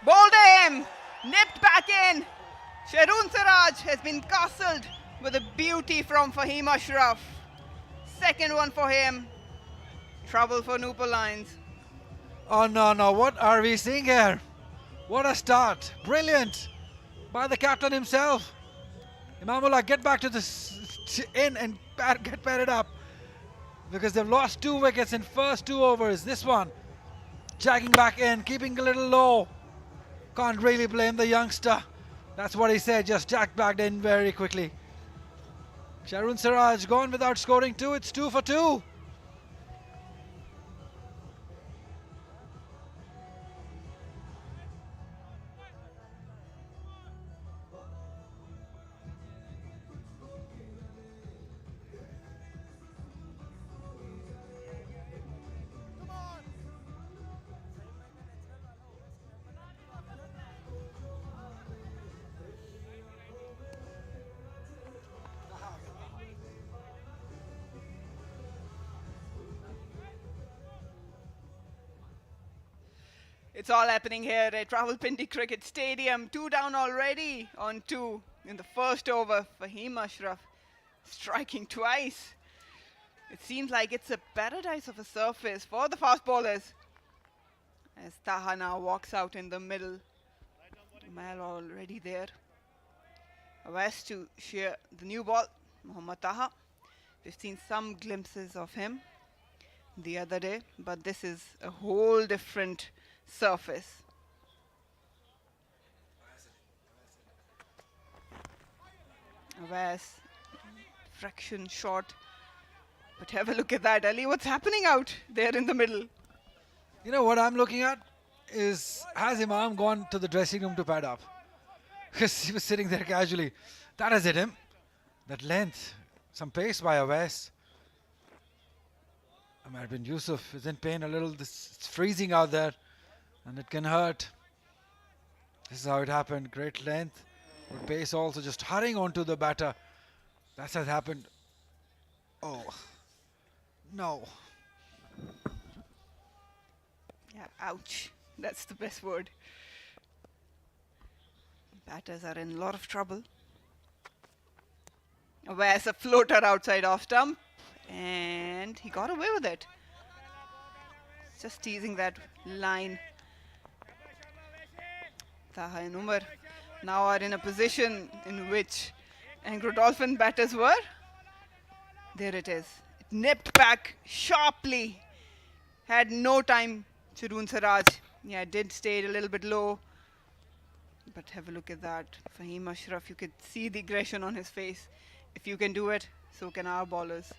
Bowled him! Nipped back in! Sharoon Siraj has been castled with a beauty from Fahim Ashraf. Second one for him. Trouble for Nurpur Lions. Oh no, what are we seeing here? What a start. Brilliant by the captain himself. Imamullah, get back to the inn and get paired up. because they've lost 2 wickets in first 2 overs. This one, jagging back in, keeping a little low. Can't really blame the youngster. That's what he said, just jacked back in very quickly. Sharun Siraj gone without scoring 2. It's 2 for 2. It's all happening here at Rawalpindi Cricket Stadium. 2 down already on 2 in the first over. Fahim Ashraf striking twice. It seems like it's a paradise of a surface for the fast bowlers. As Taha now walks out in the middle. Mal already there. West to shear the new ball. Mohammad Taha. We've seen some glimpses of him the other day, but this is a whole different surface. Awais, fraction short, but have a look at that, Ali. What's happening out there in the middle? You know what I'm looking at is, has Imam gone to the dressing room to pad up? Because he was sitting there casually. That has hit him. That length, some pace by Awais. Amar bin Yusuf is in pain a little. It's freezing out there, and it can hurt. This is how it happened. Great length, but pace also, just hurrying onto the batter. That's what happened. Oh, no. Yeah, ouch. That's the best word. Batters are in a lot of trouble. Awais, a floater outside off stump, and he got away with it. Just teasing that line. Taha and Umar now are in a position in which Engro Dolphin batters were. There it is. It nipped back sharply. Had no time. Sharun Siraj, yeah, it did stay a little bit low. But have a look at that. Fahim Ashraf, you could see the aggression on his face. If you can do it, so can our bowlers.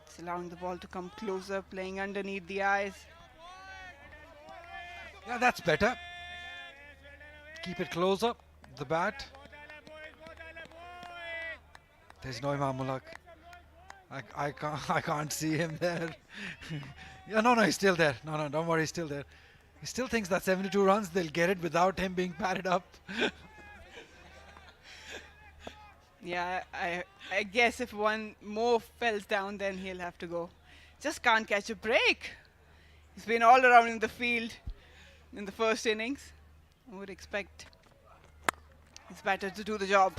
It's allowing the ball to come closer, playing underneath the eyes. Yeah, that's better. Keep it closer, the bat. There's no Imam Mulak. I can't see him there. Yeah, no, he's still there. No, don't worry, he's still there. He still thinks that 72 runs, they'll get it without him being padded up. Yeah, I guess if one more falls down, then he'll have to go. Just can't catch a break. He's been all around in the field in the first innings. I would expect his batter to do the job.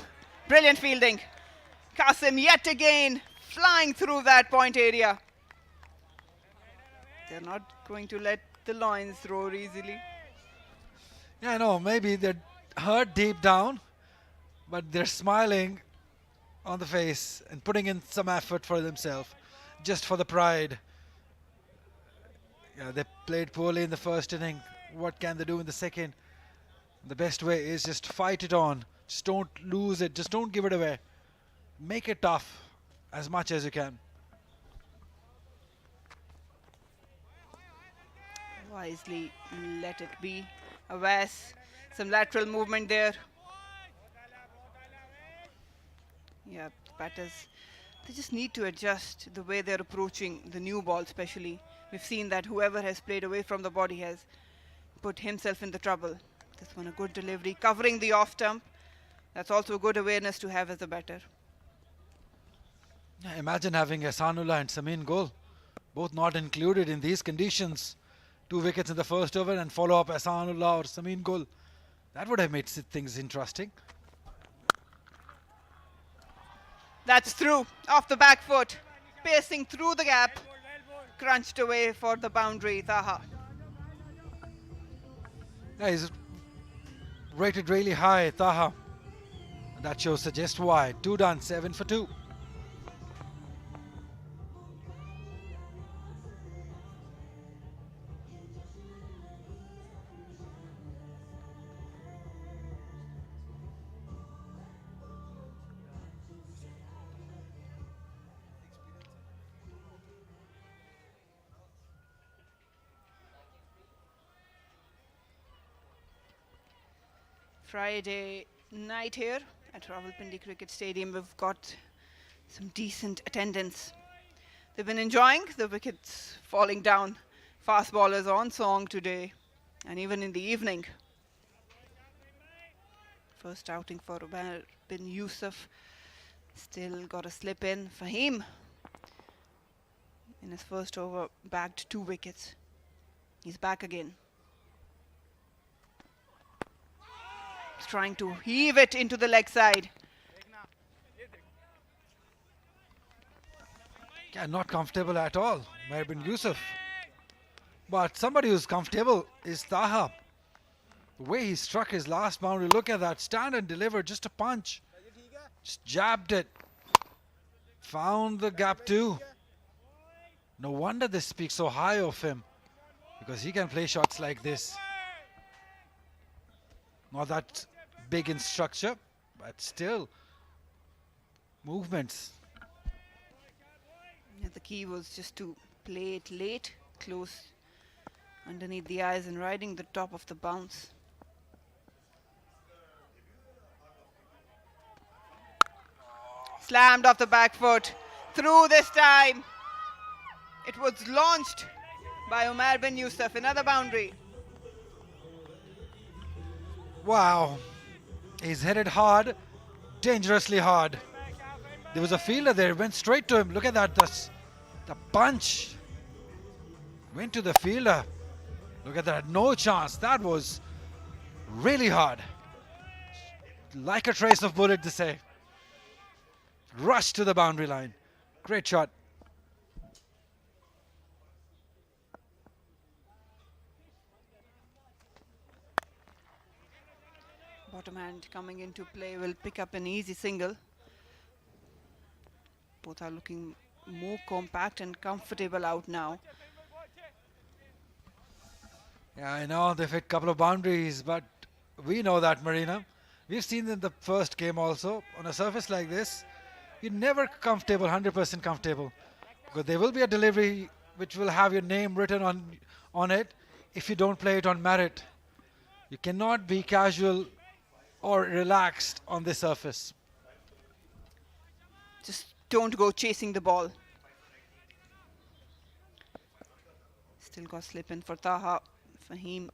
Brilliant fielding. Qasim yet again flying through that point area. They're not going to let the Lions roar easily. Yeah, I know, maybe they're hurt deep down, but they're smiling on the face and putting in some effort for themselves, just for the pride. Yeah, they played poorly in the first inning. What can they do in the second? The best way is just fight it on. Just don't lose it. Just don't give it away. Make it tough as much as you can. Wisely let it be. Awais, some lateral movement there. Yeah, batters, they just need to adjust the way they're approaching the new ball especially. We've seen that whoever has played away from the body has put himself in the trouble. This one a good delivery, covering the off stump. That's also a good awareness to have as a batter. Yeah, imagine having Ehsanullah and Samin Gul, both not included in these conditions. 2 wickets in the first over and follow up Ehsanullah or Samin Gul. That would have made things interesting. That's through, off the back foot, pacing through the gap, crunched away for the boundary, Taha. Yeah, he's rated really high, Taha. That show suggests why. 2 done, 7 for 2. Friday night here at Rawalpindi Cricket Stadium. We've got some decent attendance. They've been enjoying the wickets falling down. Fast bowlers on song today and even in the evening. First outing for Umar bin Yusuf. Still got a slip in. Fahim in his first over bagged 2 wickets. He's back again. He's trying to heave it into the leg side. Yeah, not comfortable at all, Umar bin Yusuf. But somebody who's comfortable is Taha. The way he struck his last boundary, look at that, stand and deliver, just a punch. Just jabbed it. Found the gap too. No wonder they speak so high of him, because he can play shots like this. Not that big in structure, but still movements. Yeah, the key was just to play it late, close underneath the eyes and riding the top of the bounce. Slammed off the back foot. Through this time. It was launched by Umar bin Yusuf. Another boundary. Wow. He's hit it hard, dangerously hard. There was a fielder there, went straight to him. Look at that, the punch. Went to the fielder. Look at that, no chance. That was really hard. Like a trace of bullet, they say. Rushed to the boundary line. Great shot. Bottom hand coming into play will pick up an easy single. Both are looking more compact and comfortable out now. Yeah, I know they've hit a couple of boundaries, but we know that, Marina. We've seen in the first game also, on a surface like this, you're never comfortable, 100% comfortable. Because there will be a delivery which will have your name written on it if you don't play it on merit. You cannot be casual or relaxed on this surface. Just don't go chasing the ball. Still got slip in for Taha. Fahim.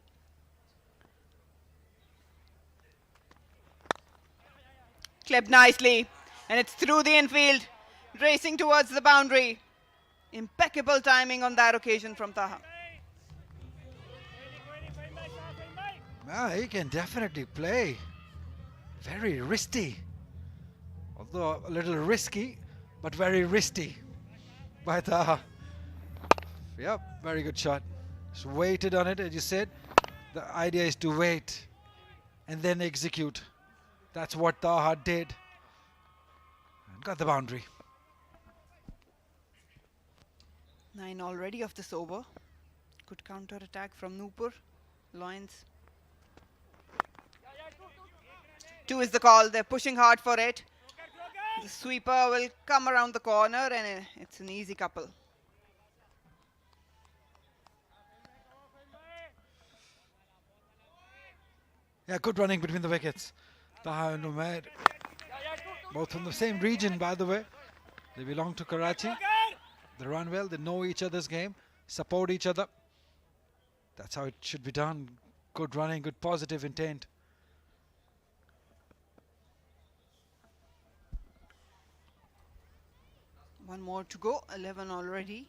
Clipped nicely. And it's through the infield. Racing towards the boundary. Impeccable timing on that occasion from Taha. Yeah, he can definitely play. Very wristy. Although a little risky, but very wristy by Taha. Yep, very good shot. Just waited on it, as you said. The idea is to wait and then execute. That's what Taha did. And got the boundary. 9 already of this over. Good counter attack from Nurpur. Lions. 2 is the call. They're pushing hard for it. The sweeper will come around the corner and it's an easy couple. Yeah, good running between the wickets. Taha and Umar, both from the same region, by the way. They belong to Karachi. They run well. They know each other's game, support each other. That's how it should be done. Good running, good positive intent. One more to go. 11 already.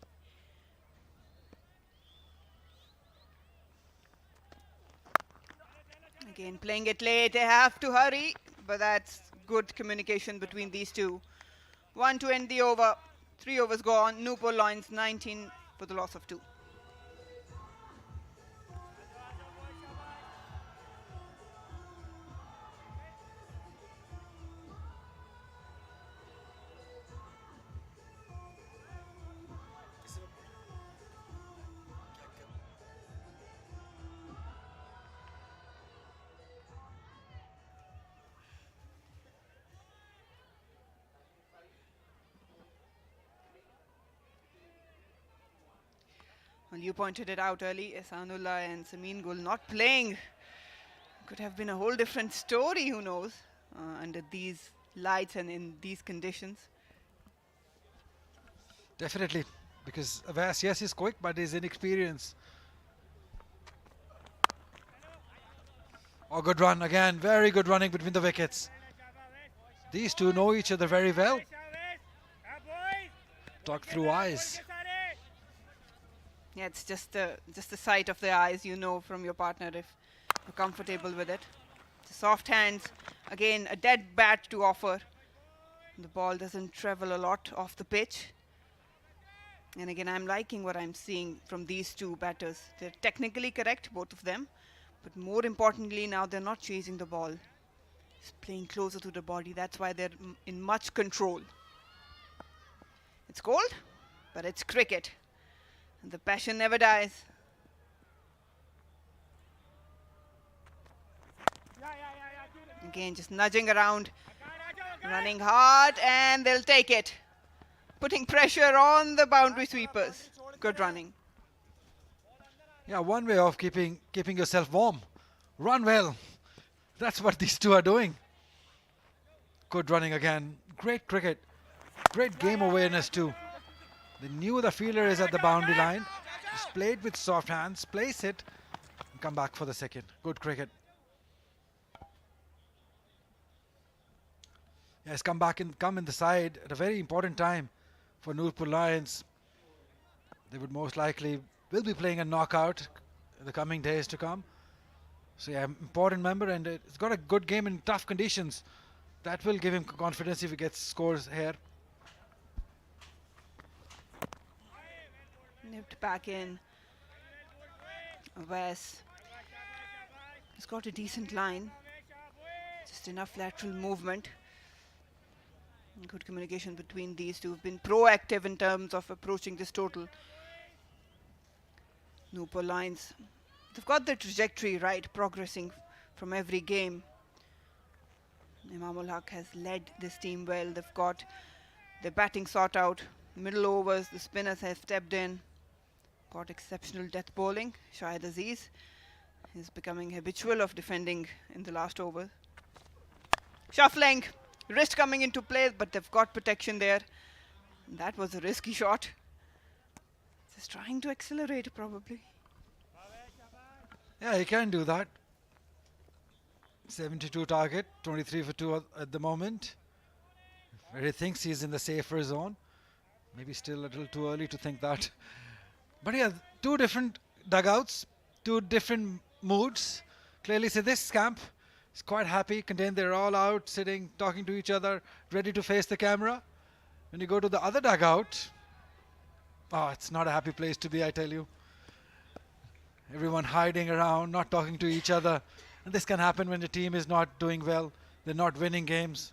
Again, playing it late. They have to hurry, but that's good communication between these two. 1 to end the over. 3 overs gone. Nurpur Lions 19 for the loss of 2. Well, you pointed it out early. Ehsanullah and Samin Gul not playing. Could have been a whole different story, who knows, under these lights and in these conditions. Definitely, because Avas, yes, he's quick, but he's inexperienced. Oh, good run again. Very good running between the wickets. These two know each other very well. Talk through eyes. Yeah, it's just the sight of the eyes, you know from your partner if you're comfortable with it. Soft hands. Again, a dead bat to offer. The ball doesn't travel a lot off the pitch. And again, I'm liking what I'm seeing from these two batters. They're technically correct, both of them. But more importantly, now they're not chasing the ball. It's playing closer to the body. That's why they're in much control. It's cold, but it's cricket. And the passion never dies. Again, just nudging around, running hard, and they'll take it. Putting pressure on the boundary sweepers. Good running. Yeah, one way of keeping yourself warm. Run well. That's what these two are doing. Good running again. Great cricket. Great game awareness too. They knew the fielder is at the boundary line. Just play it with soft hands, place it, and come back for the second. Good cricket. Yes, come in the side at a very important time for Nurpur Lions. They would most likely will be playing a knockout in the coming days to come. So yeah, important member, and it's got a good game in tough conditions. That will give him confidence if he gets scores here. Nipped back in. Wes has got a decent line. Just enough lateral movement. Good communication between these two. Have been proactive in terms of approaching this total. Nurpur Lions, they've got the trajectory right, progressing from every game. Imamul Haq has led this team well. They've got their batting sought out. Middle overs, the spinners have stepped in. Got exceptional death bowling. Shahid Aziz is becoming habitual of defending in the last over. Shuffling, wrist coming into play, but they've got protection there. That was a risky shot. Just trying to accelerate, probably. Yeah, he can do that. 72 target, 23 for 2 at the moment. Where he thinks he's in the safer zone. Maybe still a little too early to think that. But yeah, two different dugouts, two different moods. Clearly, see this camp is quite happy, contained. They're all out, sitting, talking to each other, ready to face the camera. When you go to the other dugout, oh, it's not a happy place to be, I tell you. Everyone hiding around, not talking to each other. And this can happen when the team is not doing well. They're not winning games.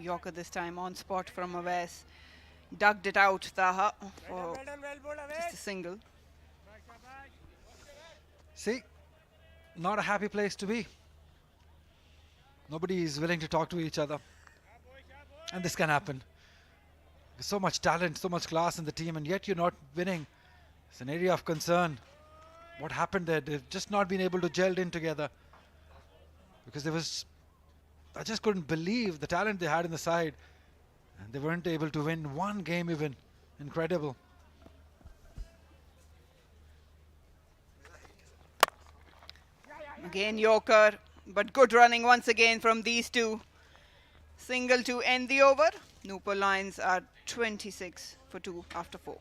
Yorker this time on spot from Awais. Dugged it out, Taha, for just a single. See, not a happy place to be. Nobody is willing to talk to each other. And this can happen. There's so much talent, so much class in the team, and yet you're not winning. It's an area of concern. What happened there? They've just not been able to gel in together. Because I just couldn't believe the talent they had in the side. And they weren't able to win one game even. Incredible. Again Yorker, but good running once again from these two. Single to end the over. Nurpur Lions are 26 for 2 after 4.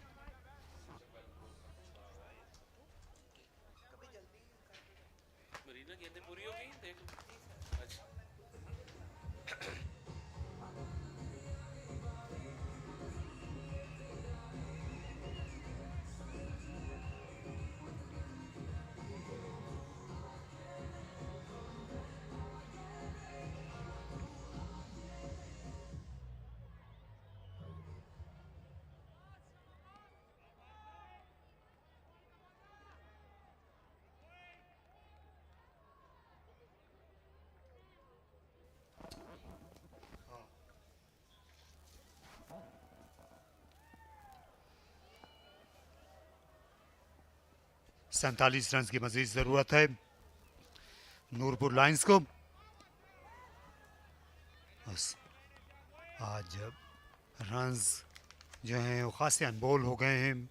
47 run की मजीद ज़रूरत है Nurpur Lions को। बस आज runs जो हैं वो खासे अनबोल हो गए हैं।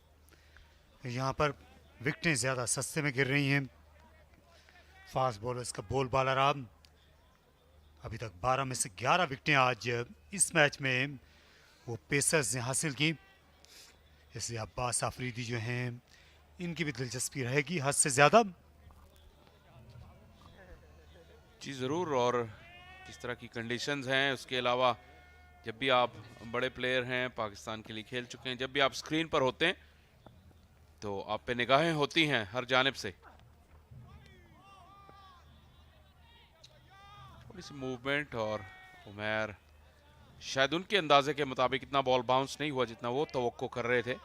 यहाँ पर विकेटें ज़्यादा सस्ते में गिर रही हैं। फास्ट बॉलर्स का बोल बाला रहा। अभी तक 12 में से 11 विकेटें आज इस मैच में वो पेसर्स ने हासिल की। इसलिए अब्बास आफरीदी जो हैं इनकी भी दिलचस्पी रहेगी हद से ज़्यादा। जी ज़रूर, और जिस तरह की कंडीशंस हैं उसके अलावा जब भी आप बड़े प्लेयर हैं, पाकिस्तान के लिए खेल चुके हैं, जब भी आप स्क्रीन पर होते हैं तो आप पे निगाहें होती हैं हर जानिब से। थोड़ी सी मूवमेंट और उमैर शायद उनके अंदाजे के मुताबिक इतना बॉल बाउंस नहीं हुआ जितना वो तवक्को कर रहे थे।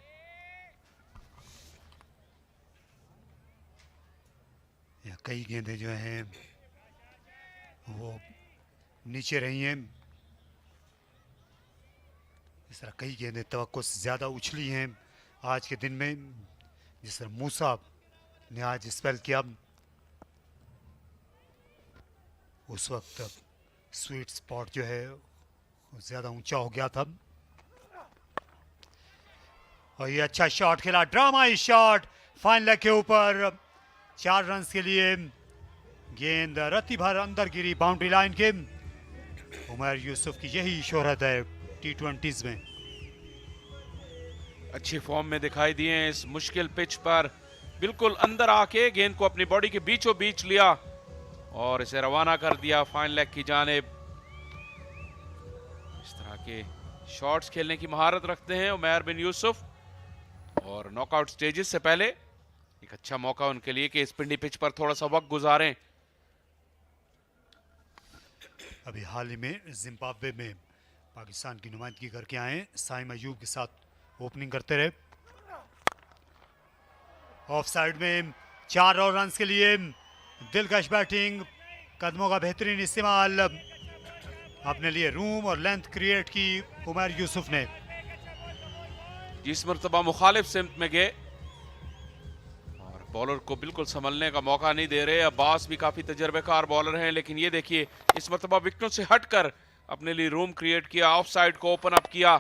या कई गेंदें जो हैं वो नीचे रही हैं। इस तरह कई गेंदें तवक्को से ज़्यादा उछली हैं आज के दिन में। जिस तरह मूसा ने आज स्पेल किया, उस वक्त स्वीट स्पॉट जो है ज़्यादा ऊंचा हो गया था। और ये अच्छा शॉट खेला, ड्रामाई शॉट फाइन लेग के ऊपर 4 रन के लिए। गेंद रत्ती भर अंदर गिरी बाउंड्री लाइन के। उमर यूसुफ की यही शोहरत है T20s में। अच्छी फॉर्म में दिखाई दिए हैं इस मुश्किल पिच पर। बिल्कुल अंदर आके गेंद को अपनी बॉडी के बीचों बीच लिया और इसे रवाना कर दिया फाइन लेग की जानिब। इस तरह के शॉट्स खेलने की महारत रखते हैं उमैर बिन यूसुफ, और नॉकआउट स्टेजेस से पहले एक अच्छा मौका उनके लिए कि इस पिंडी पिच पर थोड़ा सा वक्त गुजारें। अभी हाल ही में जिम्बाब्वे में पाकिस्तान की नुमाइंदगी करके आए साइम अयूब के साथ ओपनिंग करते रहे। ऑफ साइड में 4 और रन के लिए दिलकश बैटिंग, कदमों का बेहतरीन इस्तेमाल, अपने लिए रूम और लेंथ क्रिएट की उमर यूसुफ ने। जिस मरतबा मुखालिफ सिमत में गए और बॉलर को बिल्कुल संभलने का मौका नहीं दे रहे। अब्बास भी काफी तजर्बेकार बॉलर हैं, लेकिन ये देखिए इस मरतबा विकेटों से हटकर अपने लिए रूम क्रिएट किया, ऑफ साइड को ओपन अप किया,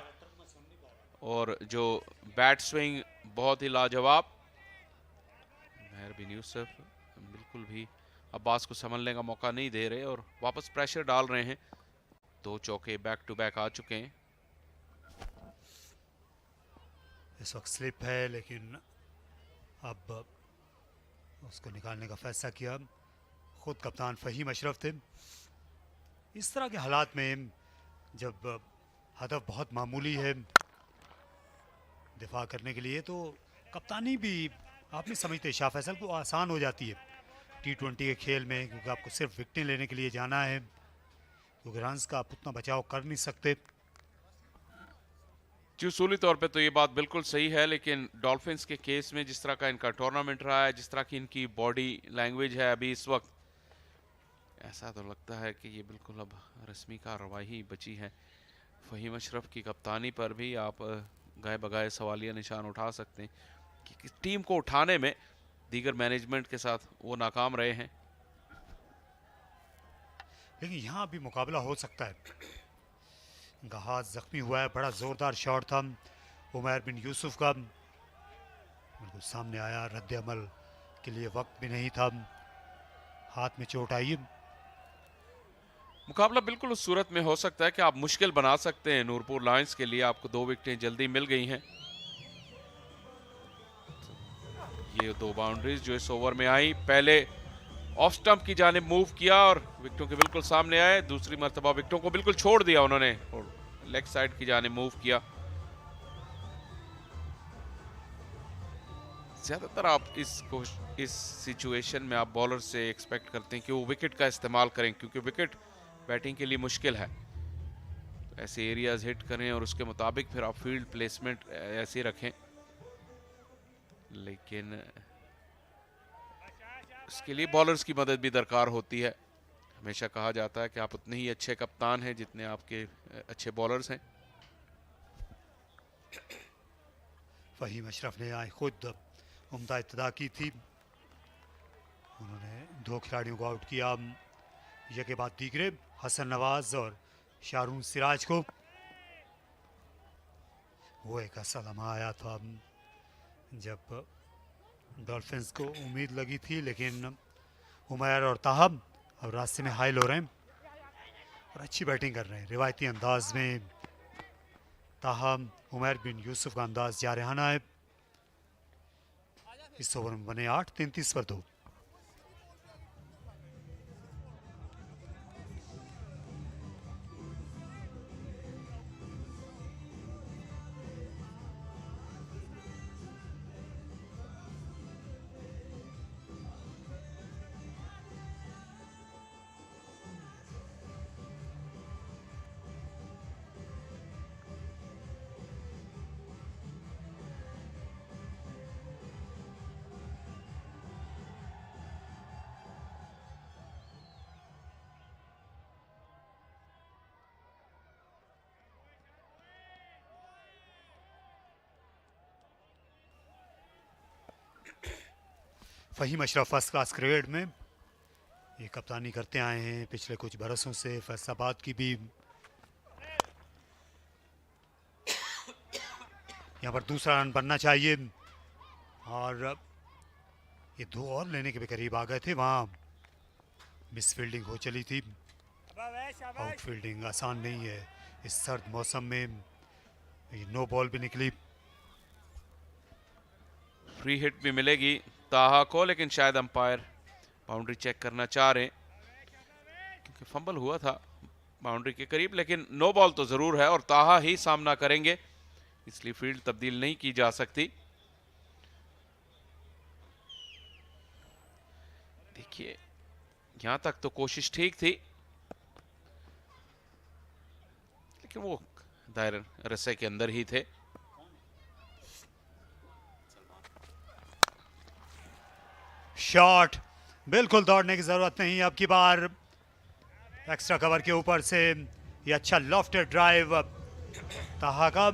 और जो बैट स्विंग बहुत ही लाजवाब। उमैर बिन यूसुफ बिल्कुल भी अब्बास को संभलने का मौका नहीं दे रहे और वापस प्रेशर डाल रहे हैं। 2 चौके बैक टू बैक आ चुके हैं। इस वक्त स्लिप है, लेकिन अब उसको निकालने का फैसला किया खुद कप्तान फ़हीम अशरफ थे। इस तरह के हालात में जब हदफ बहुत मामूली है दिफा करने के लिए, तो कप्तानी भी आप नहीं समझते शाह फैसल को आसान हो जाती है T20 के खेल में, क्योंकि आपको सिर्फ विकेटें लेने के लिए जाना है, क्योंकि रन्स का आप उतना बचाव कर नहीं सकते। जी उसूली तौर पे तो ये बात बिल्कुल सही है, लेकिन डॉल्फिन्स के केस में जिस तरह का इनका टूर्नामेंट रहा है, जिस तरह की इनकी बॉडी लैंग्वेज है अभी इस वक्त, ऐसा तो लगता है कि ये बिल्कुल अब रस्मी कार्रवाई ही बची है। फ़हीम अशरफ की कप्तानी पर भी आप गाए बगाए सवालिया निशान उठा सकते हैं कि टीम को उठाने में दीगर मैनेजमेंट के साथ वो नाकाम रहे हैं। लेकिन यहाँ भी मुकाबला हो सकता है। इनका हाथ जख्मी हुआ है, बड़ा ज़ोरदार शॉट था उमैर बिन यूसुफ का, बिल्कुल सामने आया, रद्द अमल के लिए वक्त भी नहीं था, हाथ में चोट आई। मुकाबला बिल्कुल उस सूरत में हो सकता है कि आप मुश्किल बना सकते हैं नूरपुर लायंस के लिए। आपको 2 विकेटें जल्दी मिल गई हैं। ये 2 बाउंड्रीज जो इस ओवर में आई, पहले ऑफ स्टंप की जानिब मूव किया और विकेटों के बिल्कुल सामने आए, दूसरी मर्तबा विकेटों को बिल्कुल छोड़ दिया उन्होंने और लेग साइड की जानिब मूव किया। ज्यादातर आप इस सिचुएशन में आप बॉलर से एक्सपेक्ट करते हैं कि वो विकेट का इस्तेमाल करें, क्योंकि विकेट बैटिंग के लिए मुश्किल है। तो ऐसे एरियाज हिट करें और उसके मुताबिक फिर आप फील्ड प्लेसमेंट ऐसे रखें, लेकिन इसके लिए बॉलर्स की मदद भी दरकार होती है। हमेशा कहा जाता है कि आप उतने ही अच्छे कप्तान हैं जितने आपके अच्छे बॉलर्स हैं। फ़हीम अशरफ ने आज खुद उम्दा इब्तिदा की थी उन्होंने 2 खिलाड़ियों को आउट किया, यह के बाद दीगरे हसन नवाज और शारून सिराज को। वो एक ऐसा लम्हा आया था जब डॉल्फिन्स को उम्मीद लगी थी, लेकिन उमैर और ताहब अब रास्ते में हाइल हो रहे हैं और अच्छी बैटिंग कर रहे हैं रिवायती अंदाज में। ताहब उमैर बिन यूसुफ का अंदाज जारहाना है। इस ओवर में बने 8, 33 पर 2। Faheem Ashraf first class cricket में ये कप्तानी करते आए हैं पिछले कुछ बरसों से। फैसलाबाद की भी यहाँ पर दूसरा रन बनना चाहिए और ये 2 और लेने के भी करीब आ गए थे। वहाँ मिस फील्डिंग हो चली थी। आउट फील्डिंग आसान नहीं है इस सर्द मौसम में। ये नो बॉल भी निकली। फ्री हिट भी मिलेगी ताहा को, लेकिन शायद अंपायर बाउंड्री चेक करना चाह रहे हैं क्योंकि फंबल हुआ था बाउंड्री के करीब, लेकिन नो बॉल तो जरूर है और ताहा ही सामना करेंगे, इसलिए फील्ड तब्दील नहीं की जा सकती। देखिए यहां तक तो कोशिश ठीक थी, लेकिन वो दायरे रस्से के अंदर ही थे। शॉट, बिल्कुल दौड़ने की जरूरत नहीं। अब की बार एक्स्ट्रा कवर के ऊपर से ये अच्छा लॉफ्टेड ड्राइव ताहा का।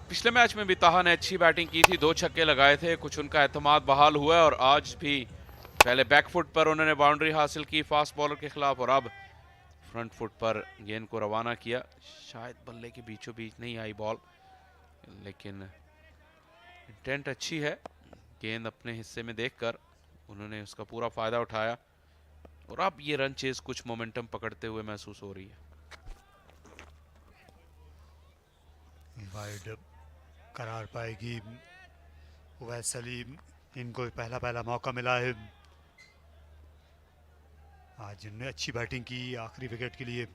पिछले मैच में भी ताहा ने अच्छी बैटिंग की थी, 2 छक्के लगाए थे, कुछ उनका एतमाद बहाल हुआ है और आज भी पहले बैकफुट पर उन्होंने बाउंड्री हासिल की फास्ट बॉलर के खिलाफ और अब फ्रंट फुट पर गेंद को रवाना किया। शायद बल्ले के बीचों बीच नहीं आई बॉल, लेकिन इंटेंट अच्छी है। गेंद अपने हिस्से में देखकर उन्होंने उसका पूरा फायदा उठाया और अब ये रन चेज कुछ मोमेंटम पकड़ते हुए महसूस हो रही है। वाइड करार पाएगी उवैस सलीम, इनको पहला मौका मिला है। आज इन्होंने अच्छी बैटिंग की, आखिरी विकेट के लिए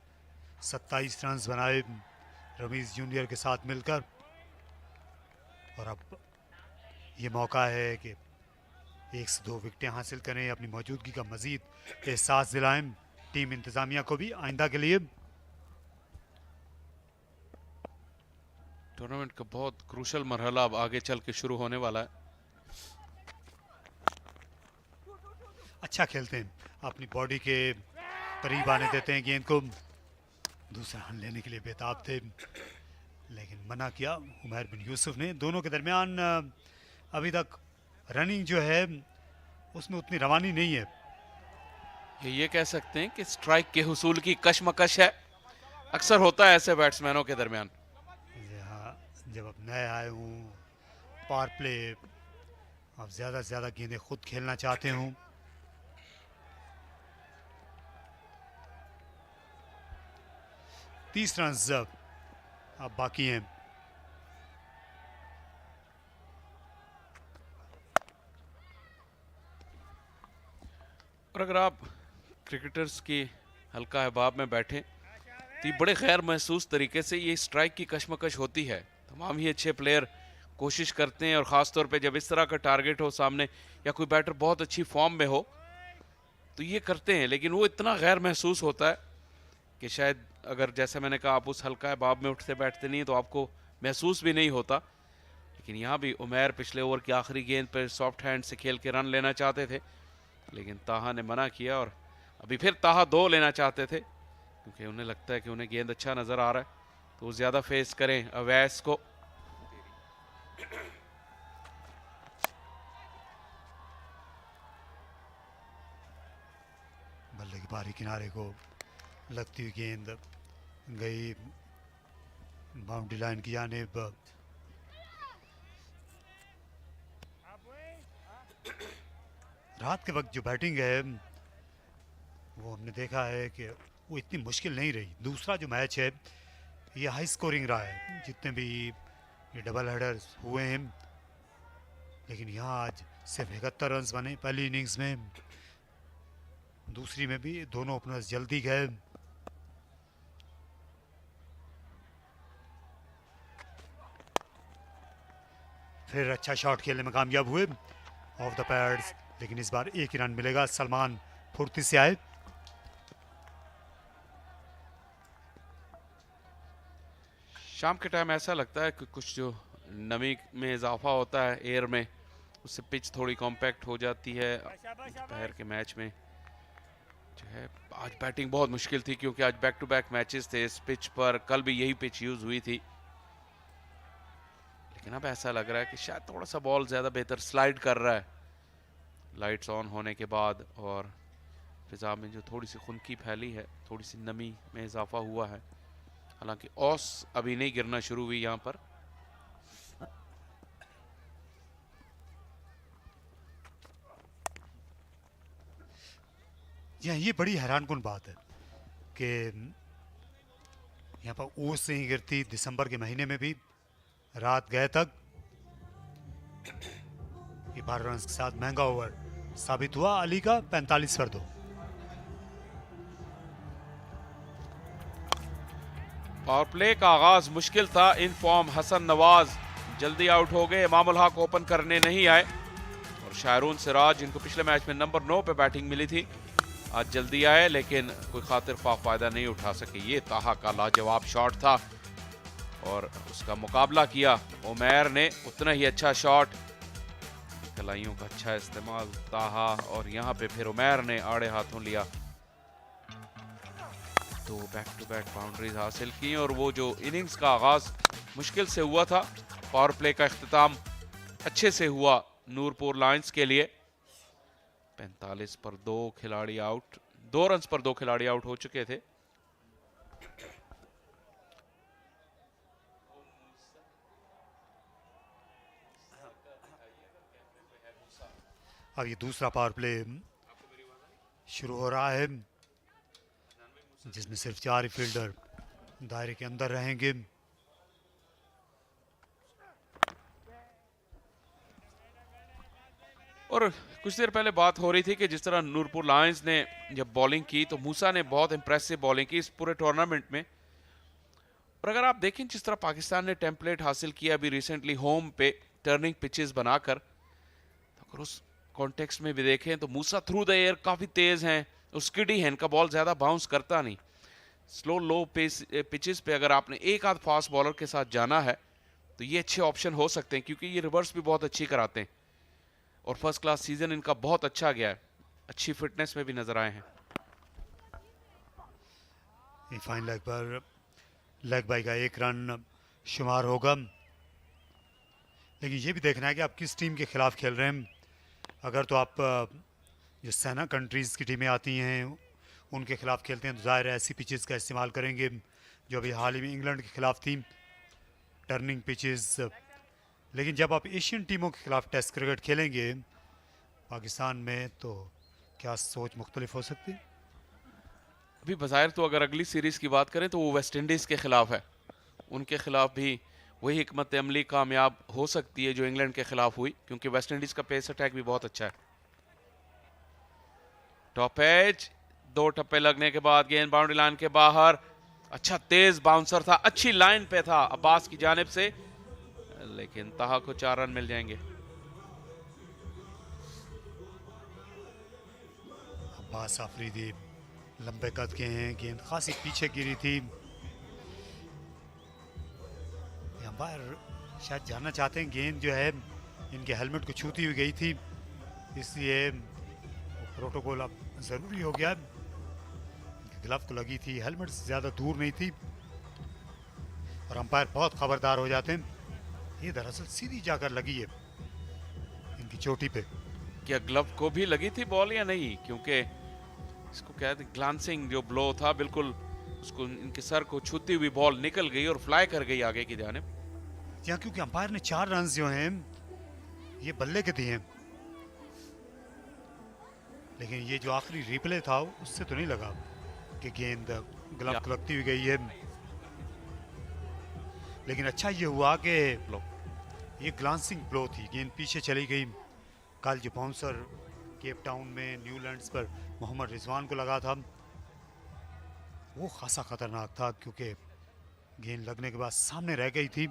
27 रन बनाए रमीज जूनियर के साथ मिलकर और अब ये मौका है कि 1 से 2 विकेटें हासिल करें, अपनी मौजूदगी का मजीद एहसास दिलाएं टीम इंतजामिया को भी आइंदा के लिए। टूर्नामेंट का बहुत क्रूशल मरहला अब आगे चल के शुरू होने वाला है। अच्छा खेलते हैं, अपनी बॉडी के करीब आने देते हैं गेंद को। दूसरा रन लेने के लिए बेताब थे, लेकिन मना किया उमैर बिन यूसुफ ने। दोनों के दरमियान अभी तक रनिंग जो है उसमें उतनी रवानी नहीं है। ये कह सकते हैं कि स्ट्राइक के हुसूल की कशमकश है, अक्सर होता है ऐसे बैट्समैनों के दरमियान। जब अब नए आए हूँ पावर प्ले, अब ज़्यादा से ज़्यादा गेंदें खुद खेलना चाहते हूँ। तीस रन अब बाकी हैं। और अगर आप क्रिकेटर्स की हल्का अहबाब में बैठे तो ये बड़े गैर महसूस तरीके से ये स्ट्राइक की कशमकश होती है। तमाम ही अच्छे प्लेयर कोशिश करते हैं और ख़ास तौर पे जब इस तरह का टारगेट हो सामने या कोई बैटर बहुत अच्छी फॉर्म में हो तो ये करते हैं, लेकिन वो इतना गैर महसूस होता है कि शायद अगर जैसे मैंने कहा आप उस हल्का अहबाब में उठते बैठते नहीं तो आपको महसूस भी नहीं होता। लेकिन यहाँ भी उमैर पिछले ओवर की आखिरी गेंद पर सॉफ्ट हैंड से खेल के रन लेना चाहते थे, लेकिन ताहा ने मना किया और अभी फिर ताहा 2 लेना चाहते थे क्योंकि उन्हें लगता है कि उन्हें गेंद अच्छा नज़र आ रहा है तो वो ज़्यादा फेस करें अवैस को। बाहरी किनारे को लगती हुई गेंद गई बाउंड्री लाइन की जानिब। रात के वक्त जो बैटिंग है वो हमने देखा है कि वो इतनी मुश्किल नहीं रही। दूसरा जो मैच है ये हाई स्कोरिंग रहा है, जितने भी ये डबल हेडर्स हुए हैं, लेकिन यहाँ आज सिर्फ 71 रन बने पहली इनिंग्स में। दूसरी में भी दोनों ओपनर्स जल्दी गए। फिर अच्छा शॉट खेलने में कामयाब हुए ऑफ द पैड्स, लेकिन इस बार एक ही रन मिलेगा। सलमान फुर्ती से आए। शाम के टाइम ऐसा लगता है कि कुछ जो नमी में इजाफा होता है एयर में, उससे पिच थोड़ी कॉम्पैक्ट हो जाती है। दोपहर के मैच में जो है आज बैटिंग बहुत मुश्किल थी, क्योंकि आज बैक टू बैक मैचेस थे इस पिच पर। कल भी यही पिच यूज हुई थी, लेकिन अब ऐसा लग रहा है कि शायद थोड़ा सा बॉल ज़्यादा बेहतर स्लाइड कर रहा है लाइट्स ऑन होने के बाद, और फिजा में जो थोड़ी सी खुनकी फैली है, थोड़ी सी नमी में इजाफा हुआ है। हालांकि ऑस अभी नहीं गिरना शुरू हुई यहाँ पर। ये बड़ी हैरानकुन बात है कि यहाँ पर ओस नहीं गिरती। दिसंबर के महीने में भी रात गए तक ये 12 रन के साथ महंगा ओवर साबित हुआ अली का 45 पर 2। पावर प्ले का आगाज मुश्किल था। इन फॉर्म हसन नवाज जल्दी आउट हो गए। इमामुल हक ओपन करने नहीं आए, और शाहरून सिराज जिनको पिछले मैच में नंबर 9 पे बैटिंग मिली थी आज जल्दी आए, लेकिन कोई खातिर खा फायदा नहीं उठा सके। ये ताहा का लाजवाब शॉट था और उसका मुकाबला किया उमैर ने। उतना ही अच्छा शॉट, कलाइयों का अच्छा इस्तेमाल ताहा, और यहाँ पे फिर उमैर ने आड़े हाथों लिया। तो बैक टू बैक बाउंड्रीज हासिल की, और वो जो इनिंग्स का आगाज मुश्किल से हुआ था, पावर प्ले का इख्तिताम अच्छे से हुआ नूरपुर लायंस के लिए। 45 पर 2 खिलाड़ी आउट, 2 रन पर 2 खिलाड़ी आउट हो चुके थे। अब ये दूसरा पावर प्ले शुरू हो रहा है, जिसमें सिर्फ 4 ही फील्डर दायरे के अंदर रहेंगे। और कुछ देर पहले बात हो रही थी कि जिस तरह नूरपुर लायंस ने जब बॉलिंग की तो मूसा ने बहुत इंप्रेसिव बॉलिंग की इस पूरे टूर्नामेंट में। और अगर आप देखें जिस तरह पाकिस्तान ने टेम्पलेट हासिल किया अभी रिसेंटली होम पे टर्निंग पिचेस बनाकर, तो अगर उस कॉन्टेक्स्ट में भी देखें तो मूसा थ्रू द एयर काफ़ी तेज़ हैं, स्किडी है, इनका बॉल ज़्यादा बाउंस करता नहीं। स्लो लो पेस पिचेस पे अगर आपने एक आध फास्ट बॉलर के साथ जाना है तो ये अच्छे ऑप्शन हो सकते हैं, क्योंकि ये रिवर्स भी बहुत अच्छी कराते हैं और फर्स्ट क्लास सीजन इनका बहुत अच्छा गया है, अच्छी फिटनेस में भी नजर आए हैं। फाइन लेग पर लेग बाई का 1 रन शुमार होगा, लेकिन ये भी देखना है कि आप किस टीम के खिलाफ खेल रहे हैं। अगर तो आप जो सेना कंट्रीज़ की टीमें आती हैं उनके खिलाफ खेलते हैं तो ज़ाहिर है ऐसी पिचेस का इस्तेमाल करेंगे जो अभी हाल ही में इंग्लैंड के खिलाफ थी, टर्निंग पिचेस। लेकिन जब आप एशियन टीमों के खिलाफ टेस्ट क्रिकेट खेलेंगे पाकिस्तान में, तो क्या सोच मुख्तलिफ हो सकती है? अभी बज़ाहिर तो अगर अगली सीरीज की बात करें तो वो वेस्ट इंडीज़ के खिलाफ है, उनके खिलाफ भी वही हिकमत अमली कामयाब हो सकती है जो इंग्लैंड के खिलाफ हुई, क्योंकि वेस्ट इंडीज़ का पेस अटैक भी बहुत अच्छा है। टॉप एज 2 टप्पे लगने के बाद गेंद बाउंड्री लाइन के बाहर, अच्छा तेज बाउंसर था, अच्छी लाइन पे था अब्बास की जानिब से, लेकिन ताहा को 4 रन मिल जाएंगे। अब्बास आफरीदी लंबे कद के हैं, गेंद खासी पीछे गिरी थी। अंपायर शायद जानना चाहते हैं गेंद जो है इनके हेलमेट को छूती हुई गई थी, इसलिए प्रोटोकॉल अब ज़रूरी हो गया। ग्लव को लगी थी, हेलमेट से ज़्यादा दूर नहीं थी, और अंपायर बहुत खबरदार हो जाते हैं। ये दरअसल सीधी जाकर लगी है इनकी चोटी पे। क्या ग्लव को भी लगी थी बॉल या नहीं, क्योंकि इसको कहते हैं ग्लांसिंग जो ब्लो था, बिल्कुल उसको इनके सर को छूती हुई बॉल निकल गई और फ्लाई कर गई आगे की जानिब। यहाँ क्योंकि अंपायर ने 4 रन जो हैं ये बल्ले के दिए, लेकिन ये जो आखिरी रिप्ले था उससे तो नहीं लगा कि गेंद ग्लव को लगती हुई गई है। लेकिन अच्छा ये हुआ कि ये ग्लांसिंग ब्लो थी, गेंद पीछे चली गई। कल जो बाउंसर केप टाउन में न्यूलैंड्स पर मोहम्मद रिजवान को लगा था वो खासा खतरनाक था, क्योंकि गेंद लगने के बाद सामने रह गई थी।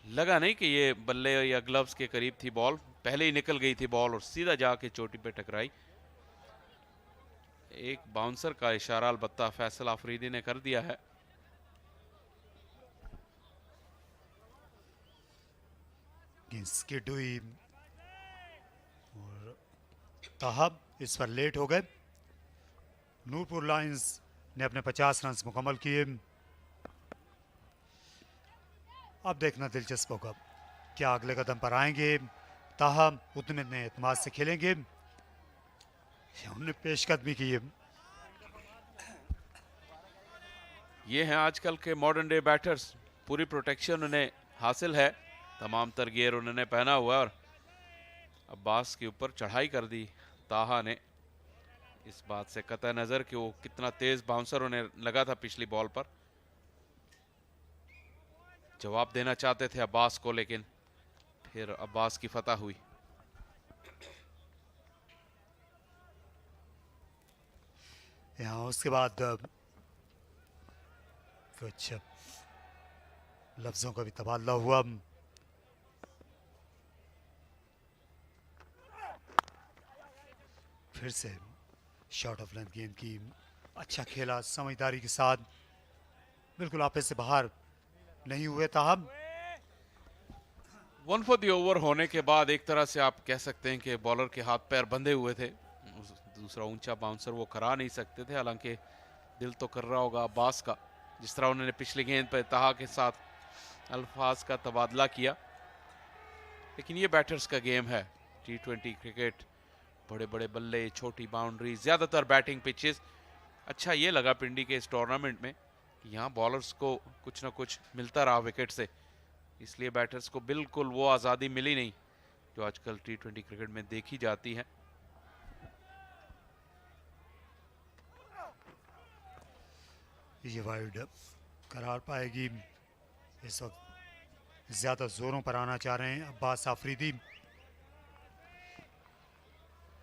लगा नहीं कि ये बल्ले या ग्लव्स के करीब थी बॉल, पहले ही निकल गई थी बॉल और सीधा जाके चोटी पे टकराई। एक बाउंसर का इशारा अलबत्ता फैसल आफरीदी ने कर दिया है। गेंद स्किड हुई और ताहब इस पर लेट हो गए। नूरपुर लायंस ने अपने 50 रन मुकम्मल किए। अब देखना दिलचस्प होगा क्या अगले कदम पर आएंगे। ताहम उतने एतमाद से खेलेंगे, उन्होंने पेशकदमी की है। ये हैं आजकल के मॉडर्न डे बैटर्स, पूरी प्रोटेक्शन उन्हें हासिल है, तमाम तर गियर उन्होंने पहना हुआ और अब्बास के ऊपर चढ़ाई कर दी ताहा ने, इस बात से कतई नजर कि वो कितना तेज बाउंसर उन्हें लगा था पिछली बॉल पर। जवाब देना चाहते थे अब्बास को, लेकिन फिर अब्बास की फतह हुई। यहाँ उसके बाद कुछ लफ्जों का भी तबादला हुआ। फिर से शॉर्ट ऑफ लेंथ गेंद की, अच्छा खेला समझदारी के साथ, बिल्कुल आपे से बाहर नहीं हुए ताहब। 1 for the ओवर होने के बाद एक तरह से आप कह सकते हैं कि बॉलर के हाथ पैर बंधे हुए थे, दूसरा ऊंचा बाउंसर वो करा नहीं सकते थे। हालांकि दिल तो कर रहा होगा अब्बास का, जिस तरह उन्होंने पिछली गेंद पर ताहा के साथ अल्फाज का तबादला किया। लेकिन ये बैटर्स का गेम है, T20 क्रिकेट, बड़े बड़े बल्ले, छोटी बाउंड्री, ज्यादातर बैटिंग पिचेस। अच्छा ये लगा पिंडी के इस टूर्नामेंट में कि यहाँ बॉलर्स को कुछ ना कुछ मिलता रहा विकेट से, इसलिए बैटर्स को बिल्कुल वो आज़ादी मिली नहीं जो आजकल T20 क्रिकेट में देखी जाती है। ये वाइड करार पाएगी। इस वक्त ज्यादा जोरों पर आना चाह रहे हैं अब्बास आफरीदी।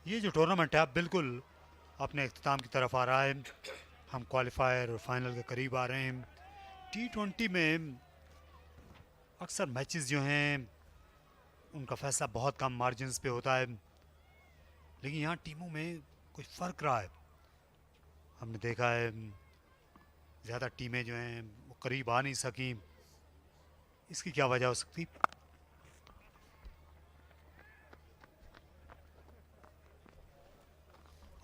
ये जो टूर्नामेंट है अब बिल्कुल अपने इख्तिताम की तरफ आ रहा है। हम क्वालिफायर और फाइनल के करीब आ रहे हैं। T20 में अक्सर मैचेस जो हैं उनका फैसला बहुत कम मार्जिन्स पे होता है, लेकिन यहाँ टीमों में कुछ फ़र्क रहा है। हमने देखा है ज़्यादा टीमें जो हैं वो करीब आ नहीं सकी। इसकी क्या वजह हो सकती?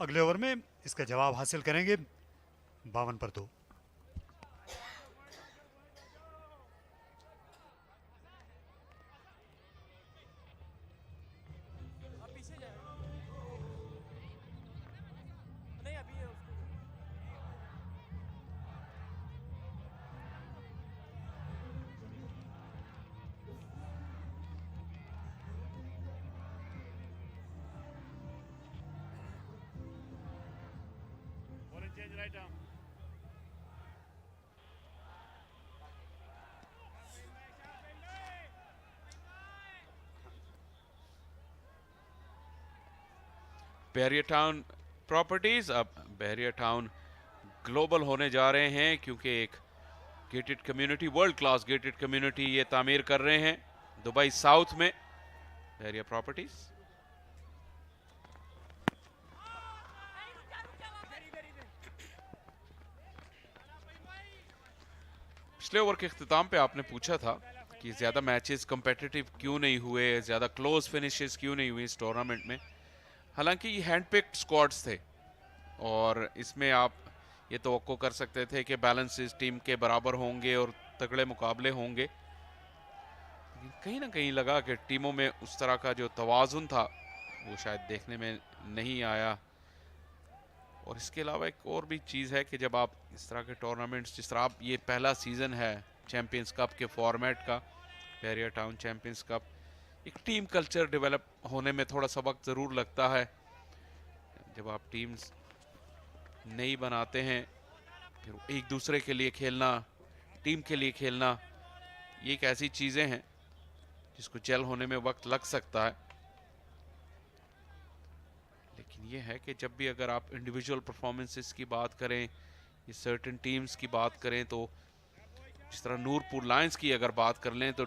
अगले ओवर में इसका जवाब हासिल करेंगे। 52 पर 2। बैरियर टाउन प्रॉपर्टीज अब बैरियर टाउन ग्लोबल होने जा रहे हैं, क्योंकि एक gated community, world class gated community ये तामीर कर रहे हैं दुबई साउथ में, बैरियर प्रॉपर्टीज। पिछले ओवर के इख्तिताम पे आपने पूछा था कि ज्यादा मैचेस कंपेटिटिव क्यों नहीं हुए, ज्यादा क्लोज फिनिशेस क्यों नहीं हुई इस टूर्नामेंट में। हालांकि ये हैंड पिक्ड स्क्वाड्स थे और इसमें आप ये तवक्को कर सकते थे कि बैलेंस इस टीम के बराबर होंगे और तगड़े मुकाबले होंगे। कहीं ना कहीं लगा कि टीमों में उस तरह का जो तवाजुन था वो शायद देखने में नहीं आया। और इसके अलावा एक और भी चीज़ है कि जब आप इस तरह के टूर्नामेंट्स, जिस तरह आप, ये पहला सीज़न है चैम्पियंस कप के फॉर्मेट का, बैरियर टाउन चैम्पियंस कप, एक टीम कल्चर डेवलप होने में थोड़ा सा वक्त ज़रूर लगता है। जब आप टीम्स नहीं बनाते हैं, फिर एक दूसरे के लिए खेलना, टीम के लिए खेलना, ये एक ऐसी चीज़ें हैं जिसको जेल होने में वक्त लग सकता है। लेकिन ये है कि जब भी अगर आप इंडिविजुअल परफॉर्मेंसेस की बात करें, ये सर्टेन टीम्स की बात करें, तो जिस तरह नूरपुर लायंस की अगर बात कर लें, तो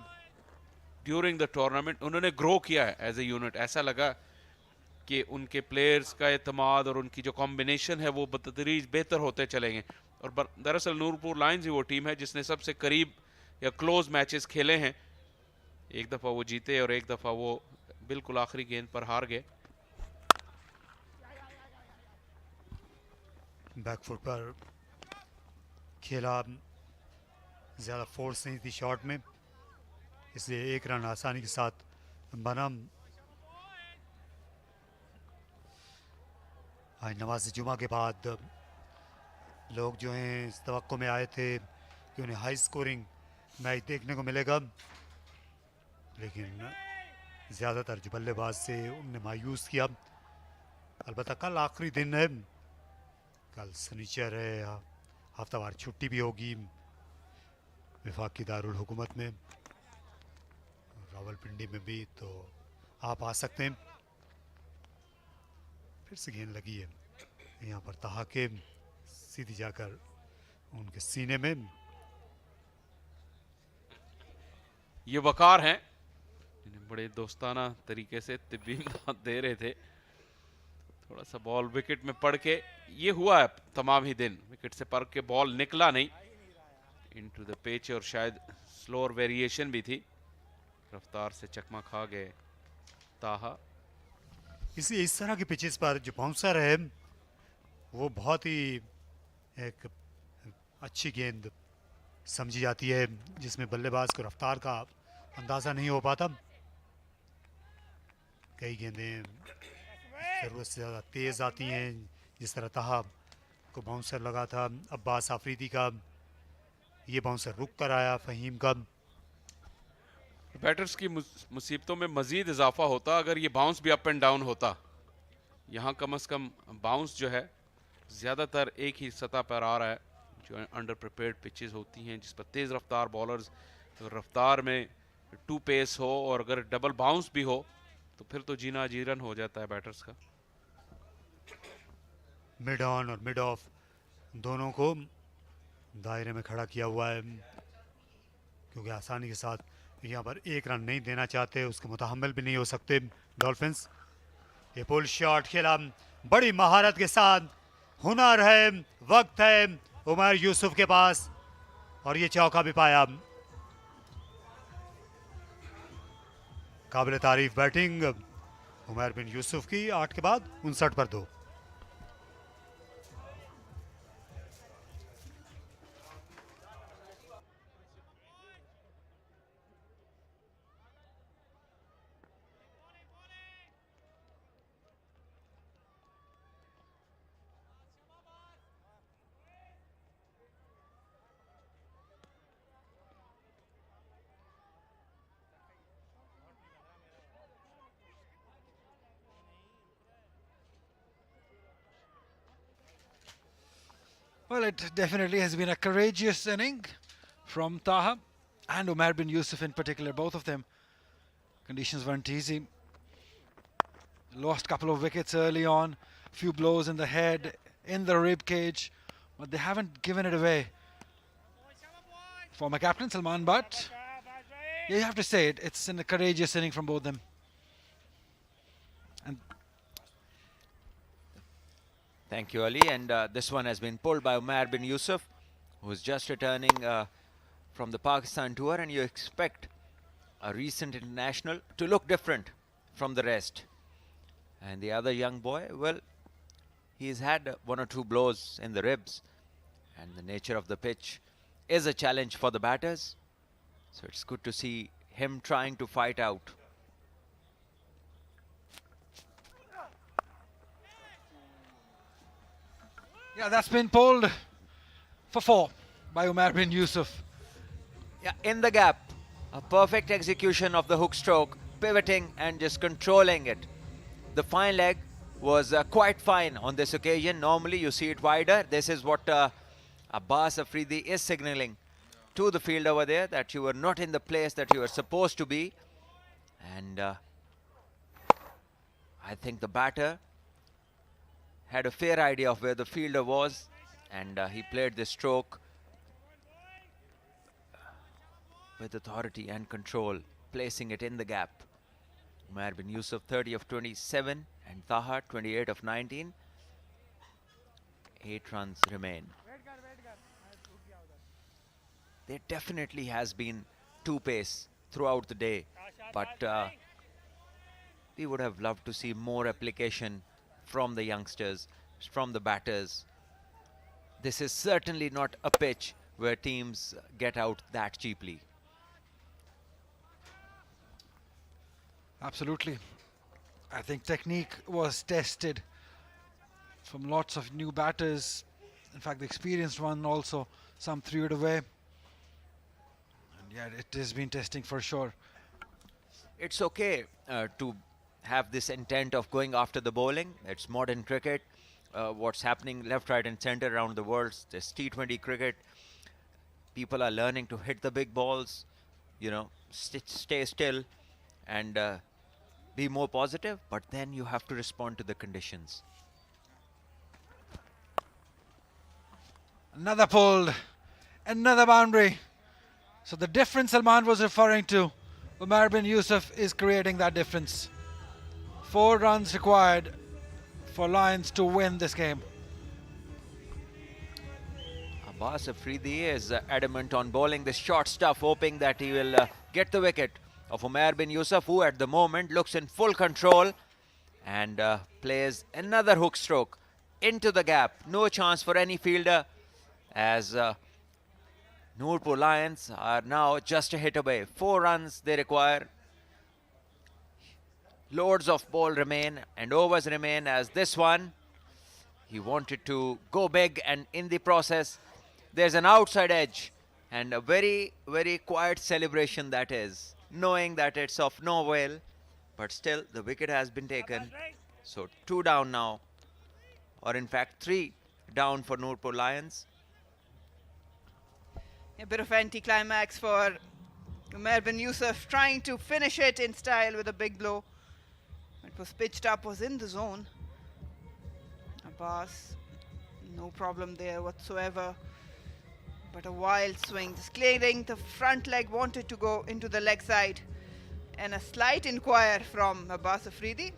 ड्यूरिंग द टूर्नामेंट उन्होंने ग्रो किया है एज ए यूनिट। ऐसा लगा कि उनके प्लेयर्स का एतमाद और उनकी जो कॉम्बिनेशन है वो बतदरीज बेहतर होते चलेंगे। और दरअसल नूरपुर लायंस ही वो टीम है जिसने सबसे करीब या क्लोज मैचेस खेले हैं। एक दफ़ा वो जीते और एक दफ़ा वो बिल्कुल आखिरी गेंद पर हार गए। बैकफुट पर खेला, ज़्यादा फोर्स नहीं थी शॉट में, इसलिए एक रन आसानी के साथ बना। आज नमाज जुमा के बाद लोग जो हैं इस तवक्को में आए थे कि उन्हें हाई स्कोरिंग मैच देखने को मिलेगा, लेकिन ज़्यादातर जो बल्लेबाज से उनने मायूस किया। अलबत्ता कल आखिरी दिन है, कल सनीचर है, हफ्तावार छुट्टी भी होगी वफाकी दारुल हुकूमत में, रावलपिंडी में भी, तो आप आ सकते हैं। फिर से गेंद लगी है यहाँ पर ताहा के, सीधी जाकर उनके सीने में। ये वकार हैं जिन्हें बड़े दोस्ताना तरीके से तिब्बी इमदाद दे रहे थे। थोड़ा सा बॉल विकेट में पड़ के ये हुआ है तमाम ही दिन, विकेट से पड़ के बॉल निकला नहीं इनटू द पिच, और शायद स्लोअर वेरिएशन भी थी, रफ्तार से चकमा खा गए ताहा। इस तरह की पिचेस पर जो बाउंसर है वो बहुत ही एक अच्छी गेंद समझी जाती है, जिसमें बल्लेबाज को रफ्तार का अंदाज़ा नहीं हो पाता। कई गेंदें ज़रूरत से ज़्यादा तेज़ आती हैं, जिस तरह ताहा को बाउंसर लगा था अब्बास आफरीदी का, ये बाउंसर रुक कर आया फ़हीम का। बैटर्स की मुसीबतों में मजीद इजाफा होता अगर ये बाउंस भी अप एंड डाउन होता। यहाँ कम से कम बाउंस जो है ज़्यादातर एक ही सतह पर आ रहा है, जो अंडर प्रिपेयर्ड पिचेस होती हैं जिस पर तेज़ रफ्तार बॉलर्स, तो रफ्तार में टू पेस हो और अगर डबल बाउंस भी हो तो फिर तो जीना जीरन हो जाता है बैटर्स का। मिड ऑन और मिड ऑफ दोनों को दायरे में खड़ा किया हुआ है, क्योंकि आसानी के साथ यहाँ पर एक रन नहीं देना चाहते, उसके मुतहम्मिल भी नहीं हो सकते डॉल्फिन्स। ये पुल शॉट खेला बड़ी महारत के साथ, हुनर है, वक्त है उमर यूसुफ के पास, और ये चौका भी पाया। काबिल तारीफ बैटिंग उमर बिन यूसुफ की, 8 के बाद 59 पर 2। Well, it definitely has been a courageous inning from Taha and Umar bin Yusuf in particular, both of them. Conditions weren't easy. Lost a couple of wickets early on, few blows in the head, in the rib cage, but they haven't given it away. Former captain Salman Butt, yeah, you have to say it, it's a courageous inning from both them. And Thank you, Ali. And this one has been pulled by Umar bin Yusuf, who's just returning from the Pakistan tour, and you expect a recent international to look different from the rest. And the other young boy, well, he's had one or two blows in the ribs, and the nature of the pitch is a challenge for the batters. So it's good to see him trying to fight out. Yeah, that's been pulled for 4 by Umar bin Yusuf. Yeah, in the gap. A perfect execution of the hook stroke, pivoting and just controlling it. The fine leg was quite fine on this occasion. Normally you see it wider. This is what Abbas Afridi is signaling to the field over there, that you were not in the place that you were supposed to be. And I think the batter had a fair idea of where the fielder was, and he played the stroke with authority and control, placing it in the gap. Umar bin Yusuf 30 of 27 and Taha 28 of 19. 8 runs remain. There definitely has been two pace throughout the day, but we would have loved to see more application from the youngsters, from the batters. This is certainly not a pitch where teams get out that cheaply. Absolutely. I think technique was tested from lots of new batters. In fact, the experienced one also, some threw it away. And yeah, it has been testing for sure. It's okay to have this intent of going after the bowling. It's modern cricket. What's happening left, right and center around the world, this T20 cricket. People are learning to hit the big balls, you know, stay still and be more positive, but then you have to respond to the conditions. Another pulled, another boundary. So the difference Salman was referring to, Umar bin Yusuf is creating that difference. 4 runs required for Lions to win this game. Abbas Afridi is adamant on bowling this short stuff, hoping that he will get the wicket of Umar bin Yusuf, who at the moment looks in full control and plays another hook stroke into the gap. No chance for any fielder, as Nurpur Lions are now just a hit away. 4 runs they require. Loads of ball remain and overs remain, as this one, he wanted to go big, and in the process there's an outside edge, and a very, very quiet celebration that is, knowing that it's of no avail, but still the wicket has been taken. So 2 down now, or in fact 3 down for Nurpur Lions. A bit of anticlimax for Umar bin Yusuf, trying to finish it in style with a big blow. It was pitched up, was in the zone. Abbas, no problem there whatsoever. But a wild swing, just clearing the front leg, wanted to go into the leg side. And a slight inquire from Abbas Afridi.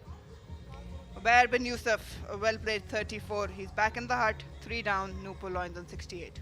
Umar bin Yusuf, a well played 34. He's back in the hut, 3 down, Nurpur Lions on 68.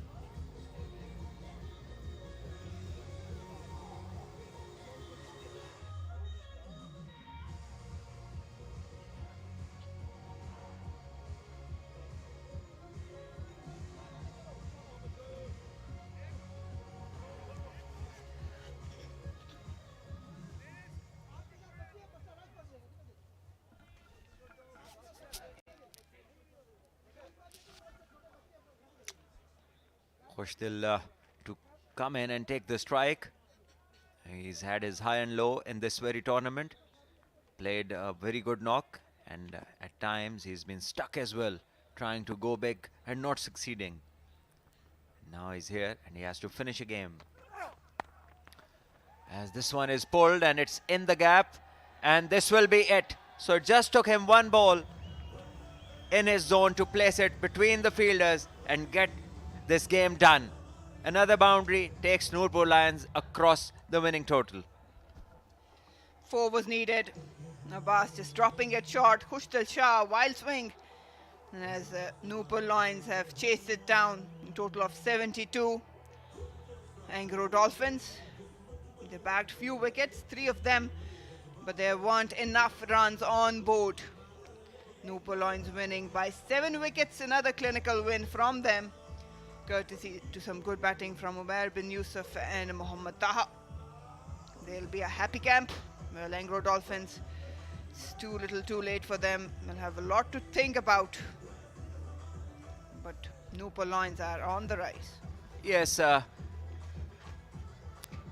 Khushdil to come in and take the strike. He's had his high and low in this very tournament. Played a very good knock, and at times he's been stuck as well, trying to go big and not succeeding. Now he's here and he has to finish a game. As this one is pulled and it's in the gap, and this will be it. So it just took him 1 ball in his zone to place it between the fielders and get this game done. Another boundary takes Nurpur Lions across the winning total. 4 was needed. Abbas just dropping it short. Khushdil Shah, wild swing. And as Nurpur Lions have chased it down, a total of 72. Engro Dolphins, they bagged few wickets, 3 of them, but there weren't enough runs on board. Nurpur Lions winning by 7 wickets, another clinical win from them, courtesy to some good batting from Umar bin Yusuf and Mohammad Taha. There'll be a happy camp. Well, Engro Dolphins, it's too little too late for them. They'll have a lot to think about. but Nurpur Lions are on the rise. Yes,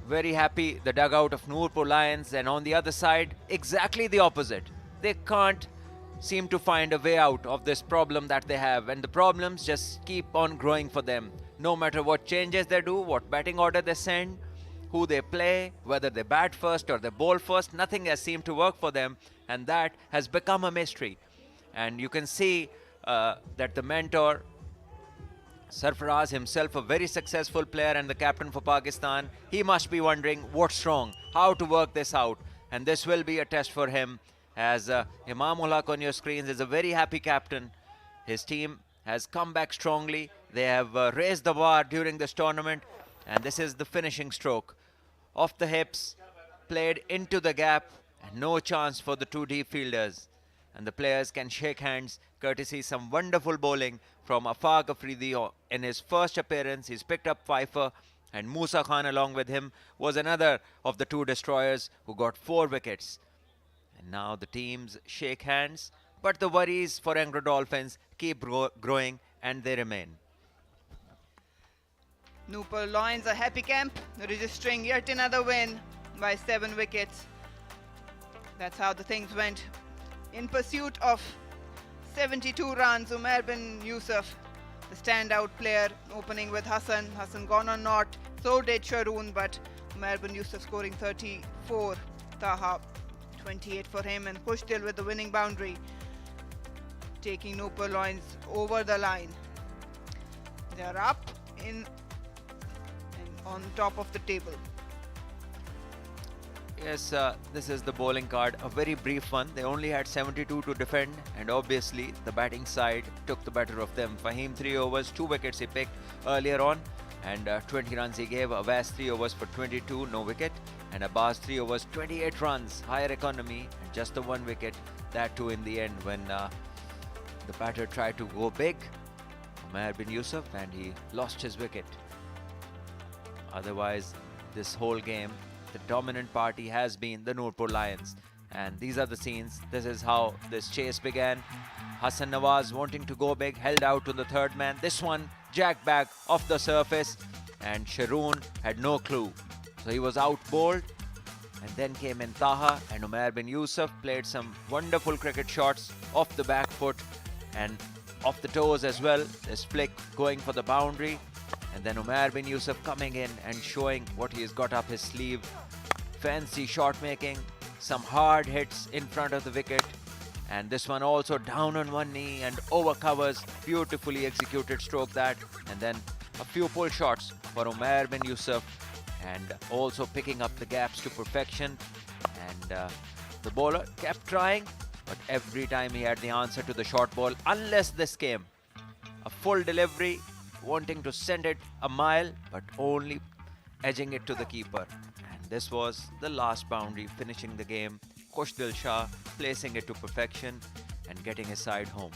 very happy, the dugout of Nurpur Lions, and on the other side, exactly the opposite. They can't seem to find a way out of this problem that they have, and the problems just keep on growing for them. No matter what changes they do, what batting order they send, who they play, whether they bat first or they bowl first, nothing has seemed to work for them, and that has become a mystery. And you can see that the mentor, Sarfaraz himself, a very successful player and the captain for Pakistan, he must be wondering what's wrong, how to work this out. And this will be a test for him, as Imamul Haq on your screens is a very happy captain. His team has come back strongly. They have raised the bar during this tournament, and this is the finishing stroke. Off the hips, played into the gap, and no chance for the two deep fielders. And the players can shake hands, courtesy some wonderful bowling from Afaq Afridi in his first appearance. He's picked up Pfeiffer, and Musa Khan along with him was another of the two destroyers who got 4 wickets. And now the teams shake hands, but the worries for Engro Dolphins keep growing, and they remain. Nurpur Lions a happy camp, registering yet another win by 7 wickets. That's how the things went. In pursuit of 72 runs, Umair bin Yusuf, the standout player, opening with Hassan. Hassan gone on not, so did Sharoon, but Umair bin Yusuf scoring 34. Taha 28 for him, and Khushdil with the winning boundary, taking Nurpur Lions over the line. They are up in on top of the table. Yes, this is the bowling card, a very brief one. They only had 72 to defend, and obviously the batting side took the better of them. Fahim 3 overs, 2 wickets he picked earlier on, and 20 runs he gave. Awais 3 overs for 22, no wicket, and Abbas 3 overs, 28 runs, higher economy, and just the 1 wicket, that too in the end when the batter tried to go big, Umair bin Yusuf, and he lost his wicket. Otherwise, this whole game, the dominant party has been the Nurpur Lions. And these are the scenes. This is how this chase began. Hassan Nawaz wanting to go big, held out to the third man. This one jacked back off the surface, and Sharoon had no clue. So he was out bowled, and then came in Taha, and Umair bin Yusuf played some wonderful cricket shots off the back foot and off the toes as well. This flick going for the boundary. And then Umair bin Yusuf coming in and showing what he has got up his sleeve. Fancy shot making, some hard hits in front of the wicket. And this one also down on one knee and over covers. Beautifully executed stroke that. And then a few pull shots for Umair bin Yusuf. And also picking up the gaps to perfection. And the bowler kept trying, but every time he had the answer to the short ball, unless this came. A full delivery, wanting to send it a mile, but only edging it to the keeper. And this was the last boundary, finishing the game. Khushdil Shah placing it to perfection and getting his side home.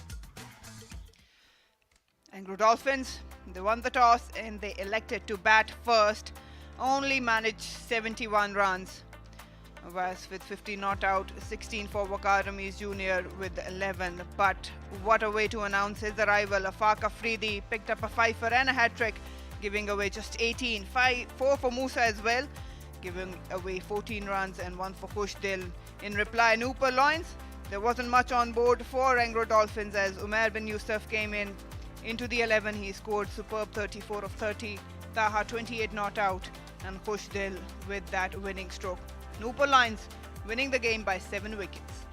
Engro Dolphins, they won the toss and they elected to bat first. Only managed 71 runs. Was with 50 not out, 16 for Waqar Ramiz Jr. with 11. But what a way to announce his arrival. Afaq Afridi picked up a fifer and a hat-trick, giving away just 18. 4 for Musa as well, giving away 14 runs and 1 for Khushdil. In reply, Nurpur Lions, there wasn't much on board for Engro Dolphins as Umair bin Yusuf came into the 11. He scored superb 34 of 30. Taha 28 not out, and Khushdil with that winning stroke. Nurpur Lions winning the game by 7 wickets.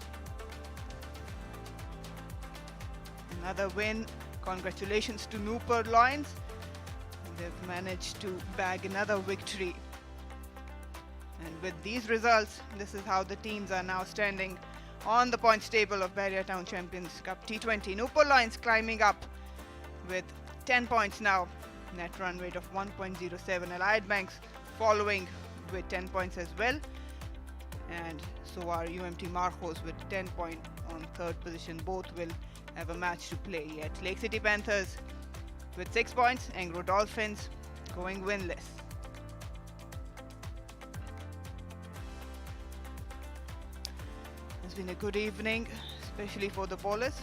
Another win. Congratulations to Nurpur Lions. They've managed to bag another victory. And with these results, this is how the teams are now standing on the points table of Bahria Town Champions Cup T20. Nurpur Lions climbing up with 10 points now. Net run rate of 1.07. Allied Banks following with 10 points as well. And so are UMT Marcos with 10 points on 3rd position. Both will have a match to play yet. Lake City Panthers with 6 points. Engro Dolphins going winless. It's been a good evening, especially for the bowlers.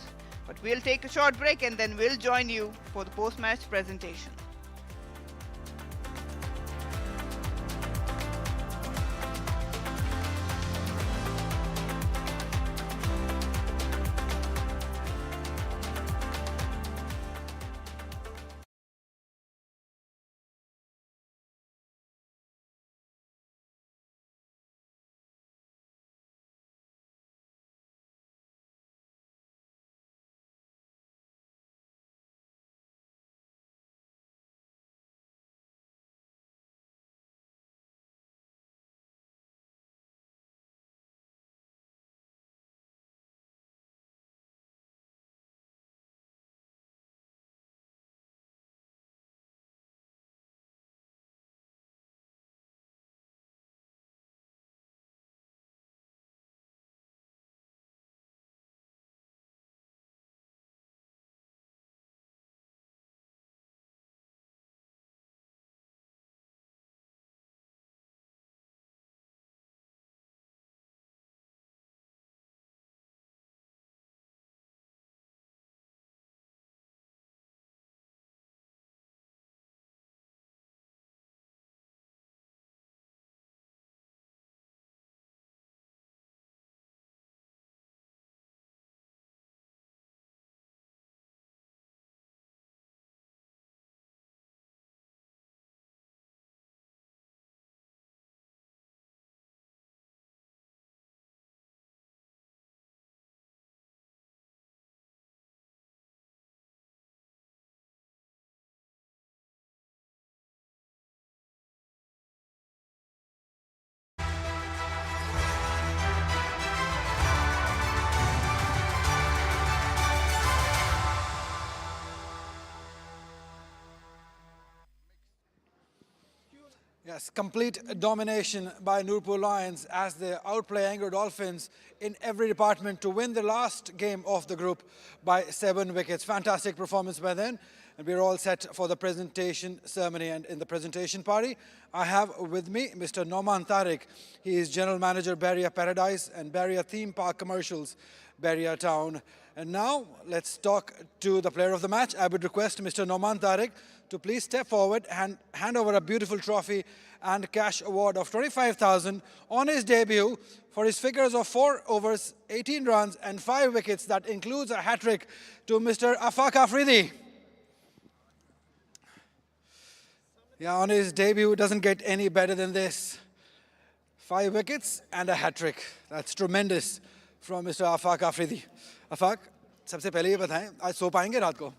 But we'll take a short break and then we'll join you for the post-match presentation. Yes, complete domination by Nurpur Lions as they outplay Engro Dolphins in every department to win the last game of the group by 7 wickets. Fantastic performance by them. And we're all set for the presentation ceremony. And in the presentation party, I have with me Mr. Noman Tariq. He is General Manager, Barrier Paradise and Barrier Theme Park Commercials, Barrier Town. And now let's talk to the player of the match. I would request Mr. Noman Tariq to please step forward and hand over a beautiful trophy and cash award of 25,000 on his debut for his figures of 4 overs, 18 runs and 5 wickets. That includes a hat-trick to Mr. Afaq Afridi. Yeah, on his debut, it doesn't get any better than this. 5 wickets and a hat-trick. That's tremendous from Mr. Afaq Afridi. Afaq, सबसे पहले ये बताएं, आज सो पाएंगे रात को?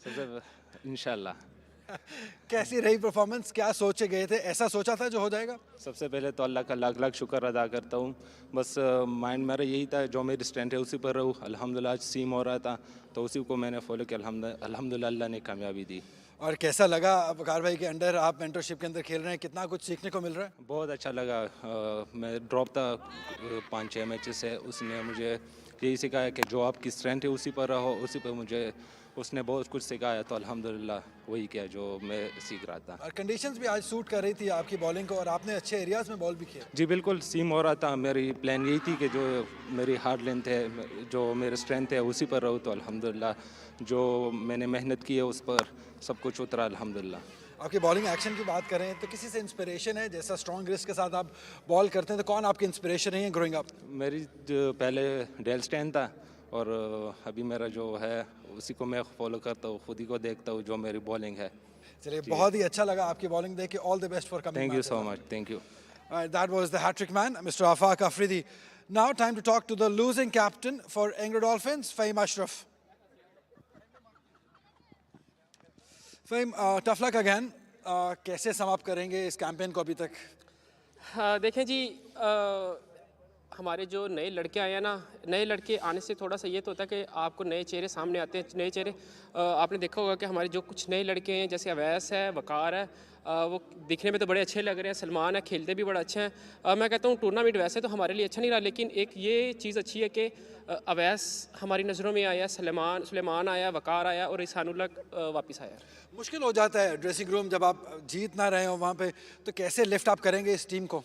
सबसे इंशाल्लाह। कैसी रही परफॉर्मेंस? क्या सोचे गए थे? ऐसा सोचा था जो हो जाएगा? सबसे पहले तो अल्लाह का लाख लाख शुक्र अदा करता हूँ। बस माइंड मेरा यही था, जो मेरी स्ट्रेंथ है उसी पर रहूँ। अल्हम्दुलिल्लाह आज सीम हो रहा था तो उसी को मैंने फॉलो किया। अल्हम्दुलिल्लाह अल्लाह ने कामयाबी दी। और कैसा लगा वकार भाई के अंडर आप मेंटरशिप के अंदर खेल रहे हैं? कितना कुछ सीखने को मिल रहा है? बहुत अच्छा लगा। मैं ड्रॉप था 5-6 मैचेस से, उसने मुझे यही सिखाया कि जो आपकी स्ट्रेंथ है उसी पर रहो, उसी पर मुझे उसने बहुत कुछ सिखाया। तो अल्हम्दुलिल्लाह वही किया जो मैं सीख रहा था। और कंडीशंस भी आज सूट कर रही थी आपकी बॉलिंग को और आपने अच्छे एरियाज में बॉल भी किया। जी बिल्कुल, सीम हो रहा था। मेरी प्लान यही थी कि जो मेरी हार्ड लेंथ है, जो मेरी स्ट्रेंथ है उसी पर रहूँ। तो अल्हम्दुलिल्लाह जो मैंने मेहनत की है उस पर सब कुछ उतरा अल्हम्दुलिल्लाह। आपकी बॉलिंग एक्शन की बात करें तो किसी से इंस्पिरेशन है? जैसा स्ट्रॉन्ग रिस्क के साथ आप बॉल करते हैं तो कौन आपकी इंस्पिरेशन रही है ग्रोइंग अप? मेरी जो पहले डेल स्टैन था और अभी मेरा जो है उसी को मैं फॉलो करता हूँ, खुद ही को देखता हूँ जो मेरी बॉलिंग है। चलिए, बहुत ही अच्छा लगा आपकी बॉलिंग देख के। All the best for coming. Thank you so much. Thank you. That was the hat-trick man, Mr. Afaq Afridi. Now time to talk to the losing captain for Engro Dolphins, Fahim Ashraf. Fahim, tough luck again. कैसे समाप्त करेंगे इस campaign को अभी तक? देखें जी, हमारे जो नए लड़के आए हैं ना, नए लड़के आने से थोड़ा सा ये तो होता है कि आपको नए चेहरे सामने आते हैं। नए चेहरे आपने देखा होगा कि हमारे जो कुछ नए लड़के हैं, जैसे अवैस है, वकार है, वो दिखने में तो बड़े अच्छे लग रहे हैं। सलमान है, खेलते भी बड़ा अच्छा है। मैं कहता हूँ टूर्नामेंट वैसे तो हमारे लिए अच्छा नहीं रहा, लेकिन एक ये चीज़ अच्छी है कि अवैस हमारी नज़रों में आया, सुलेमान आया, वकार आया और इसानुल्लाह वापस आया। मुश्किल हो जाता है ड्रेसिंग रूम जब आप जीत ना रहे हो वहाँ पे, तो कैसे लिफ्ट अप करेंगे इस टीम को?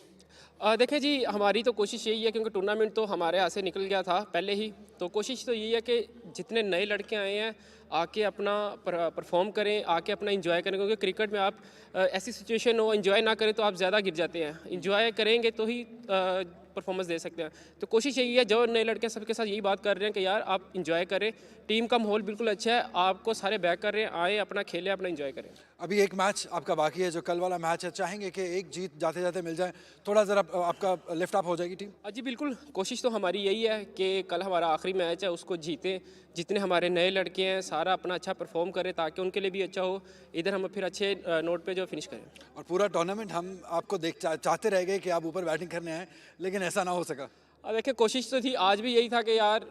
देखें जी, हमारी तो कोशिश यही है, क्योंकि टूर्नामेंट तो हमारे हाथ से निकल गया था पहले ही, तो कोशिश तो यही है कि जितने नए लड़के आए हैं आके अपना परफॉर्म करें, आके अपना एंजॉय करें, क्योंकि क्रिकेट में आप ऐसी सिचुएशन हो एंजॉय ना करें तो आप ज़्यादा गिर जाते हैं, एंजॉय करेंगे तो ही परफॉर्मेंस दे सकते हैं। तो कोशिश यही है, जो नए लड़के हैं सबके साथ यही बात कर रहे हैं कि यार आप एंजॉय करें, टीम का माहौल बिल्कुल अच्छा है, आपको सारे बैक कर रहे हैं, आए अपना खेलें, अपना एंजॉय करें। अभी एक मैच आपका बाकी है जो कल वाला मैच है, चाहेंगे कि एक जीत जाते जाते मिल जाए, थोड़ा ज़रा आपका लिफ्ट अप हो जाएगी टीम? जी बिल्कुल, कोशिश तो हमारी यही है कि कल हमारा आखिरी मैच है उसको जीतें, जितने हमारे नए लड़के हैं सारा अपना अच्छा परफॉर्म करें ताकि उनके लिए भी अच्छा हो, इधर हम फिर अच्छे नोट पे जो फिनिश करें। और पूरा टूर्नामेंट हम आपको चाहते रह गए कि आप ऊपर बैटिंग करने आए, लेकिन ऐसा ना हो सका। देखिए कोशिश तो थी, आज भी यही था कि यार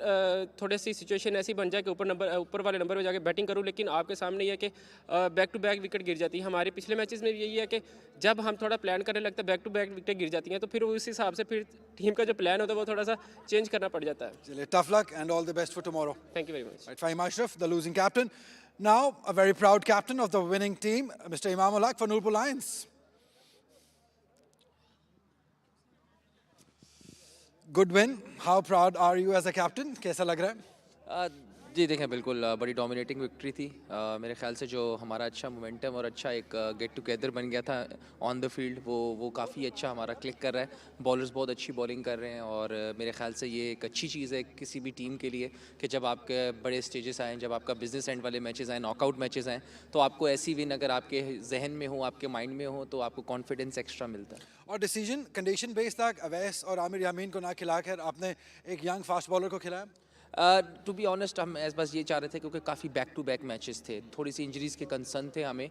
थोड़ी सी सिचुएशन ऐसी बन जाए कि ऊपर वाले नंबर पे जाके बैटिंग करूं, लेकिन आपके सामने ये है कि बैक टू बैक विकेट गिर जाती है। हमारे पिछले मैचेस में भी यही है कि जब हम थोड़ा प्लान करने लगते हैं बैक टू बैक विकेट गिर जाती हैं, तो फिर उस हिसाब से फिर टीम का जो प्लान होता है वो थोड़ा सा चेंज करना पड़ जाता है। चलिए, tough luck and all the best for tomorrow. Thank you very much. Right, Fahim Ashraf, the losing captain. Now, a very proud captain of the winning team, Mr. Imam Ulak for Nurpur Lions. Good win. How proud are you as a captain? कैसा लग रहा है? जी देखें, बिल्कुल बड़ी dominating victory थी। मेरे ख्याल से जो हमारा अच्छा मोमेंटम और अच्छा एक गेट टुगेदर बन गया था ऑन द फील्ड, वो काफ़ी अच्छा हमारा क्लिक कर रहा है। बॉलर्स बहुत अच्छी बॉलिंग कर रहे हैं और मेरे ख्याल से ये एक अच्छी चीज़ है किसी भी टीम के लिए कि जब आपके बड़े स्टेजेस आएँ, जब आपका बिजनेस एंड वाले मैचेस आएँ, नॉकआउट मैचेस आएँ, तो आपको ऐसी विन अगर आपके जहन में हो, आपके माइंड में हो, तो आपको कॉन्फिडेंस एक्स्ट्रा मिलता है। और डिसीजन कंडीशन बेस्ड था, अवैस और आमिर यामीन को ना खिलाकर आपने एक यंग फास्ट बॉलर को खिलाया? टू बी ऑनेस्ट, हम बस ये चाह रहे थे क्योंकि काफ़ी बैक टू बैक मैचेस थे, थोड़ी सी इंजरीज़ के कंसर्न थे हमें,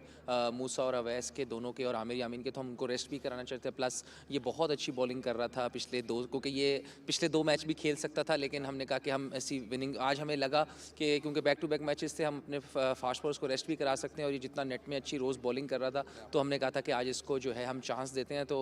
मूसा और अवैस के दोनों के और आमिर यामीन के, तो हम उनको रेस्ट भी कराना चाहते हैं। प्लस ये बहुत अच्छी बॉलिंग कर रहा था क्योंकि ये पिछले 2 मैच भी खेल सकता था, लेकिन हमने कहा कि हम ऐसी विनिंग आज हमें लगा कि क्योंकि बैक टू बैक मैचेस थे, हम अपने फास्ट बॉलर्स को रेस्ट भी करा सकते हैं और ये जितना नेट में अच्छी रोज़ बॉलिंग कर रहा था, तो हमने कहा था कि आज इसको जो है हम चांस देते हैं। तो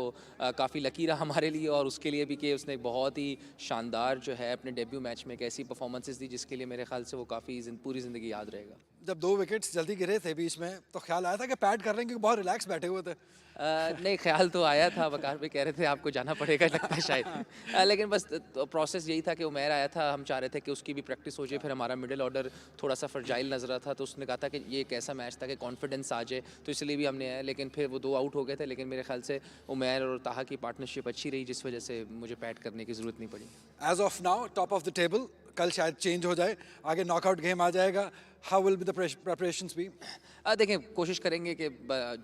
काफ़ी लकी रहा हमारे लिए और उसके लिए भी कि उसने बहुत ही शानदार जो है अपने डेब्यू मैच में एक ऐसी परफॉर्मेंसेस दी जिसके लिए मेरे ख्याल से वो काफ़ी पूरी ज़िंदगी याद रहेगा। जब 2 विकेट्स जल्दी गिरे थे बीच में, तो ख्याल आया था कि पैड कर रहे हैं क्योंकि बहुत रिलैक्स बैठे हुए थे? नहीं, ख्याल तो आया था, वकार भी कह रहे थे आपको जाना पड़ेगा लगता है शायद, लेकिन बस प्रोसेस यही था कि उमैर आया था, हम चाह रहे थे कि उसकी भी प्रैक्टिस हो जाए, फिर हमारा मिडिल ऑर्डर थोड़ा सा फ्रजाइल नजर रहा था, तो उसने कहा था कि ये एक ऐसा मैच था कि कॉन्फिडेंस आ जाए, तो इसलिए भी हमने आया, लेकिन फिर वो 2 आउट हो गए थे, लेकिन मेरे ख्याल से उमैर और ताहा की पार्टनरशिप अच्छी रही जिस वजह से मुझे पैड करने की ज़रूरत नहीं पड़ी। As of now top of the table, कल शायद चेंज हो जाए, आगे नॉकआउट गेम आ जाएगा। How will be the preparations be? देखें, कोशिश करेंगे कि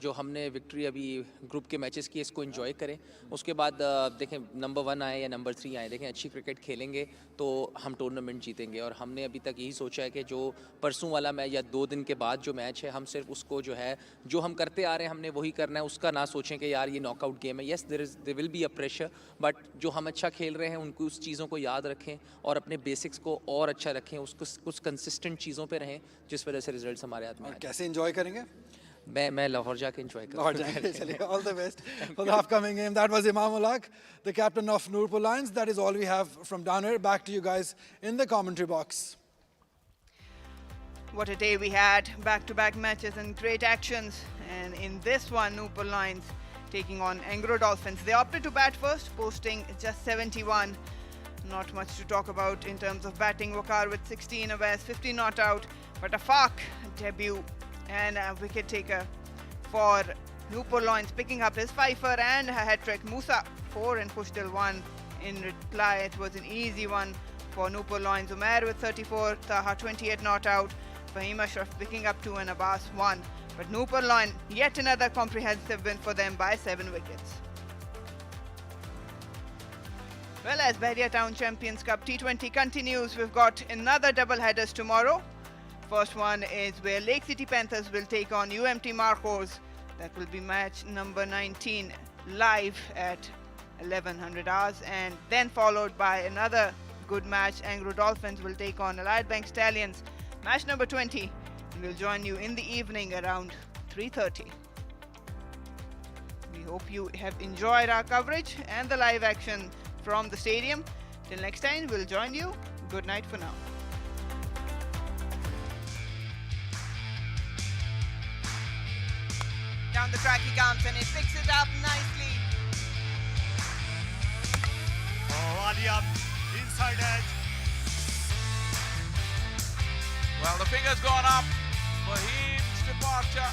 जो हमने विक्ट्री अभी ग्रुप के मैचेस की इसको एंजॉय करें, उसके बाद देखें नंबर 1 आए या नंबर 3 आए, देखें अच्छी क्रिकेट खेलेंगे तो हम टूर्नामेंट जीतेंगे। और हमने अभी तक यही सोचा है कि जो परसों वाला मैच या 2 दिन के बाद जो मैच है, हम सिर्फ उसको जो है जो हम करते आ रहे हैं हमने वही करना है, उसका ना सोचें कि यार ये नॉकआउट गेम है। Yes, there will be a pressure, but जो हम अच्छा खेल रहे हैं उनको उस चीज़ों को याद रखें और अपने बेसिक्स को और अच्छा रखें, उसको कुछ कंसिस्टेंट चीज़ों पर रहें जिस वजह से रिजल्ट्स हमारे हाथ में। कैसे एंजॉय करेंगे? मैं लाहौर जाके एंजॉय लाहौर जाके चलिए, all the best for the upcoming game. That was Imam Ulak, the captain of Nurpur Lions. That is all we have from down here. Back to you guys in the commentary box. What a day we had, back-to-back matches and great actions. And in this one, Nurpur Lions taking on Engro Dolphins. They opted to bat first, posting just 71. Not much to talk about in terms of batting. Wakar with 16 awares, 50 not out, but a Fak debut and a wicket taker for Nurpur Lions, picking up his fifer and a hat-trick. Musa 4 and Pushdil 1 in reply. It was an easy one for Nurpur Lions. Umair with 34, Taha 28 not out, Fahim Ashraf picking up 2 and Abbas 1. But Nurpur Lions, yet another comprehensive win for them by 7 wickets. Well, as Bahria Town Champions Cup T20 continues, we've got another double headers tomorrow. First one is where Lake City Panthers will take on UMT Marcos. That will be match number 19 live at 1100 hours, and then followed by another good match. Engro Dolphins will take on Allied Bank Stallions. Match number 20 will join you in the evening around 3:30. We hope you have enjoyed our coverage and the live action from the stadium. Till next time, we'll join you. Good night for now. Down the track he comes and he picks it up nicely. दबा लिया inside edge. Well, the finger's gone up. Fahim's departure.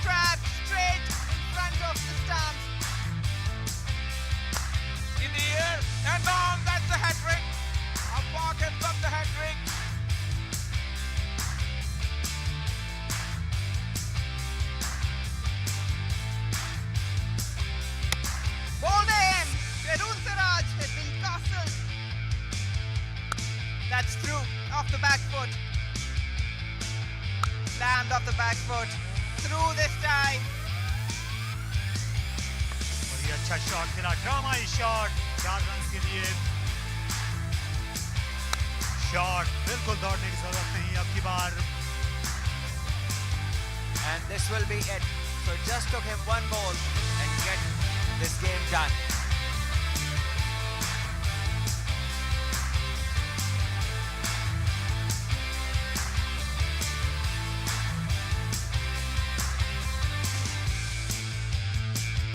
Trapped straight in front of the stumps. In the air and on. That's the hat trick. Park has got the hat trick. Bowled in. Karun Siraj has been castled. That's through. Off the back foot. Slammed off the back foot. Through this time. और ये अच्छा shot खेला, ड्रामाई shot, 4 run के लिए shot, बिल्कुल दौड़ने की जरूरत नहीं अब की बार. And this will be it. So it just took him one ball and get this game done.